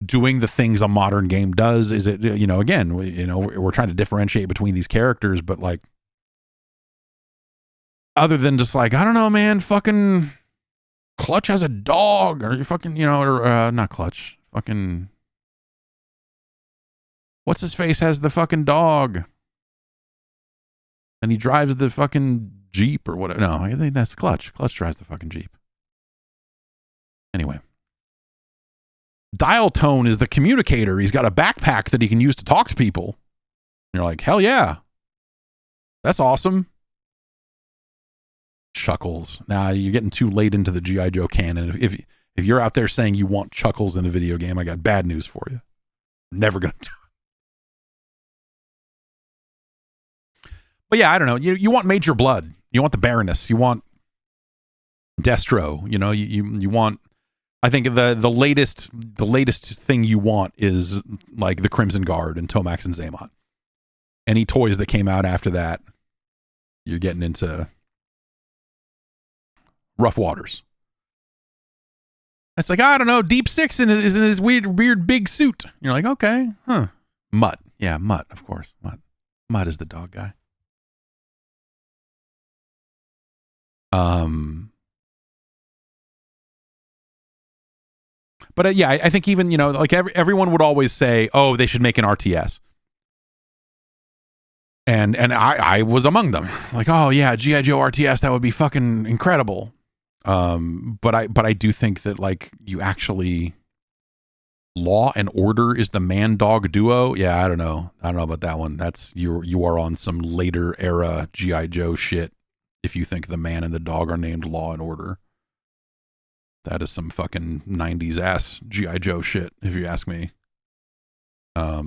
doing the things a modern game does? Is it, you know, again, we're trying to differentiate between these characters, but like, other than just like, I don't know, man, fucking Clutch has a dog, or you fucking, you know, or not Clutch, fucking, what's his face has the fucking dog, and he drives the fucking Jeep or whatever. No, I think that's Clutch. Clutch drives the fucking Jeep. Anyway, Dial Tone is the communicator. He's got a backpack that he can use to talk to people. And you're like, hell yeah, that's awesome. Chuckles. Now you're getting too late into the G.I. Joe canon. If you're out there saying you want Chuckles in a video game, I got bad news for you. Never gonna do it. But yeah, I don't know. You want Major Blood. You want the Baroness. You want Destro. You know, you want. I think the latest thing you want is like the Crimson Guard and Tomax and Zaymot. Any toys that came out after that, you're getting into rough waters. It's like, I don't know, Deep Six is in his weird big suit. You're like, okay, huh. Mutt. Yeah, Mutt, of course. Mutt is the dog guy. But yeah, I think even, you know, like everyone would always say, oh, they should make an RTS. And I was among them. Like, oh yeah, G.I. Joe RTS, that would be fucking incredible. But I do think that, like, you actually, Law and Order is the man-dog duo. Yeah, I don't know about that one. That's you are on some later era G.I. Joe shit if you think the man and the dog are named Law and Order. That is some fucking 90s ass G.I. Joe shit, if you ask me. But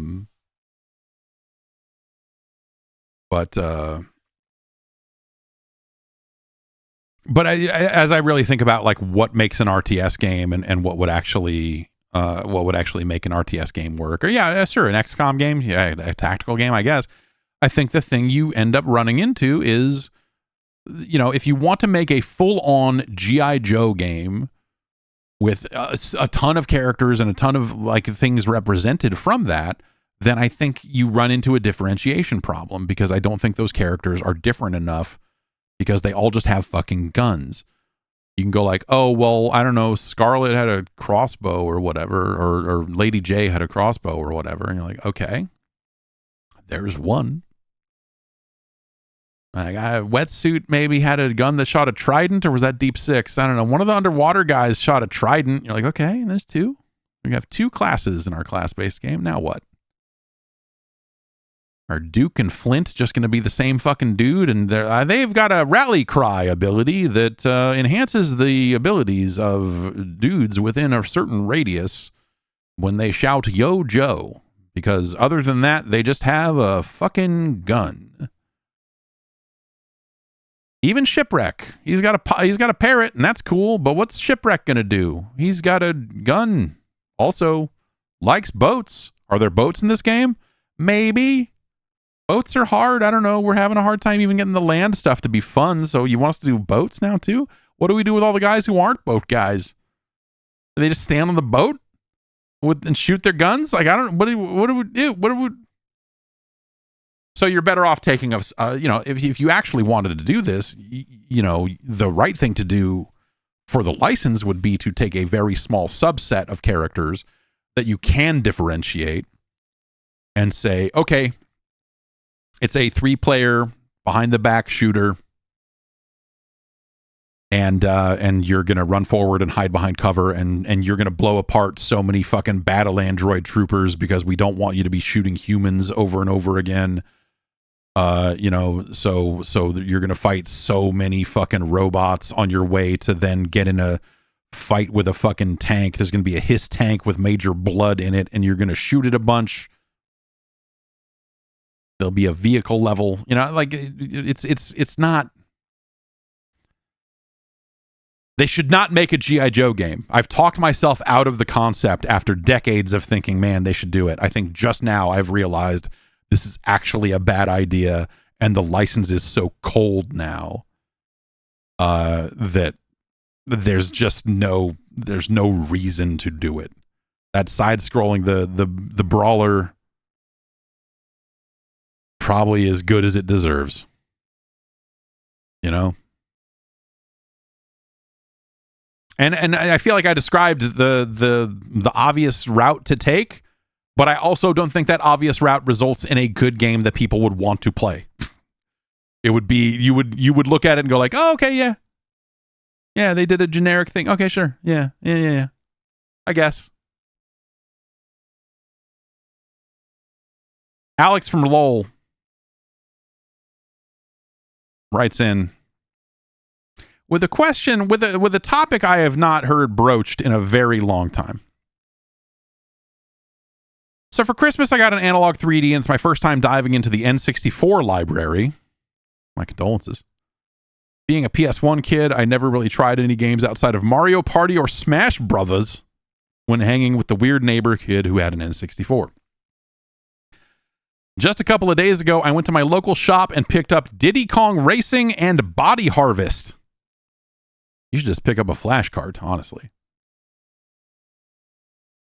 as I really think about, like, what makes an RTS game and what would actually make an RTS game work, or yeah, sure, an XCOM game, yeah, a tactical game, I guess. I think the thing you end up running into is, you know, if you want to make a full-on G.I. Joe game with a ton of characters and a ton of, like, things represented from that, then I think you run into a differentiation problem, because I don't think those characters are different enough, because they all just have fucking guns. You can go like, oh, well, I don't know, Scarlet had a crossbow or whatever, or Lady J had a crossbow or whatever, and you're like, okay, there's one. Like, Wetsuit maybe had a gun that shot a trident, or was that Deep Six? I don't know. One of the underwater guys shot a trident. You're like, okay, there's two. We have two classes in our class-based game. Now what? Are Duke and Flint just going to be the same fucking dude? And they've got a rally cry ability that enhances the abilities of dudes within a certain radius when they shout, "Yo, Joe." Because other than that, they just have a fucking gun. Even Shipwreck, he's got a parrot, and that's cool. But what's Shipwreck gonna do? He's got a gun. Also, likes boats. Are there boats in this game? Maybe. Boats are hard. I don't know. We're having a hard time even getting the land stuff to be fun. So you want us to do boats now too? What do we do with all the guys who aren't boat guys? Do they just stand on the boat and shoot their guns? Like, I don't. What do we do? What do we? So you're better off taking us, you know, if you actually wanted to do this, you know, the right thing to do for the license would be to take a very small subset of characters that you can differentiate and say, okay, it's a 3-player behind the back shooter, and you're gonna run forward and hide behind cover, and you're gonna blow apart so many fucking battle android troopers because we don't want you to be shooting humans over and over again. You know, so you're gonna fight so many fucking robots on your way to then get in a fight with a fucking tank. There's gonna be a hiss tank with Major Blood in it, and you're gonna shoot it a bunch. There'll be a vehicle level, you know, like it's not. They should not make a G.I. Joe game. I've talked myself out of the concept after decades of thinking, man, they should do it. I think just now I've realized this is actually a bad idea, and the license is so cold now that there's no reason to do it. That side-scrolling, the brawler, probably as good as it deserves. You know? And I feel like I described the obvious route to take, but I also don't think that obvious route results in a good game that people would want to play. It would be, you would look at it and go like, oh, okay, yeah. Yeah, they did a generic thing. Okay, sure. Yeah. I guess. Alex from Lowell writes in with a question, with a topic I have not heard broached in a very long time. So for Christmas, I got an Analog 3D, and it's my first time diving into the N64 library. My condolences. Being a PS1 kid, I never really tried any games outside of Mario Party or Smash Brothers when hanging with the weird neighbor kid who had an N64. Just a couple of days ago, I went to my local shop and picked up Diddy Kong Racing and Body Harvest. You should just pick up a flash cart, honestly.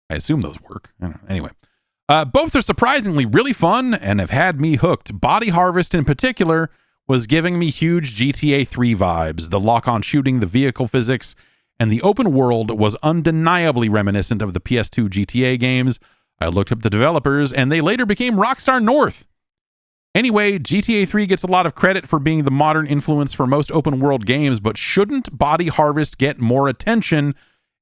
I assume those work. I don't know. Anyway. Both are surprisingly really fun and have had me hooked. Body Harvest in particular was giving me huge GTA 3 vibes. The lock-on shooting, the vehicle physics, and the open world was undeniably reminiscent of the PS2 GTA games. I looked up the developers, and they later became Rockstar North. Anyway, GTA 3 gets a lot of credit for being the modern influence for most open world games, but shouldn't Body Harvest get more attention?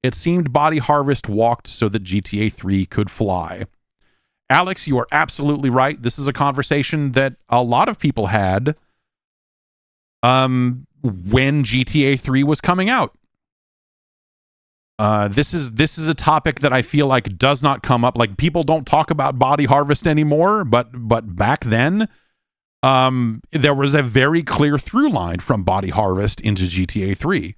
It seemed Body Harvest walked so that GTA 3 could fly. Alex, you are absolutely right. This is a conversation that a lot of people had when GTA 3 was coming out. This is a topic that I feel like does not come up. Like, people don't talk about Body Harvest anymore, but back then, there was a very clear through line from Body Harvest into GTA 3.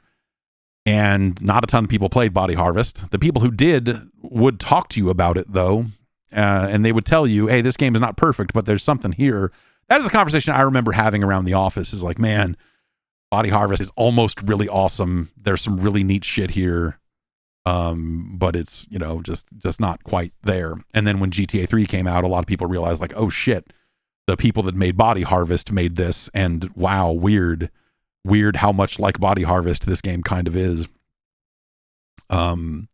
And not a ton of people played Body Harvest. The people who did would talk to you about it, though, and they would tell you, hey, this game is not perfect, but there's something here. That is the conversation I remember having around the office, is like, man, Body Harvest is almost really awesome. There's some really neat shit here. But it's, you know, just not quite there. And then when GTA 3 came out, a lot of people realized, like, oh shit, the people that made Body Harvest made this, and wow, weird how much like Body Harvest this game kind of is. And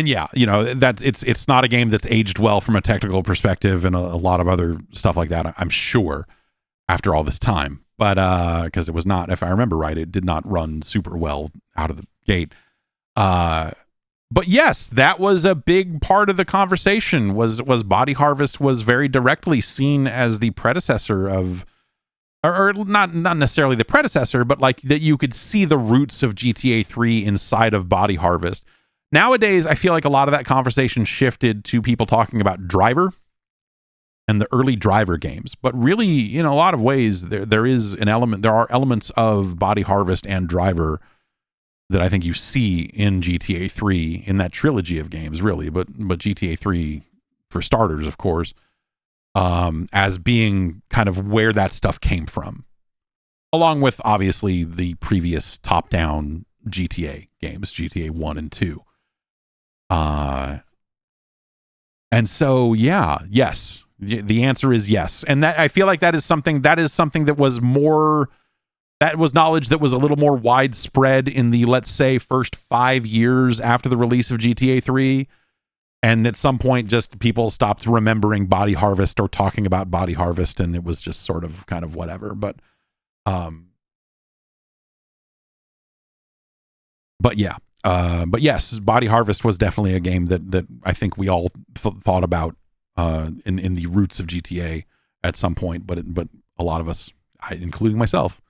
yeah, you know, that's it's not a game that's aged well from a technical perspective, and a lot of other stuff like that, I'm sure, after all this time. But because it was not, if I remember right, it did not run super well out of the gate. But yes, that was a big part of the conversation. Was Body Harvest was very directly seen as the predecessor of, or not necessarily the predecessor, but like that you could see the roots of GTA 3 inside of Body Harvest. Nowadays, I feel like a lot of that conversation shifted to people talking about Driver and the early Driver games. But really, in a lot of ways, there are elements of Body Harvest and Driver that I think you see in GTA 3, in that trilogy of games, really. But GTA 3, for starters, of course, as being kind of where that stuff came from. Along with, obviously, the previous top-down GTA games, GTA 1 and 2. And so, yeah, yes. The answer is yes. And that, I feel like that is something that was more, that was knowledge that was a little more widespread in the, let's say, first 5 years after the release of GTA 3. And at some point, just people stopped remembering Body Harvest or talking about Body Harvest, and it was just sort of kind of whatever. But yeah. But yes, Body Harvest was definitely a game that I think we all thought about in the roots of GTA at some point, but a lot of us, including myself,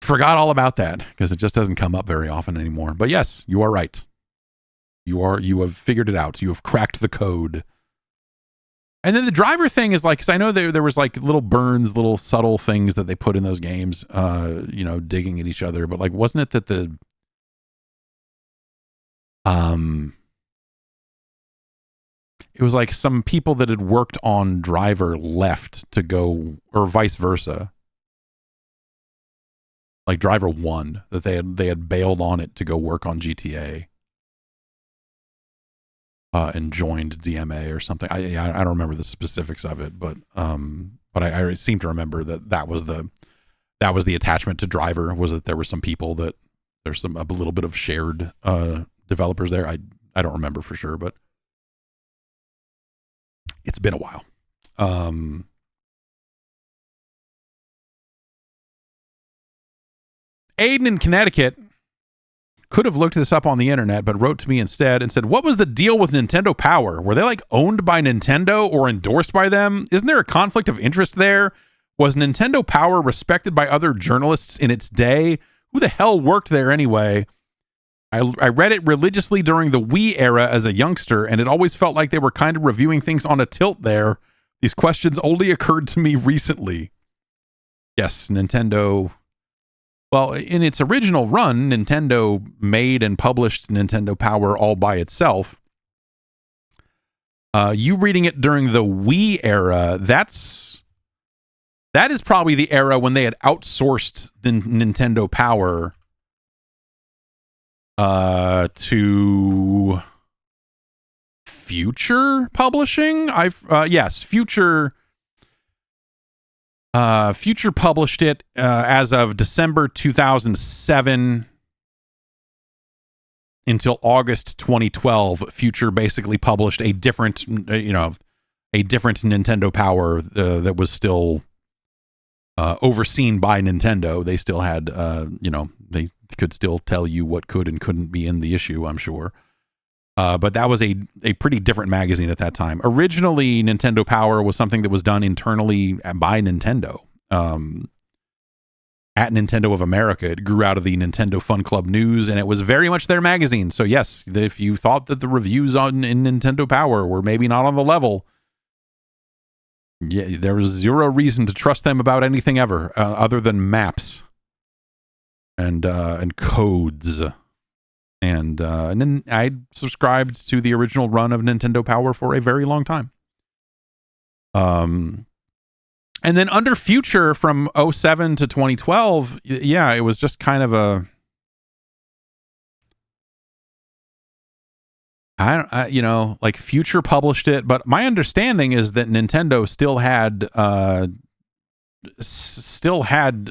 forgot all about that because it just doesn't come up very often anymore. But yes, you are right. You have figured it out. You have cracked the code. And then the Driver thing is like, because I know there was like little burns, little subtle things that they put in those games, digging at each other. But like, wasn't it that it was like some people that had worked on Driver left to go, or vice versa. Like Driver 1, that they had bailed on it to go work on GTA. And joined DMA or something. I don't remember the specifics of it, but I seem to remember that was the attachment to Driver, was that there were some people that there's a little bit of shared developers there. I don't remember for sure, but it's been a while. Aiden in Connecticut could have looked this up on the internet, but wrote to me instead and said, what was the deal with Nintendo Power? Were they like owned by Nintendo or endorsed by them? Isn't there a conflict of interest there? Was Nintendo Power respected by other journalists in its day? Who the hell worked there anyway? I read it religiously during the Wii era as a youngster, and it always felt like they were kind of reviewing things on a tilt there. These questions only occurred to me recently. Yes, Nintendo. Well, in its original run, Nintendo made and published Nintendo Power all by itself. You reading it during the Wii era, that is probably the era when they had outsourced Nintendo Power to Future Publishing. Yes, Future published it as of December 2007 until August 2012. Future basically published a different Nintendo Power that was still overseen by Nintendo. They still had, they could still tell you what could and couldn't be in the issue, I'm sure. But that was a pretty different magazine at that time. Originally, Nintendo Power was something that was done internally by Nintendo. At Nintendo of America, it grew out of the Nintendo Fun Club News, and it was very much their magazine. So yes, if you thought that the reviews in Nintendo Power were maybe not on the level, yeah, there was zero reason to trust them about anything ever, other than maps and codes. And then I subscribed to the original run of Nintendo Power for a very long time. And then under Future from 2007 to 2012, yeah, it was just kind of a, like Future published it, but my understanding is that Nintendo still had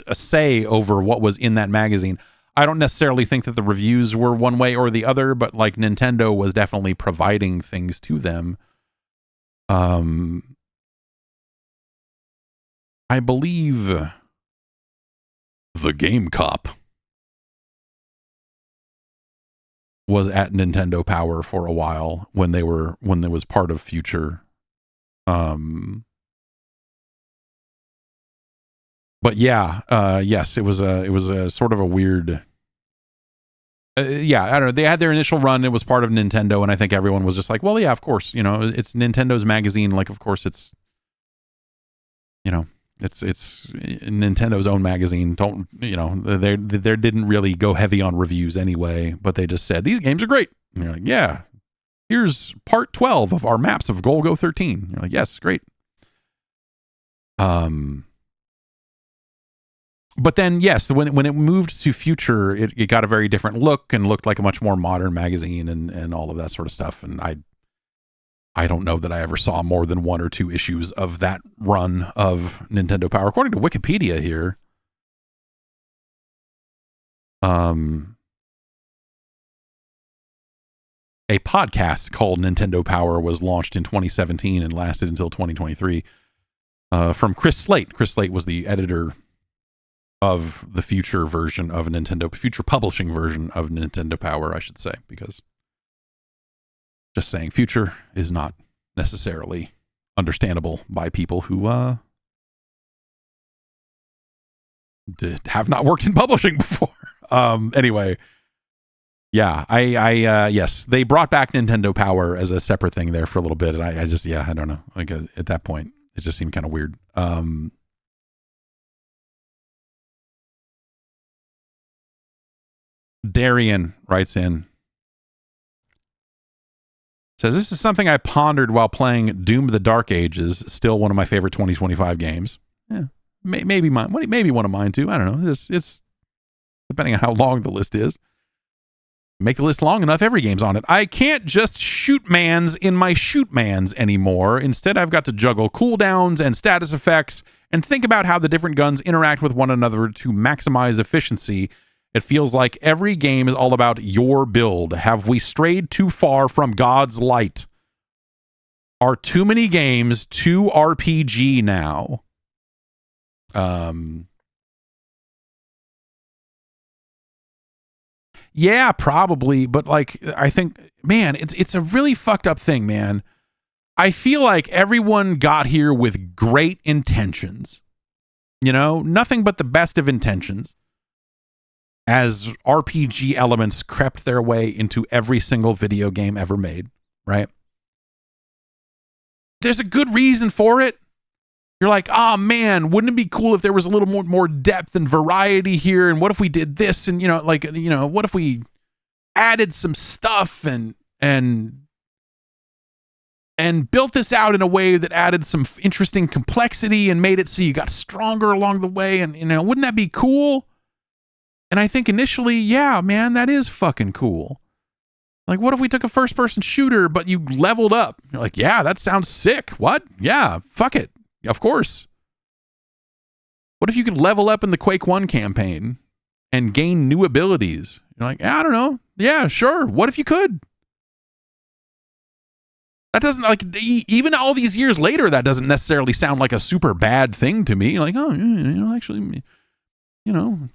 a say over what was in that magazine. I don't necessarily think that the reviews were one way or the other, but like Nintendo was definitely providing things to them. I believe the Game Cop was at Nintendo Power for a while when there was part of Future. But yeah, yes, it was a sort of a weird. Yeah, I don't know. They had their initial run. It was part of Nintendo, and I think everyone was just like, "Well, yeah, of course. It's Nintendo's magazine. Like, of course, it's it's Nintendo's own magazine. Don't they didn't really go heavy on reviews anyway, but they just said these games are great. And you're like, yeah, here's part 12 of our maps of Golgo 13. You're like, yes, great. But then, yes, when it moved to Future, it got a very different look and looked like a much more modern magazine and all of that sort of stuff. And I don't know that I ever saw more than one or two issues of that run of Nintendo Power. According to Wikipedia here, a podcast called Nintendo Power was launched in 2017 and lasted until 2023 from Chris Slate. Chris Slate was the editor of the Future version of Future publishing version of Nintendo Power, I should say, because just saying Future is not necessarily understandable by people who have not worked in publishing before. Anyway, yeah, yes, they brought back Nintendo Power as a separate thing there for a little bit, and I just, I don't know, like at that point it just seemed kind of weird. Darian writes in, says, this is something I pondered while playing Doom of the Dark Ages, still one of my favorite 2025 games. Yeah, maybe one of mine too. I don't know. It's depending on how long the list is. Make the list long enough, every game's on it. I can't just shoot mans in my shoot mans anymore. Instead, I've got to juggle cooldowns and status effects and think about how the different guns interact with one another to maximize efficiency. It feels like every game is all about your build. Have we strayed too far from God's light? Are too many games too RPG now? Yeah, probably, but like I think, man, it's a really fucked up thing, man. I feel like everyone got here with great intentions. Nothing but the best of intentions. As RPG elements crept their way into every single video game ever made, right? there's a good reason for it. You're like, oh man, wouldn't it be cool if there was a little more depth and variety here? And what if we did this? And what if we added some stuff and built this out in a way that added some interesting complexity and made it so you got stronger along the way? And wouldn't that be cool? And I think initially, yeah, man, that is fucking cool. Like, what if we took a first-person shooter, but you leveled up? You're like, yeah, that sounds sick. What? Yeah, fuck it. Of course. What if you could level up in the Quake 1 campaign and gain new abilities? You're like, I don't know. Yeah, sure. What if you could? That doesn't, like, even all these years later, that doesn't necessarily sound like a super bad thing to me. Like, oh, actually,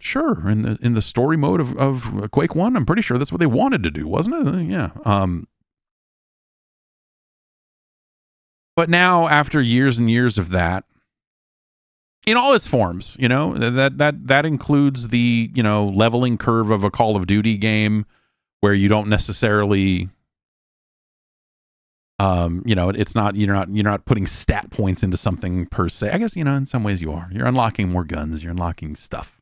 sure. In the story mode of Quake 1, I'm pretty sure that's what they wanted to do, wasn't it? Yeah. But now, after years and years of that, in all its forms, that includes the, leveling curve of a Call of Duty game where you don't necessarily, it's not, you're not putting stat points into something per se. I guess, in some ways you are. You're unlocking more guns, you're unlocking stuff.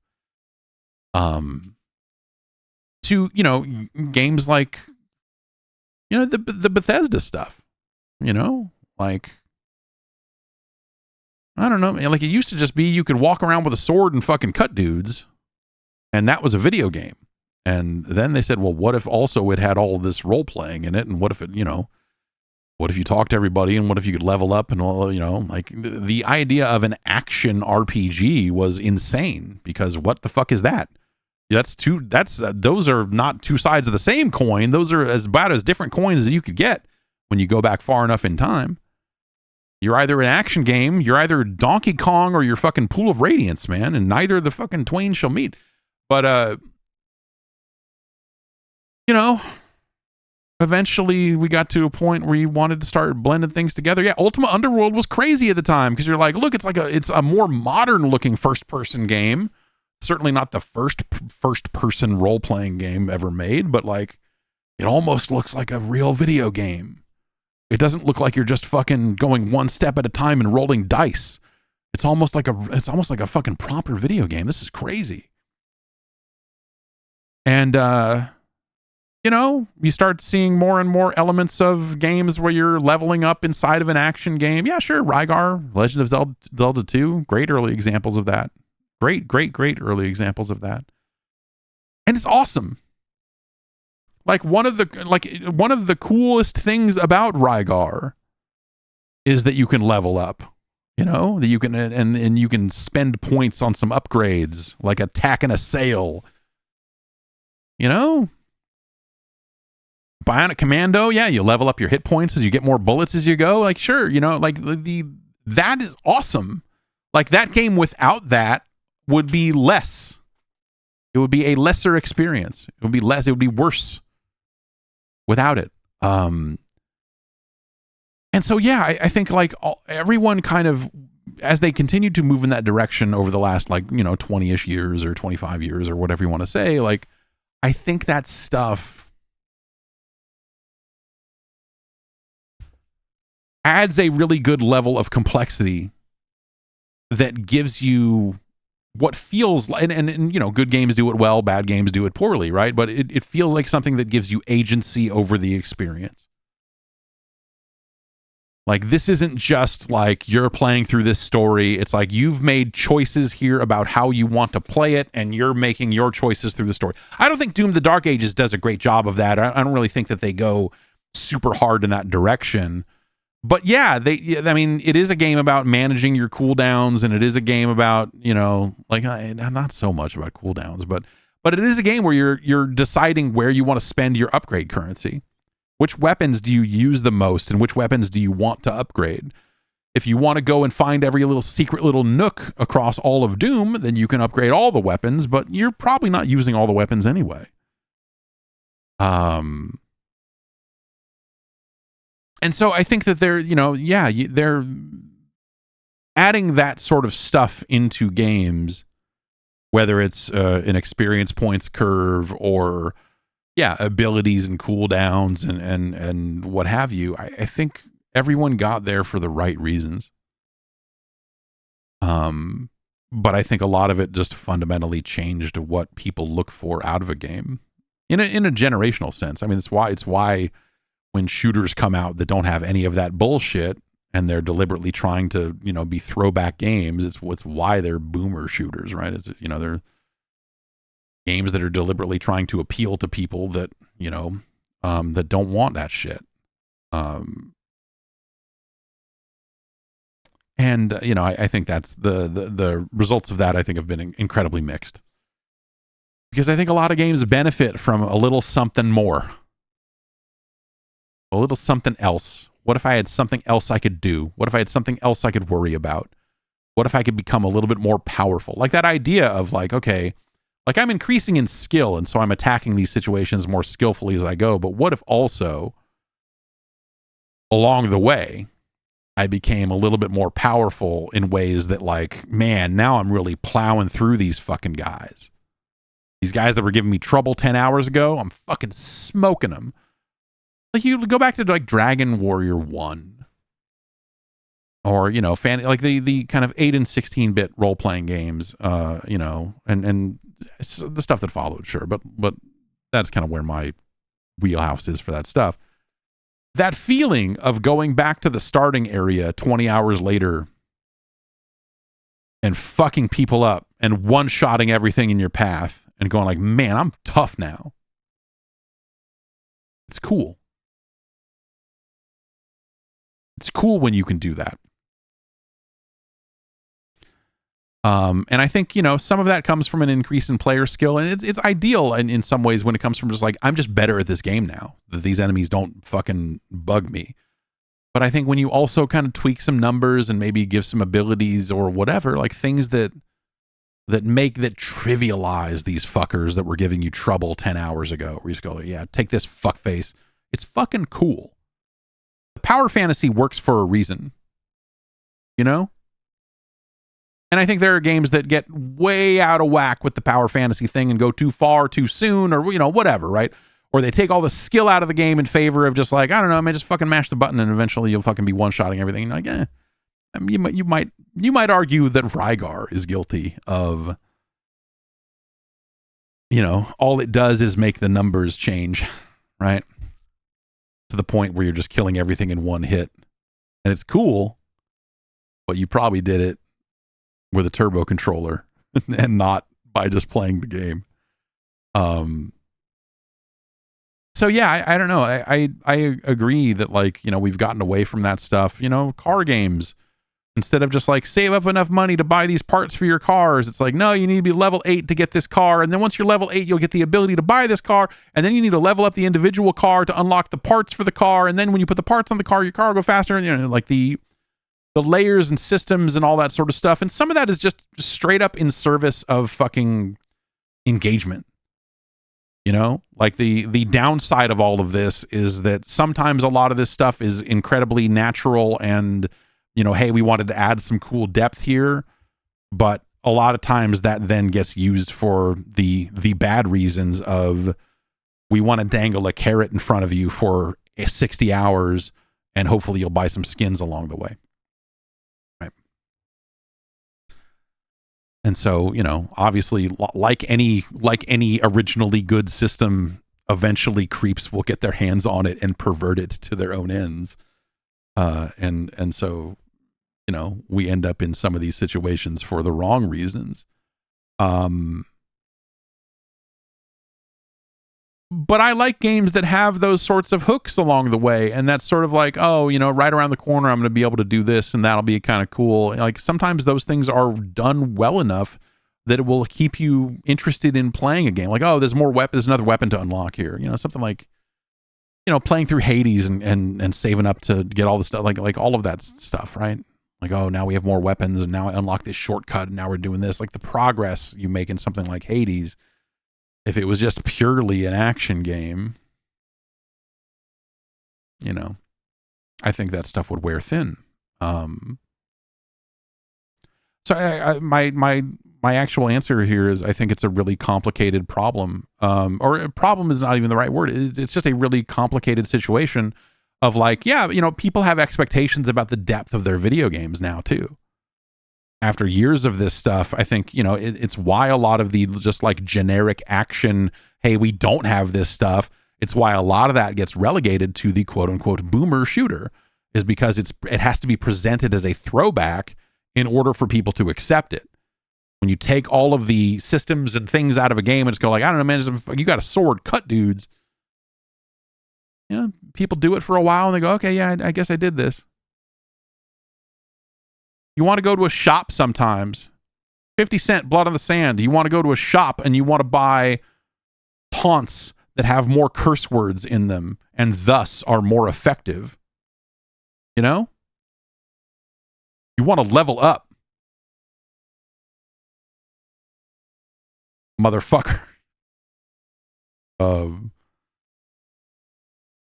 To, games like, the Bethesda stuff, like, I don't know, like it used to just be you could walk around with a sword and fucking cut dudes, and that was a video game. And then they said, well, what if also it had all this role playing in it? And what if it, what if you talk to everybody, and what if you could level up and all, like the idea of an action RPG was insane, because what the fuck is that? Those are not two sides of the same coin. Those are about as different coins as you could get when you go back far enough in time. You're either an action game, you're either Donkey Kong, or you're fucking Pool of Radiance, man, and neither of the fucking twain shall meet. But, eventually we got to a point where you wanted to start blending things together. Yeah, Ultima Underworld was crazy at the time, because you're like, look, it's a more modern looking first-person game. Certainly not the first-person role-playing game ever made, but like, it almost looks like a real video game. It doesn't look like you're just fucking going one step at a time and rolling dice. It's almost like a fucking proper video game. This is crazy. And you start seeing more and more elements of games where you're leveling up inside of an action game. Yeah, sure. Rygar, Legend of Zelda 2, great early examples of that. Great early examples of that. And it's awesome. Like one of the coolest things about Rygar is that you can level up, that you can, and you can spend points on some upgrades, like attack and assail, Bionic Commando. Yeah. You level up your hit points as you get more bullets as you go. Like, sure. That is awesome. Like, that game without that would be less. It would be a lesser experience. It would be worse without it. And so, yeah, I think like everyone kind of, as they continued to move in that direction over the last 20-ish years or 25 years or whatever you want to say, like, I think that stuff adds a really good level of complexity that gives you what feels like, and good games do it well, bad games do it poorly, right? But it feels like something that gives you agency over the experience. Like, this isn't just like you're playing through this story. It's like you've made choices here about how you want to play it, and you're making your choices through the story. I don't think Doom: The Dark Ages does a great job of that. I don't really think that they go super hard in that direction. But yeah, it is a game about managing your cooldowns, and it is a game about, not so much about cooldowns, but it is a game where you're deciding where you want to spend your upgrade currency. Which weapons do you use the most, and which weapons do you want to upgrade? If you want to go and find every little secret little nook across all of Doom, then you can upgrade all the weapons, but you're probably not using all the weapons anyway. And so I think that they're adding that sort of stuff into games, whether it's an experience points curve or, abilities and cooldowns and what have you. I think everyone got there for the right reasons. But I think a lot of it just fundamentally changed what people look for out of a game in a generational sense. I mean, it's why when shooters come out that don't have any of that bullshit and they're deliberately trying to, be throwback games, it's why they're boomer shooters, right? It's, they're games that are deliberately trying to appeal to people that, that don't want that shit. And, I think that's the results of that, I think, have been incredibly mixed. Because I think a lot of games benefit from a little something more. A little something else. What if I had something else I could do? What if I had something else I could worry about? What if I could become a little bit more powerful? Like that idea of like, okay, like I'm increasing in skill, and so I'm attacking these situations more skillfully as I go. But what if also, along the way, I became a little bit more powerful in ways that like, man, now I'm really plowing through these fucking guys. These guys that were giving me trouble 10 hours ago, I'm fucking smoking them. Like you go back to like Dragon Warrior 1 or, like the kind of 8 and 16-bit role-playing games, and the stuff that followed, sure. But that's kind of where my wheelhouse is for that stuff. That feeling of going back to the starting area 20 hours later and fucking people up and one-shotting everything in your path and going like, man, I'm tough now. It's cool. It's cool when you can do that. And I think, some of that comes from an increase in player skill, and it's ideal in some ways when it comes from just like, I'm just better at this game now, that these enemies don't fucking bug me. But I think when you also kind of tweak some numbers and maybe give some abilities or whatever, like things that trivialize these fuckers that were giving you trouble 10 hours ago, where you just go, yeah, take this fuckface. It's fucking cool. Power fantasy works for a reason, And I think there are games that get way out of whack with the power fantasy thing and go too far too soon, or whatever, right? Or they take all the skill out of the game in favor of just like, I don't know, man, just fucking mash the button and eventually you'll fucking be one-shotting everything. And like, I mean, you might argue that Rygar is guilty of, all it does is make the numbers change, right? To the point where you're just killing everything in one hit. And it's cool, but you probably did it with a turbo controller and not by just playing the game. So yeah, I don't know. I agree that like, we've gotten away from that stuff. Car games, instead of just like save up enough money to buy these parts for your cars, it's like, no, you need to be level 8 to get this car. And then once you're level 8, you'll get the ability to buy this car. And then you need to level up the individual car to unlock the parts for the car. And then when you put the parts on the car, your car will go faster. And like the layers and systems and all that sort of stuff. And some of that is just straight up in service of fucking engagement. Like the downside of all of this is that sometimes a lot of this stuff is incredibly natural and, hey, we wanted to add some cool depth here. But a lot of times that then gets used for the bad reasons of, we want to dangle a carrot in front of you for 60 hours and hopefully you'll buy some skins along the way. And so, obviously, like any originally good system, eventually creeps will get their hands on it and pervert it to their own ends. And so, we end up in some of these situations for the wrong reasons. But I like games that have those sorts of hooks along the way. And that's sort of like, oh, right around the corner, I'm going to be able to do this and that'll be kind of cool. Like sometimes those things are done well enough that it will keep you interested in playing a game. Like, oh, there's another weapon to unlock here. Something like, playing through Hades and saving up to get all the stuff, like all of that stuff, right? Like, oh, now we have more weapons and now I unlock this shortcut and now we're doing this. Like the progress you make in something like Hades, if it was just purely an action game, I think that stuff would wear thin. So my actual answer here is I think it's a really complicated problem. Or a problem is not even the right word. It's just a really complicated situation of like, yeah, you know, people have expectations about the depth of their video games now too. After years of this stuff, I think, you know, it's why a lot of the just like generic action, hey, we don't have this stuff. It's why a lot of that gets relegated to the quote unquote boomer shooter, is because it has to be presented as a throwback in order for people to accept it. When you take all of the systems and things out of a game and just go like, I don't know, man, you got a sword, cut dudes. You know, people do it for a while and they go, okay, yeah, I guess I did this. You want to go to a shop sometimes. 50 cent blood on the sand. You want to go to a shop and you want to buy taunts that have more curse words in them and thus are more effective. You know? You want to level up. Motherfucker.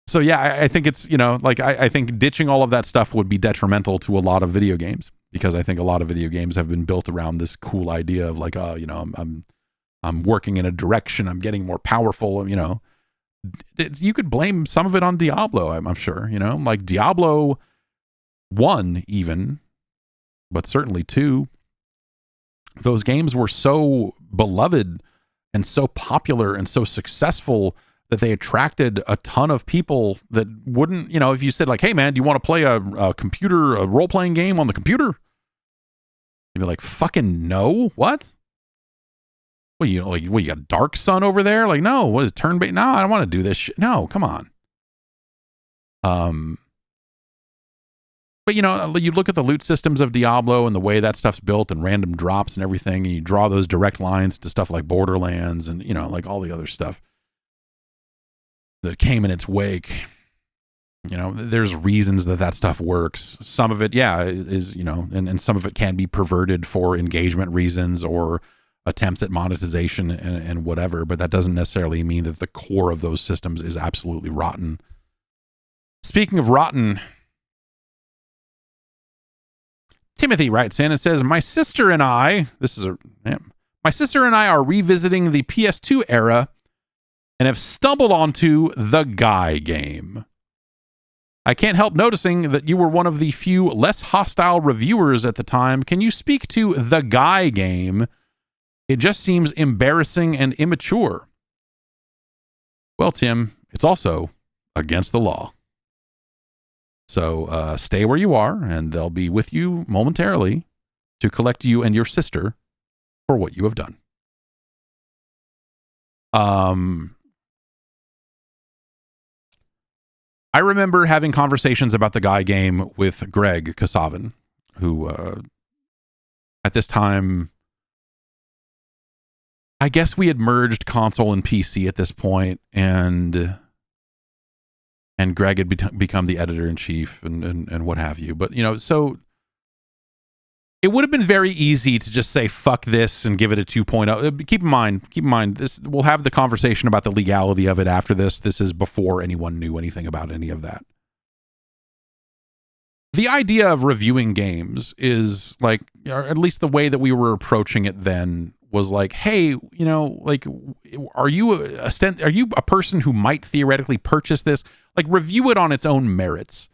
So yeah, I think it's, you know, like I think ditching all of that stuff would be detrimental to a lot of video games, because I think a lot of video games have been built around this cool idea of like, oh, you know, I'm working in a direction, I'm getting more powerful, you know. You could blame some of it on Diablo, I'm sure, you know, like Diablo 1 even, but certainly 2. Those games were so beloved and so popular and so successful that they attracted a ton of people that wouldn't, you know, if you said like, hey man, do you want to play a role-playing game on the computer? You'd be like, fucking no, what? Well, you know, like, what, you got Dark Sun over there? Like, no, what is turn-based? No, I don't want to do this shit. No, come on. But, you know, you look at the loot systems of Diablo and the way that stuff's built and random drops and everything, and you draw those direct lines to stuff like Borderlands and, you know, like all the other stuff that came in its wake. You know, there's reasons that stuff works. Some of it, yeah, is, you know, and some of it can be perverted for engagement reasons or attempts at monetization and whatever, but that doesn't necessarily mean that the core of those systems is absolutely rotten. Speaking of rotten, Timothy writes in and says, my sister and I are revisiting the PS2 era and have stumbled onto The Guy game. I can't help noticing that you were one of the few less hostile reviewers at the time. Can you speak to The Guy game? It just seems embarrassing and immature. Well, Tim, it's also against the law. So stay where you are, and they'll be with you momentarily to collect you and your sister for what you have done. I remember having conversations about The Guy game with Greg Kasavin, who at this time, I guess we had merged console and PC at this point, and Greg had become the editor-in-chief and what have you. But, you know, so it would have been very easy to just say, fuck this and give it a 2.0. Keep in mind, this, we'll have the conversation about the legality of it after this. This is before anyone knew anything about any of that. The idea of reviewing games is like, or at least the way that we were approaching it then was like, hey, you know, like, are you a person who might theoretically purchase this? Like, review it on its own merits.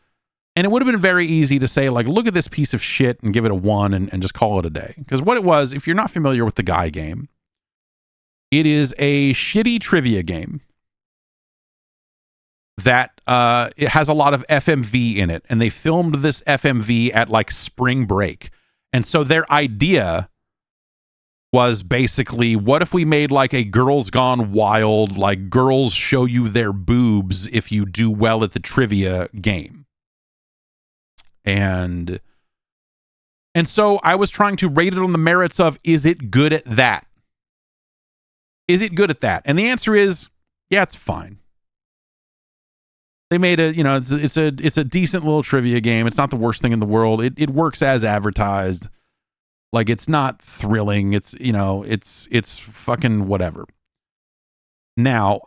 And it would have been very easy to say, like, look at this piece of shit and give it a 1 and just call it a day. Because what it was, if you're not familiar with The Guy game, it is a shitty trivia game that it has a lot of FMV in it. And they filmed this FMV at, like, spring break. And so their idea was basically, what if we made like a Girls Gone Wild, like girls show you their boobs if you do well at the trivia game. And so I was trying to rate it on the merits of, is it good at that? Is it good at that? And the answer is, yeah, it's fine. They made a, you know, it's a decent little trivia game. It's not the worst thing in the world. It works as advertised. Like, it's not thrilling. It's, you know, it's fucking whatever. Now,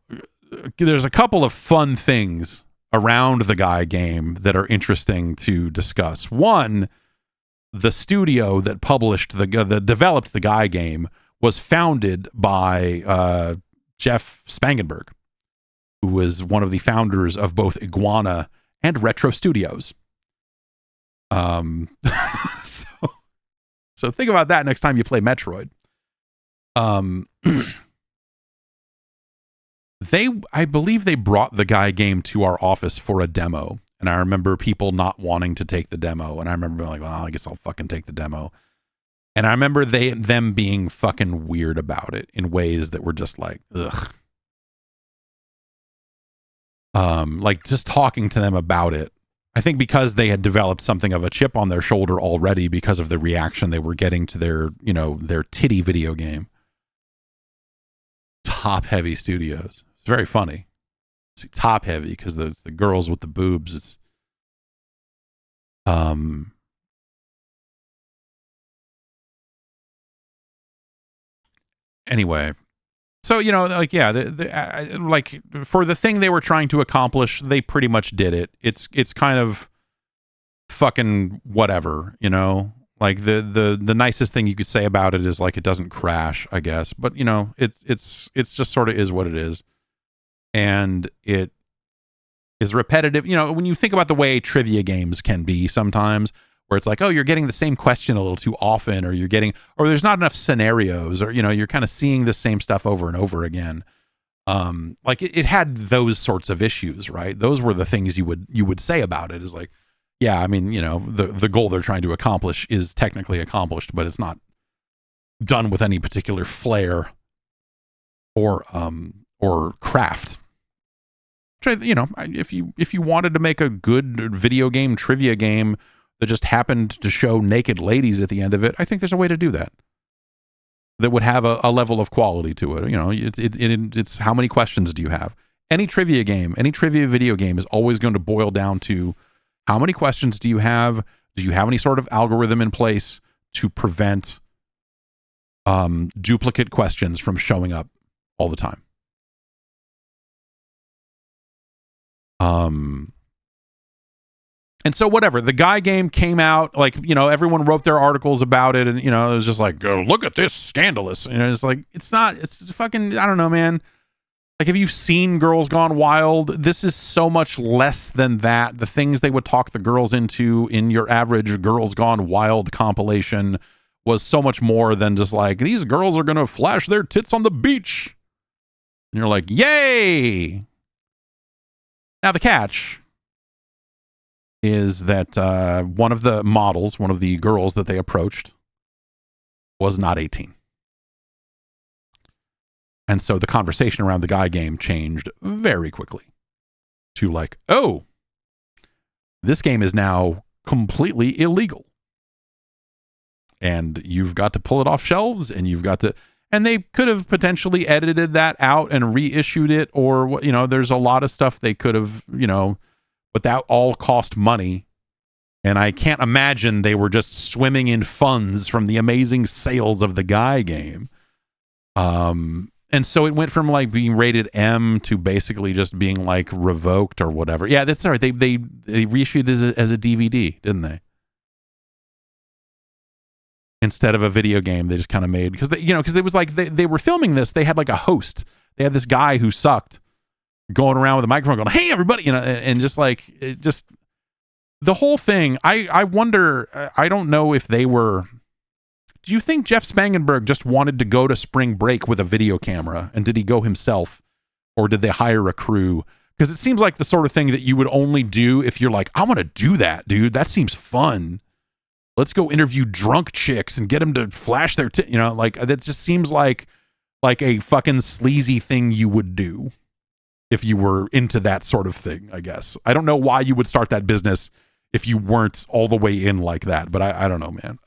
there's a couple of fun things around The Guy game that are interesting to discuss. One, the studio that developed The Guy game was founded by Jeff Spangenberg, who was one of the founders of both Iguana and Retro Studios. So think about that next time you play Metroid. I believe they brought the Guy game to our office for a demo, and I remember people not wanting to take the demo, and I remember being like, well, I guess I'll fucking take the demo. And I remember them being fucking weird about it in ways that were just like, ugh. Like just talking to them about it. I think because they had developed something of a chip on their shoulder already because of the reaction they were getting to their titty video game. Top Heavy Studios. It's very funny. It's top heavy because the girls with the boobs. It's anyway. So, like, yeah, like for the thing they were trying to accomplish, they pretty much did it. It's kind of fucking whatever, like the nicest thing you could say about it is like, it doesn't crash, I guess, but it's just sort of is what it is. And it is repetitive. When you think about the way trivia games can be sometimes, where it's like, oh, you're getting the same question a little too often, or there's not enough scenarios, or, you're kind of seeing the same stuff over and over again. Like it had those sorts of issues, right? Those were the things you would say about it, is like, yeah, I mean, the goal they're trying to accomplish is technically accomplished, but it's not done with any particular flair or craft. If you wanted to make a good video game trivia game that just happened to show naked ladies at the end of it, I think there's a way to do that would have a level of quality to it. It's how many questions do you have? Any trivia video game is always going to boil down to how many questions do you have? Do you have any sort of algorithm in place to prevent duplicate questions from showing up all the time? And so whatever, the Guy game came out, like, everyone wrote their articles about it, and, it was just like, oh, look at this, scandalous. It's like, it's fucking, I don't know, man. Like, have you seen Girls Gone Wild? This is so much less than that. The things they would talk the girls into in your average Girls Gone Wild compilation was so much more than just like, these girls are going to flash their tits on the beach. And you're like, yay! Now the catch is that one of the girls that they approached was not 18. And so the conversation around the Guy game changed very quickly to like, oh, this game is now completely illegal. And you've got to pull it off shelves, and and they could have potentially edited that out and reissued it, or, there's a lot of stuff they could have, but that all cost money. And I can't imagine they were just swimming in funds from the amazing sales of the Guy game. And so it went from like being rated M to basically just being like revoked or whatever. Yeah, that's all right. They reissued it as a DVD, didn't they? Instead of a video game, they just kind of made, because because it was like they were filming this. They had like a host. They had this guy who sucked going around with a microphone going, hey, everybody, and just like, the whole thing. I wonder, I don't know if they were, do you think Jeff Spangenberg just wanted to go to spring break with a video camera, and did he go himself, or did they hire a crew? Because it seems like the sort of thing that you would only do if you're like, I want to do that, dude. That seems fun. Let's go interview drunk chicks and get them to flash their like, that just seems like a fucking sleazy thing you would do if you were into that sort of thing, I guess. I don't know why you would start that business if you weren't all the way in like that, but I don't know, man.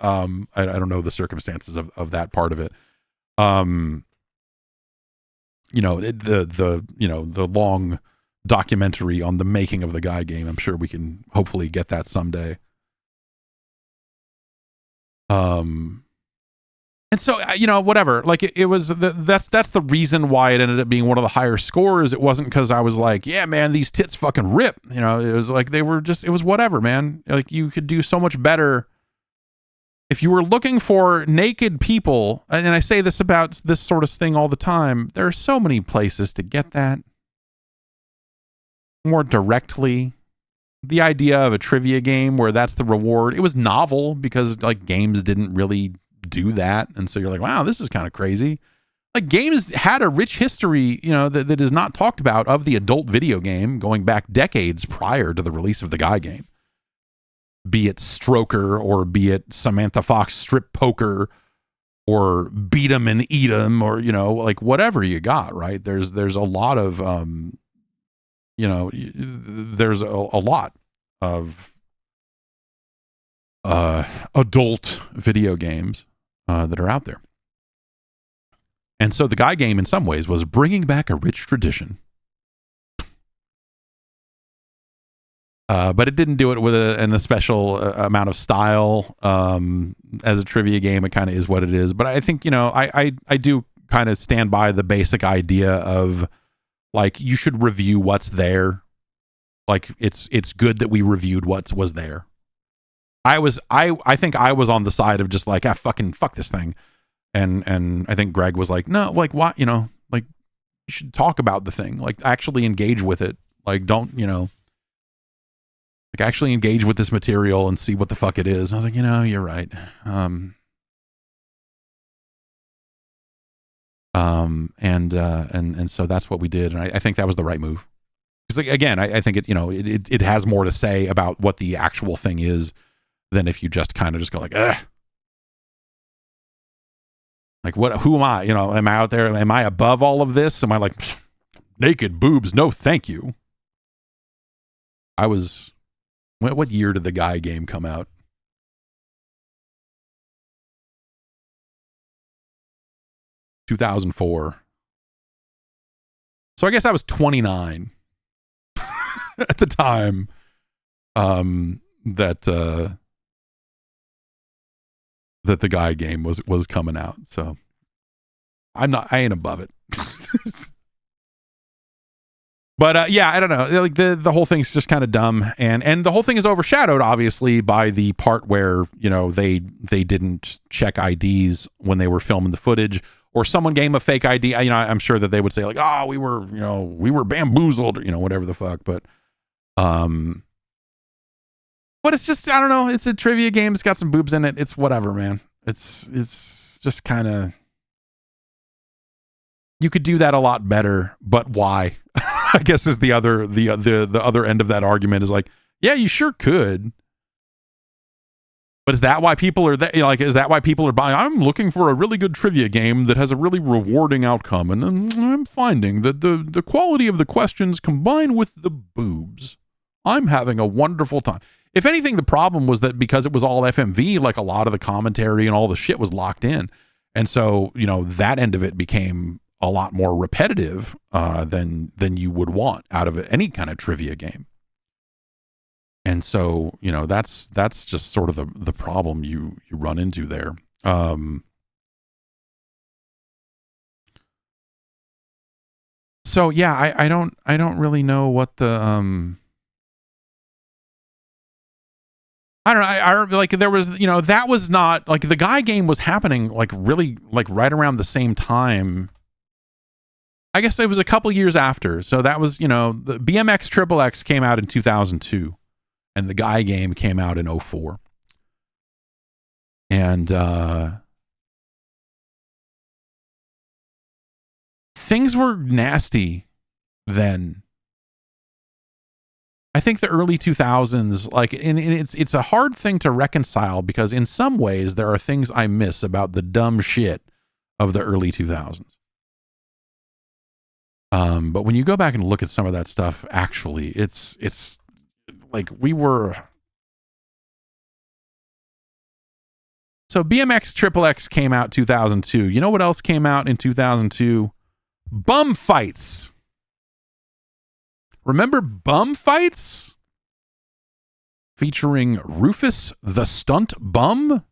I don't know the circumstances of that part of it. The long documentary on the making of the Guy game, I'm sure we can hopefully get that someday. And so, whatever, like it was, that's the reason why it ended up being one of the higher scores. It wasn't because I was like, yeah, man, these tits fucking rip. It was like, it was whatever, man. Like, you could do so much better if you were looking for naked people. And I say this about this sort of thing all the time. There are so many places to get that more directly. the idea of a trivia game where that's the reward. It was novel because like games didn't really do that. And so you're like, wow, this is kind of crazy. Like games had a rich history, you know, that is not talked about of the adult video game going back decades prior to the release of the guy game. Be it Stroker or be it Samantha Fox Strip Poker or Beat 'em and Eat 'em or, you know, like whatever you got, right? There's a lot of, you know, there's a lot of adult video games that are out there. And so the guy game in some ways was bringing back a rich tradition. But it didn't do it with a special amount of style. As a trivia game, it kind of is what it is. But I think, you know, I do kind of stand by the basic idea of like, you should review what's there. Like it's good that we reviewed what was there. I think I was on the side of just like, fuck this thing. And I think Greg was like, no, like what, you know, like you should talk about the thing, like actually engage with it. Like don't, you know, like actually engage with this material and see what the fuck it is. And I was like, you know, you're right. And so that's what we did. And I think that was the right move. Because like, again, I think it, you know, it has more to say about what the actual thing is than if you just kind of just go like, ugh. Like who am I? You know, am I out there? Am I above all of this? Am I like naked boobs? No, thank you. I was, what year did the guy game come out? 2004. So I guess I was 29 at the time that the guy game was coming out. So I ain't above it. But yeah, I don't know. Like the whole thing's just kind of dumb, and the whole thing is overshadowed obviously by the part where, you know, they didn't check IDs when they were filming the footage, or someone gave a fake ID. You know, I'm sure that they would say like, "Oh, we were bamboozled," or, you know, whatever the fuck. But it's just, I don't know. It's a trivia game. It's got some boobs in it. It's whatever, man. It's just kind of, you could do that a lot better, but why? I guess is the other end of that argument is like, yeah, you sure could. But is that why people are that, you know, like, is that why people are buying? I'm looking for a really good trivia game that has a really rewarding outcome, and I'm finding that the quality of the questions combined with the boobs, I'm having a wonderful time. If anything, the problem was that because it was all FMV, like a lot of the commentary and all the shit was locked in. And so, you know, that end of it became a lot more repetitive than you would want out of any kind of trivia game. And so, you know, that's just sort of the problem you run into there. So yeah, I don't really know what the I don't know. I like, there was, you know, that was not like, the guy game was happening like really like right around the same time. I guess it was a couple years after. So that was, you know, the BMX XXX came out in 2002 and the guy game came out in 2004. And things were nasty then. I think the early 2000s, like, and it's a hard thing to reconcile because in some ways there are things I miss about the dumb shit of the early 2000s. But when you go back and look at some of that stuff, actually, it's like we were. So BMX XXX came out 2002. You know what else came out in 2002? Bum fights. Remember Bum Fights? Featuring Rufus the Stunt Bum?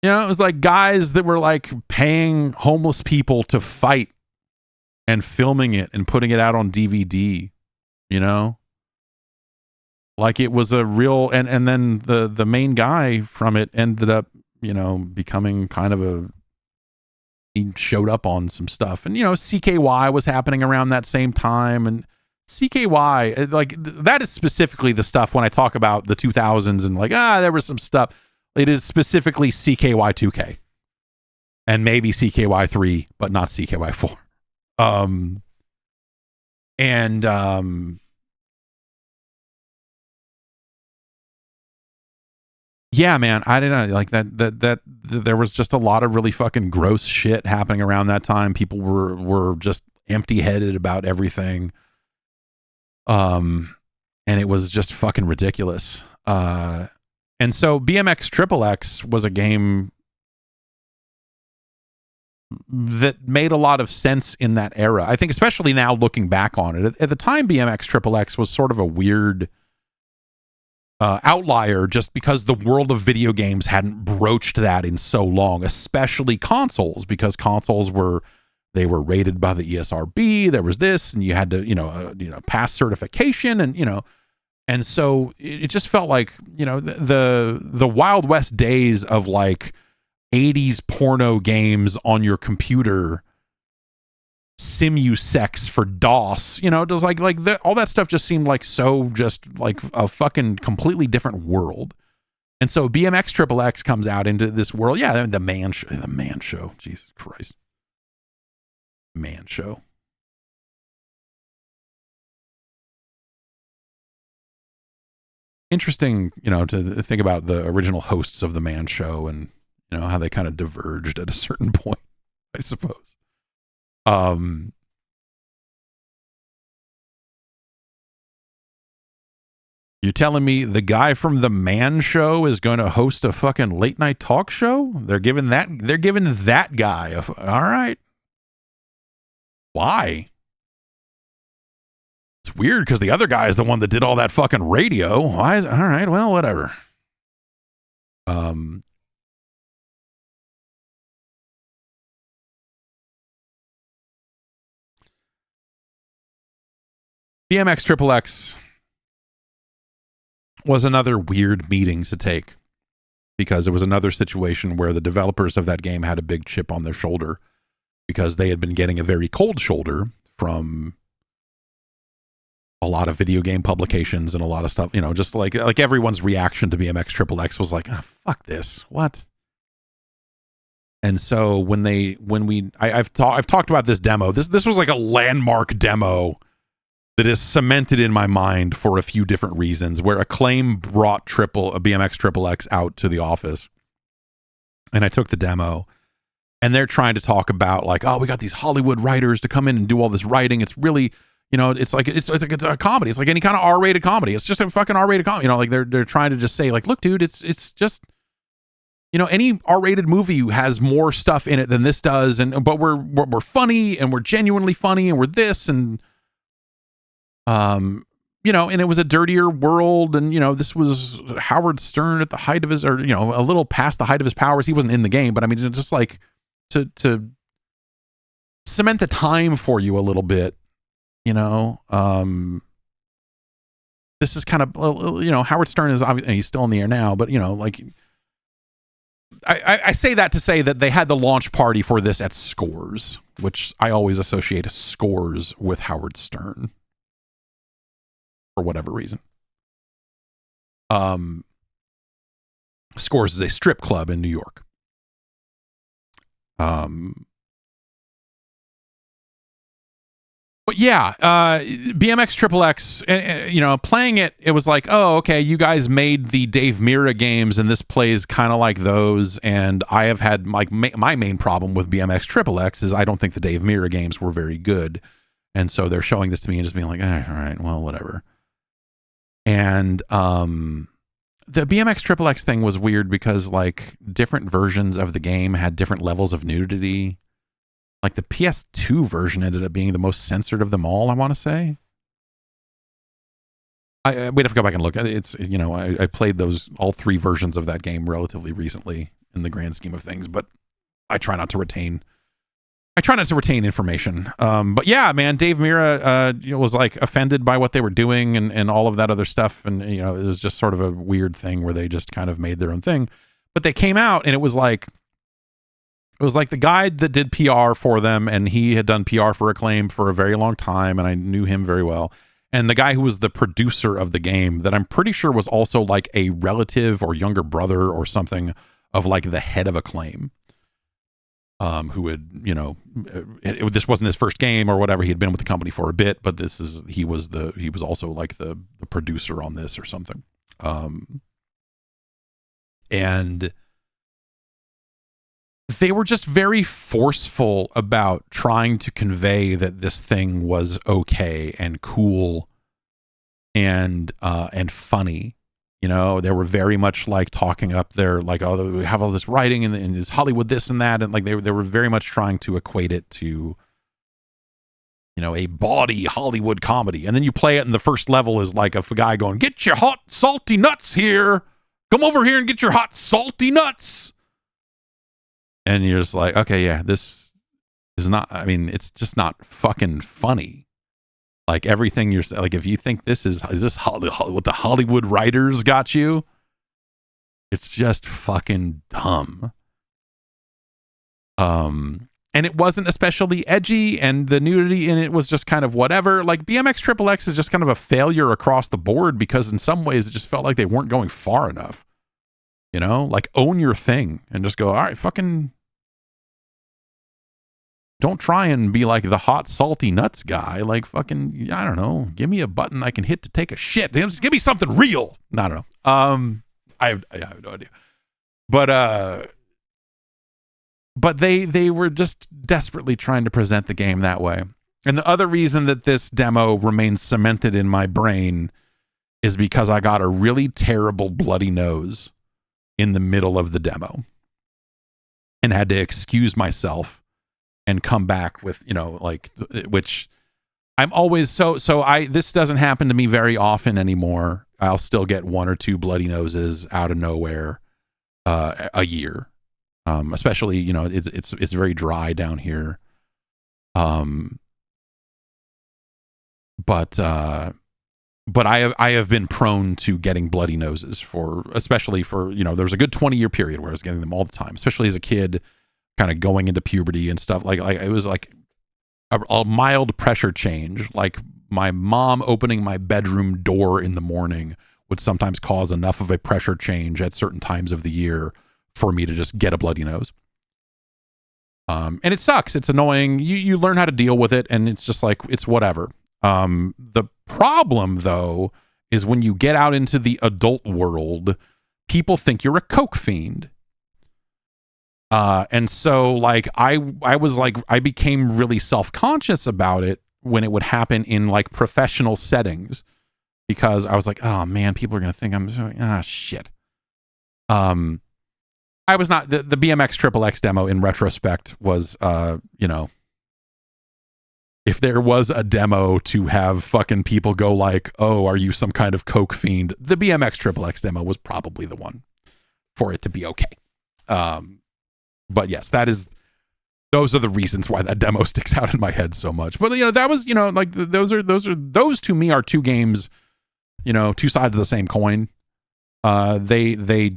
You know, it was like guys that were like paying homeless people to fight and filming it and putting it out on DVD, you know? Like it was a real, and then the main guy from it ended up, you know, becoming kind of he showed up on some stuff. And, you know, CKY was happening around that same time. And CKY, like that is specifically the stuff when I talk about the 2000s and like, there was some stuff. It is specifically CKY 2K and maybe CKY 3, but not CKY 4. Yeah, man, I didn't know, like that there was just a lot of really fucking gross shit happening around that time. People were just empty-headed about everything. And it was just fucking ridiculous. And so BMX XXX was a game that made a lot of sense in that era. I think especially now looking back on it. At the time, BMX XXX was sort of a weird outlier just because the world of video games hadn't broached that in so long, especially consoles, because consoles were rated by the ESRB. There was this, and you had to, pass certification, and so it just felt like, the Wild West days of like 80s porno games on your computer, simusex for DOS, just like all that stuff just seemed like so just like a fucking completely different world. And so BMX XXX comes out into this world. Yeah, the man show. Jesus Christ. Man show. Interesting, to think about the original hosts of the Man Show and, how they kind of diverged at a certain point, I suppose. You're telling me the guy from the Man Show is going to host a fucking late night talk show? They're giving that guy all right. Why? It's weird because the other guy is the one that did all that fucking radio. Why is it? All right, well, whatever. BMX XXX was another weird meeting to take because it was another situation where the developers of that game had a big chip on their shoulder because they had been getting a very cold shoulder from a lot of video game publications and a lot of stuff, just like everyone's reaction to BMX XXX was like, oh, fuck this. What? And so I've talked about this demo. This was like a landmark demo that is cemented in my mind for a few different reasons, where Acclaim brought a BMX XXX out to the office, and I took the demo, and they're trying to talk about like, oh, we got these Hollywood writers to come in and do all this writing. It's really, it's like it's a comedy. It's like any kind of R-rated comedy. It's just a fucking R-rated comedy. Like they're trying to just say like, look, dude, it's just, any R-rated movie has more stuff in it than this does, but we're funny and we're genuinely funny and we're this and. And it was a dirtier world, and this was Howard Stern at the height of his, or a little past the height of his powers. He wasn't in the game, but I mean, just like to cement the time for you a little bit, this is kind of, Howard Stern is obviously, he's still in the air now, but like I say that to say that they had the launch party for this at Scores, which I always associate Scores with Howard Stern. For whatever reason. Scores is a strip club in New York. But yeah, BMX XXX, playing it was like, oh, okay, you guys made the Dave Mirra games, and this plays kind of like those. And I have had like my main problem with BMX XXX is I don't think the Dave Mirra games were very good. And so they're showing this to me and just being like, all right, well, whatever. And the BMX XXX thing was weird because like different versions of the game had different levels of nudity. Like the PS2 version ended up being the most censored of them all, I want to say. We'd have to go back and look at it. It's, I played all three versions of that game relatively recently in the grand scheme of things, but I try not to retain information. But yeah, man, Dave Mirra was like offended by what they were doing and all of that other stuff. And, it was just sort of a weird thing where they just kind of made their own thing. But they came out and it was like the guy that did PR for them, and he had done PR for Acclaim for a very long time, and I knew him very well. And the guy who was the producer of the game, that I'm pretty sure was also like a relative or younger brother or something of like the head of Acclaim, who had, you know, this wasn't his first game or whatever. He had been with the company for a bit, but he was also like the producer on this or something. And they were just very forceful about trying to convey that this thing was okay and cool and funny. You know, they were very much like talking up there, like, oh, we have all this writing and is Hollywood this and that, and like they were very much trying to equate it to, you know, a bawdy Hollywood comedy. And then you play it, and the first level is like a guy going, "Get your hot salty nuts here! Come over here and get your hot salty nuts!" And you're just like, okay, yeah, this is not, I mean, it's just not fucking funny. Like everything you're like, if you think this is this what the Hollywood writers got you? It's just fucking dumb. And it wasn't especially edgy, and the nudity in it was just kind of whatever. Like BMX XXX is just kind of a failure across the board, because in some ways it just felt like they weren't going far enough. You know, like own your thing and just go, all right, fucking don't try and be like the hot salty nuts guy. Like fucking, I don't know, give me a button I can hit to take a shit. Just give me something real. I don't know. I have no idea. But they were just desperately trying to present the game that way. And the other reason that this demo remains cemented in my brain is because I got a really terrible bloody nose in the middle of the demo and had to excuse myself and come back with, you know, like, which I'm always this doesn't happen to me very often anymore. I'll still get one or two bloody noses out of nowhere a year. Especially, you know, it's very dry down here. But I have been prone to getting bloody noses especially for, you know, there was a good 20-year period where I was getting them all the time, especially as a kid, kind of going into puberty and stuff. Like it was like a mild pressure change. Like my mom opening my bedroom door in the morning would sometimes cause enough of a pressure change at certain times of the year for me to just get a bloody nose. And it sucks. It's annoying. You learn how to deal with it, and it's just like, it's whatever. The problem, though, is when you get out into the adult world, people think you're a coke fiend. And so, like, I was like, I became really self-conscious about it when it would happen in, like, professional settings, because I was like, oh, man, people are going to think I'm, shit. I was not, the BMX XXX demo in retrospect was, you know, if there was a demo to have fucking people go like, oh, are you some kind of coke fiend? The BMX XXX demo was probably the one for it to be okay. But yes, those are the reasons why that demo sticks out in my head so much. But, you know, that was, you know, like those to me are two games, you know, two sides of the same coin. They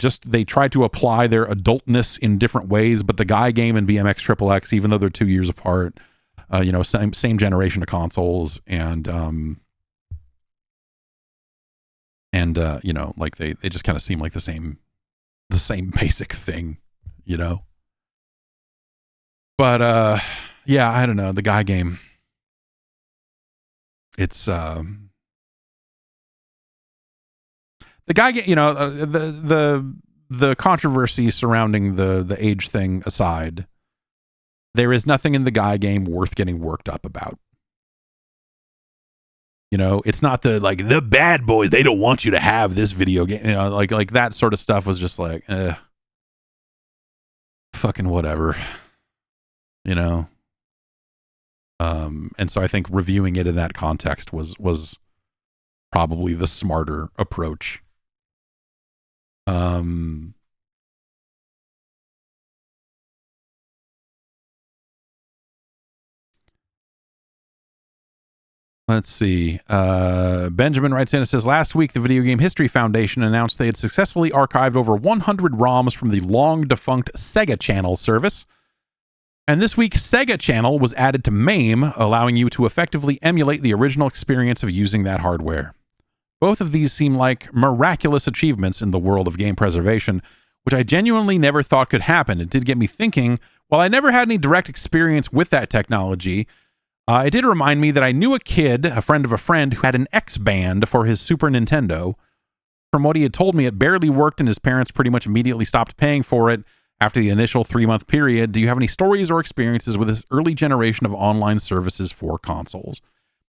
tried to apply their adultness in different ways, but the Guy game and BMX XXX, even though they're 2 years apart, you know, same generation of consoles, and you know, like they just kind of seem like the same basic thing, you know. But yeah, I don't know, the Guy game. It's the Guy game, you know, the controversy surrounding the age thing aside, there is nothing in the Guy game worth getting worked up about. You know, it's not the bad boys, they don't want you to have this video game, you know, like that sort of stuff was just like, fucking whatever, you know. And so I think reviewing it in that context was probably the smarter approach. Let's see. Benjamin writes in and says, last week, the Video Game History Foundation announced they had successfully archived over 100 ROMs from the long-defunct Sega Channel service. And this week's Sega channel was added to MAME, allowing you to effectively emulate the original experience of using that hardware. Both of these seem like miraculous achievements in the world of game preservation, which I genuinely never thought could happen. It did get me thinking, while I never had any direct experience with that technology, it did remind me that I knew a kid, a friend of a friend, who had an X-Band for his Super Nintendo. From what he had told me, it barely worked and his parents pretty much immediately stopped paying for it after the initial 3-month period. Do you have any stories or experiences with this early generation of online services for consoles?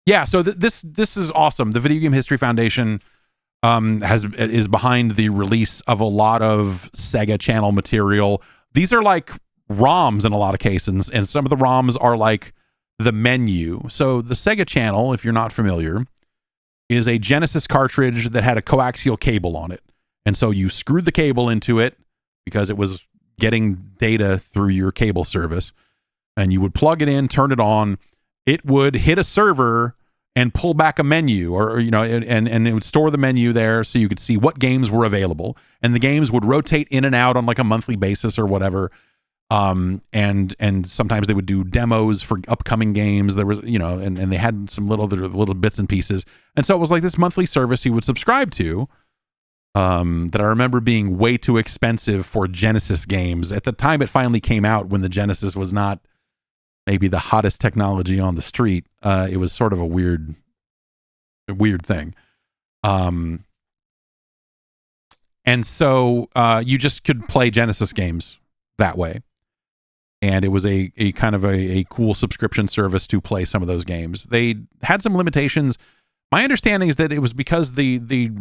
Yeah, so this is awesome. The Video Game History Foundation is behind the release of a lot of Sega channel material. These are like ROMs in a lot of cases, and some of the ROMs are like the menu. So the Sega channel, if you're not familiar, is a Genesis cartridge that had a coaxial cable on it. And so you screwed the cable into it because it was getting data through your cable service, and you would plug it in, turn it on. It would hit a server and pull back a menu, or and it would store the menu there so you could see what games were available, and the games would rotate in and out on like a monthly basis or whatever. And sometimes they would do demos for upcoming games. There was, and they had some little bits and pieces. And so it was like this monthly service you would subscribe to, that I remember being way too expensive for Genesis games. At the time it finally came out, when the Genesis was not maybe the hottest technology on the street, it was sort of a weird thing. And so you just could play Genesis games that way. And it was a kind of a cool subscription service to play some of those games. They had some limitations. My understanding is that it was because the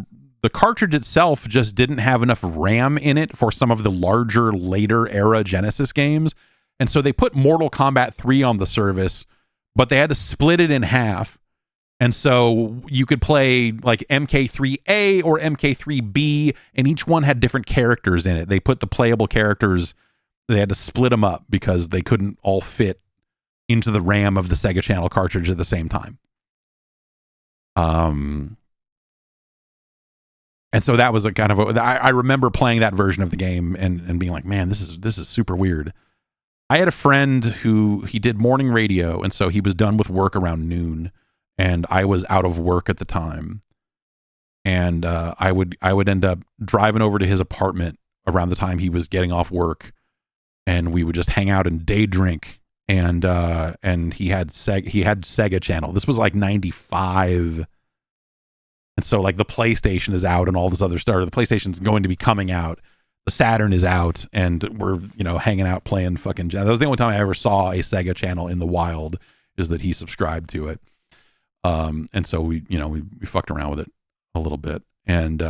cartridge itself just didn't have enough RAM in it for some of the larger, later era Genesis games. And so they put Mortal Kombat 3 on the service, but they had to split it in half. And so you could play like MK3A or MK3B, and each one had different characters in it. They put the playable characters, they had to split them up because they couldn't all fit into the RAM of the Sega Channel cartridge at the same time. And so that was a kind of I remember playing that version of the game and being like, man, this is super weird. I had a friend who he did morning radio, and so he was done with work around noon, and I was out of work at the time. And I would end up driving over to his apartment around the time he was getting off work, and we would just hang out and day drink. And he had Sega Channel. This was like 95. And so like the PlayStation is out and all this other stuff. The PlayStation's going to be coming out. The Saturn is out, and we're, hanging out playing fucking. That was the only time I ever saw a Sega Channel in the wild, is that he subscribed to it. And so we fucked around with it a little bit. And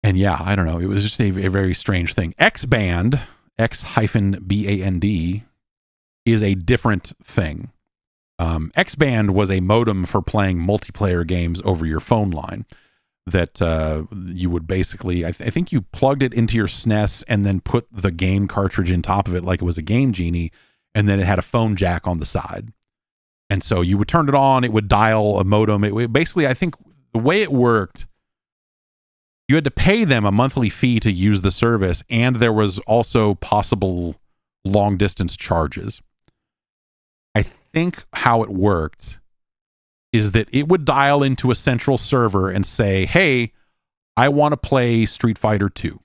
yeah, I don't know. It was just a very strange thing. X-Band, X-BAND, is a different thing. X-Band was a modem for playing multiplayer games over your phone line that you would basically, I think you plugged it into your SNES and then put the game cartridge in top of it like it was a Game Genie, and then it had a phone jack on the side. And so you would turn it on, it would dial a modem. It basically, I think the way it worked, you had to pay them a monthly fee to use the service, and there was also possible long distance charges. I think how it worked is that it would dial into a central server and say, hey, I want to play Street Fighter 2.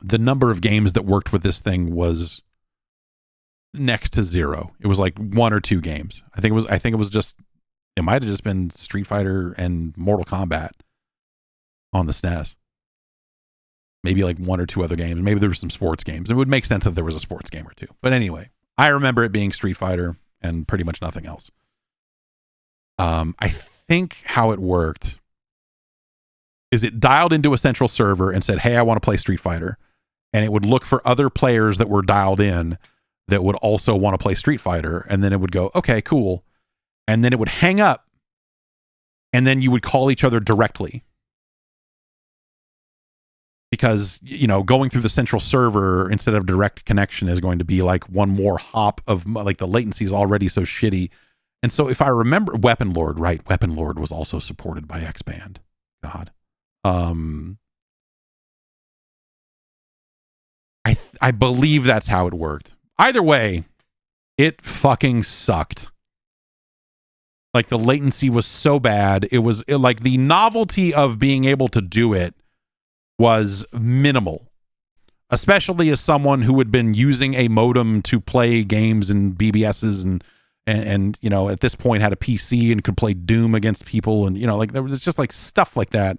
The number of games that worked with this thing was next to zero. It was like 1 or 2 games. It might have just been Street Fighter and Mortal Kombat on the SNES. Maybe like 1 or 2 other games. Maybe there were some sports games. It would make sense if there was a sports game or 2. But anyway, I remember it being Street Fighter and pretty much nothing else. I think how it worked is it dialed into a central server and said, hey, I want to play Street Fighter. And it would look for other players that were dialed in that would also want to play Street Fighter. And then it would go, okay, cool. And then it would hang up, and then you would call each other directly. Because, going through the central server instead of direct connection is going to be like one more hop of, like, the latency is already so shitty. And so if I remember, Weapon Lord was also supported by X-Band. God. I I believe that's how it worked. Either way, it fucking sucked. Like the latency was so bad. Like the novelty of being able to do it was minimal, especially as someone who had been using a modem to play games and BBSs and you know, at this point had a PC and could play Doom against people, and you know, like there was just like stuff like that.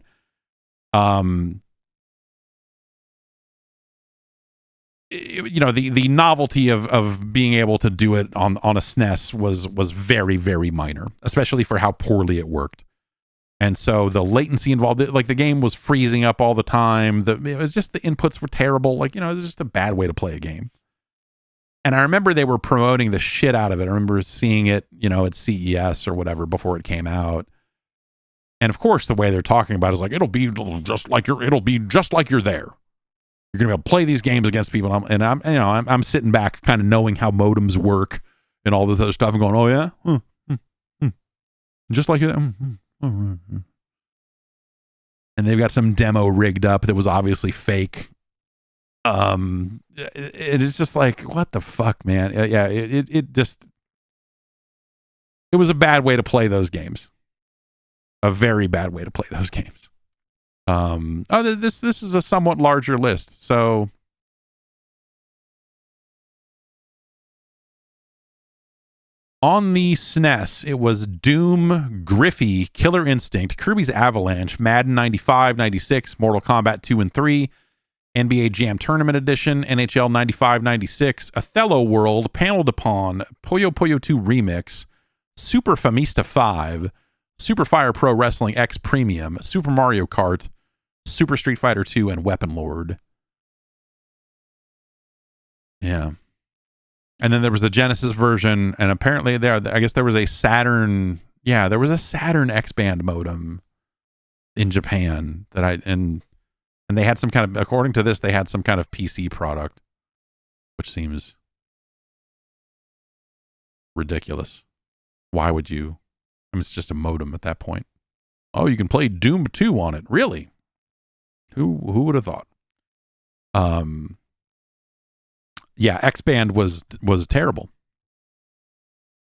You know, the novelty of being able to do it on a SNES was very, very minor, especially for how poorly it worked. And so the latency involved, like the game was freezing up all the time. It was just, the inputs were terrible. Like, you know, it was just a bad way to play a game. And I remember they were promoting the shit out of it. I remember seeing it, you know, at CES or whatever before it came out. And of course, the way they're talking about it is like, it'll be just like you're there. You're gonna be able to play these games against people, and I'm sitting back, kind of knowing how modems work and all this other stuff, and going, "Oh yeah, just like it." And they've got some demo rigged up that was obviously fake. It is just like, what the fuck, man? Yeah, it was a bad way to play those games. A very bad way to play those games. This is a somewhat larger list. So on the SNES, it was Doom, Griffey, Killer Instinct, Kirby's Avalanche, Madden 95, 96, Mortal Kombat 2 and 3, NBA Jam Tournament Edition, NHL 95, 96, Othello World, Panel de Pawn, Puyo Puyo 2 Remix, Super Famista 5, Super Fire Pro Wrestling X Premium, Super Mario Kart, Super Street Fighter 2, and Weapon Lord. Yeah. And then there was the Genesis version, and apparently I guess there was a Saturn, there was a Saturn X-band modem in Japan and they had some kind of, according to this, they had some kind of PC product, which seems ridiculous. Why would you? I mean, it's just a modem at that point. Oh, you can play Doom 2 on it. Really? Who would have thought? Yeah, X-Band was terrible.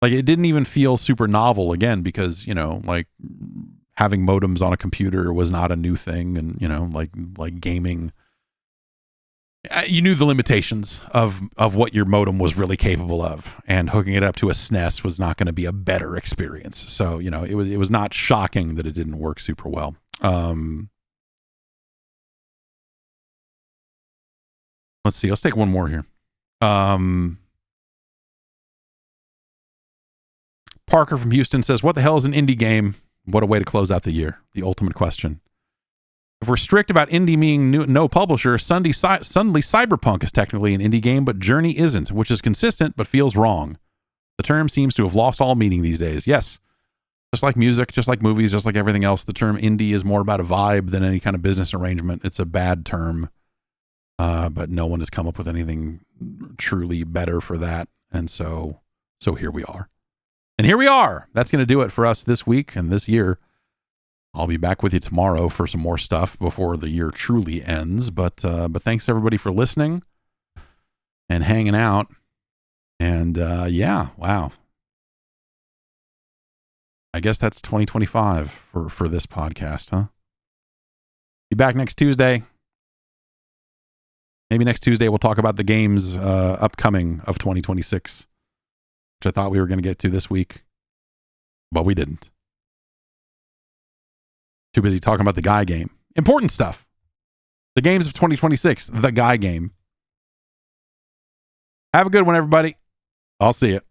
Like, it didn't even feel super novel again, because, you know, like having modems on a computer was not a new thing, and, you know, like gaming, you knew the limitations of what your modem was really capable of, and hooking it up to a SNES was not going to be a better experience. So, you know, it was not shocking that it didn't work super well. Let's see. Let's take one more here. Parker from Houston says, what the hell is an indie game? What a way to close out the year. The ultimate question. If we're strict about indie being no publisher, suddenly Cyberpunk is technically an indie game, but Journey isn't, which is consistent but feels wrong. The term seems to have lost all meaning these days. Yes. Just like music, just like movies, just like everything else, the term indie is more about a vibe than any kind of business arrangement. It's a bad term. But no one has come up with anything truly better for that. And so here we are. And here we are. That's going to do it for us this week and this year. I'll be back with you tomorrow for some more stuff before the year truly ends. But thanks everybody for listening and hanging out. And wow. I guess that's 2025 for this podcast, huh? Be back next Tuesday. Maybe next Tuesday we'll talk about the games upcoming of 2026, which I thought we were going to get to this week, but we didn't. Too busy talking about the Guy game. Important stuff. The games of 2026, the Guy game. Have a good one, everybody. I'll see you.